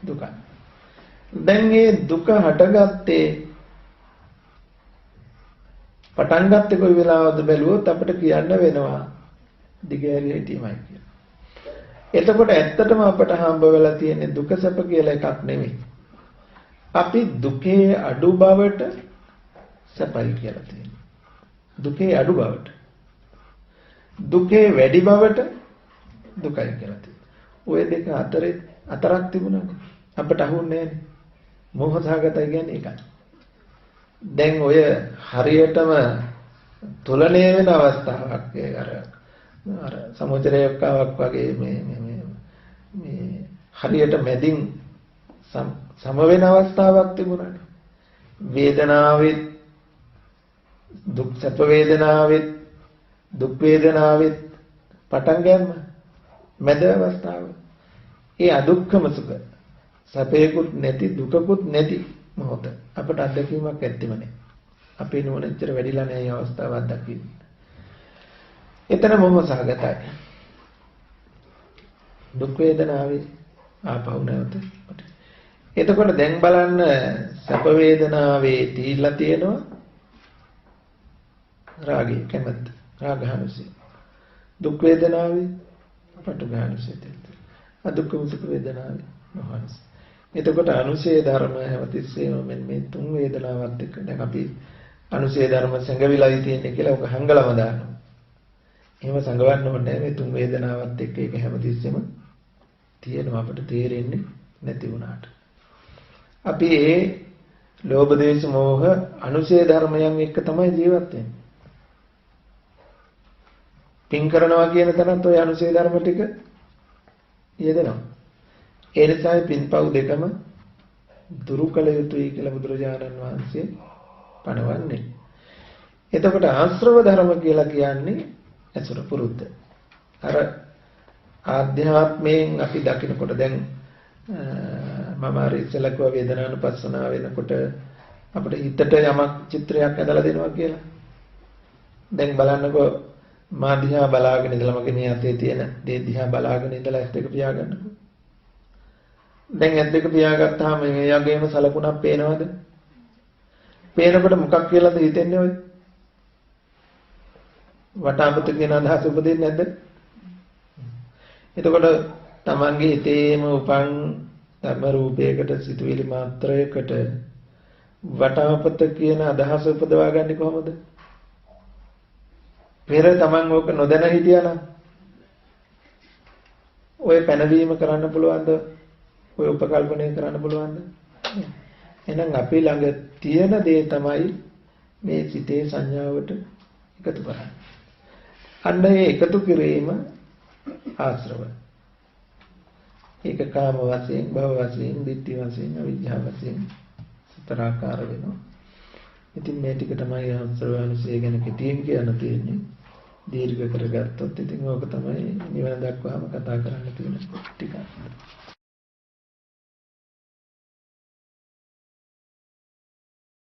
දුකයි. දැන් මේ දුක හටගත්තේ පටන් ගත්තේ කොයි වෙලාවද බැලුවොත් අපිට කියන්න වෙනවා දිග ඇරිය හිටීමයි කියලා. එතකොට ඇත්තටම අපට හම්බ වෙලා තියෙන්නේ දුක සැප කියලා එකක් නෙමෙයි. අපි දුකේ අඩු බවට සැපයි කියලා තියෙනවා. දුකේ අඩු බවට. දුකේ වැඩි බවට දුකයි කියලා තියෙනවා. ওই දෙක අතරේ අතරක් තිබුණානේ. අපට අහුන්නේ නැහැ. මෝහසහගතයි කියන්නේ ඒකයි. දැන් ඔය හරියටම තුලණය වෙන අවස්ථාවක් අර සමුද්‍රයකක් වගේ මේ හරියට මැදින් සම වෙන අවස්ථාවක් තිබුණානේ. වේදනාවෙත් දුක් සැප වේදනාවෙත් දුක් වේදනාවෙත් පටන් ගන්න මැද අවස්ථාව. ඒ අදුක්ඛම සුඛ සැපේකුත් නැති දුකකුත් නැති මොහොත අපට අත්දැකීමක් ඇත්තෙම නැහැ. අපේ නුවණෙච්චර වැඩිලා නැහැ මේ අවස්ථාව අත්දැකීම. එතන මොහොම සහගතයි. දුක් වේදනාවේ ආපහු නැවත. එතකොට දැන් බලන්න සැප වේදනාවේ තීලා තියෙනවා රාගය කැමැත්ත රාගහනුසය. දුක් වේදනාවේ පටුගහනුසය තියෙනවා. අදුක්ඛම සුඛ වේදනාවේ මොහොනස. එතකොට අනුශේ ධර්ම හැමතිස්සෙම මේ තුන් වේදනාවත් එක්ක දැන් අපි අනුශේ ධර්ම සංගවිලායි තියෙන්නේ කියලා ඔක හංගලම දානවා. එහෙම සංගවන්න ඕනේ මේ තුන් වේදනාවත් එක්ක ඒක හැමතිස්සෙම තියෙනවා අපිට තේරෙන්නේ නැති වුණාට. අපි ඒ ලෝභ දේශ මොහ අනුශේ ධර්මයන් එක්ක තමයි ජීවත් වෙන්නේ. පින් කරනවා කියන තැනත් ඔය අනුශේ ධර්ම ටික යෙදෙනවා. ඒ නිසා පින්පව් දෙකම දුරු කළ යුතුයි කියලා බුදුරජාණන් වහන්සේ පනවන්නේ. එතකොට ආශ්‍රව ධර්ම කියලා කියන්නේ අසුර පුරුද්ද. අර ආධ්‍යාත්මයෙන් අපි දකිනකොට දැන් මම අර ඉස්සෙල්ලා කිව්වා වේදනානුපස්සනාව වෙනකොට අපිට හිතට යමක් චිත්‍රයක් ඇදලා දෙනවා කියලා. දැන් බලන්නකෝ මා දිහා බලාගෙන ඉඳලා මගේ මේ අතේ තියෙන දේ දිහා බලාගෙන ඉඳලා ඇස් දෙක පියාගන්නකෝ. දැන් ඇස් දෙක පියාගත්තාම මේ යගේම සලකුණක් පේනවද? පේනකොට මොකක් කියලාද හිතෙන්නේ ඔය? වටාපත කියන අදහස උපදින්නේ නැද්ද? එතකොට තමන්ගේ හිතේම උපන් ධර්ම රූපයකට සිතුවිලි මාත්‍රයකට වටාපත කියන අදහස උපදවා ගන්නේ කොහොමද? පෙර තමන් ඕක නොදැන හිටියානම් ඔය පැනවීම කරන්න පුළුවන්ද? ඔය උපකල්පනය කරන්න පුළුවන්ද? එහෙනම් අපි ළඟ තියෙන දේ තමයි මේ සිතේ සංඥාවට එකතු කරන්නේ. අන්න ඒ එකතු කිරීම ආශ්‍රව. ඒක කාම වශයෙන්, භව වශයෙන්, ditthi වශයෙන්, අවිජ්ජා වශයෙන් සතරාකාර වෙනවා. ඉතින් මේ ටික තමයි ආශ්‍රවනුසය ගැන කෙටියෙන් කියන්න තියෙන්නේ. දීර්ඝ කරගත්තොත් ඉතින් ඕක තමයි නිවන දක්වාම කතා කරන්න තියෙන ටික.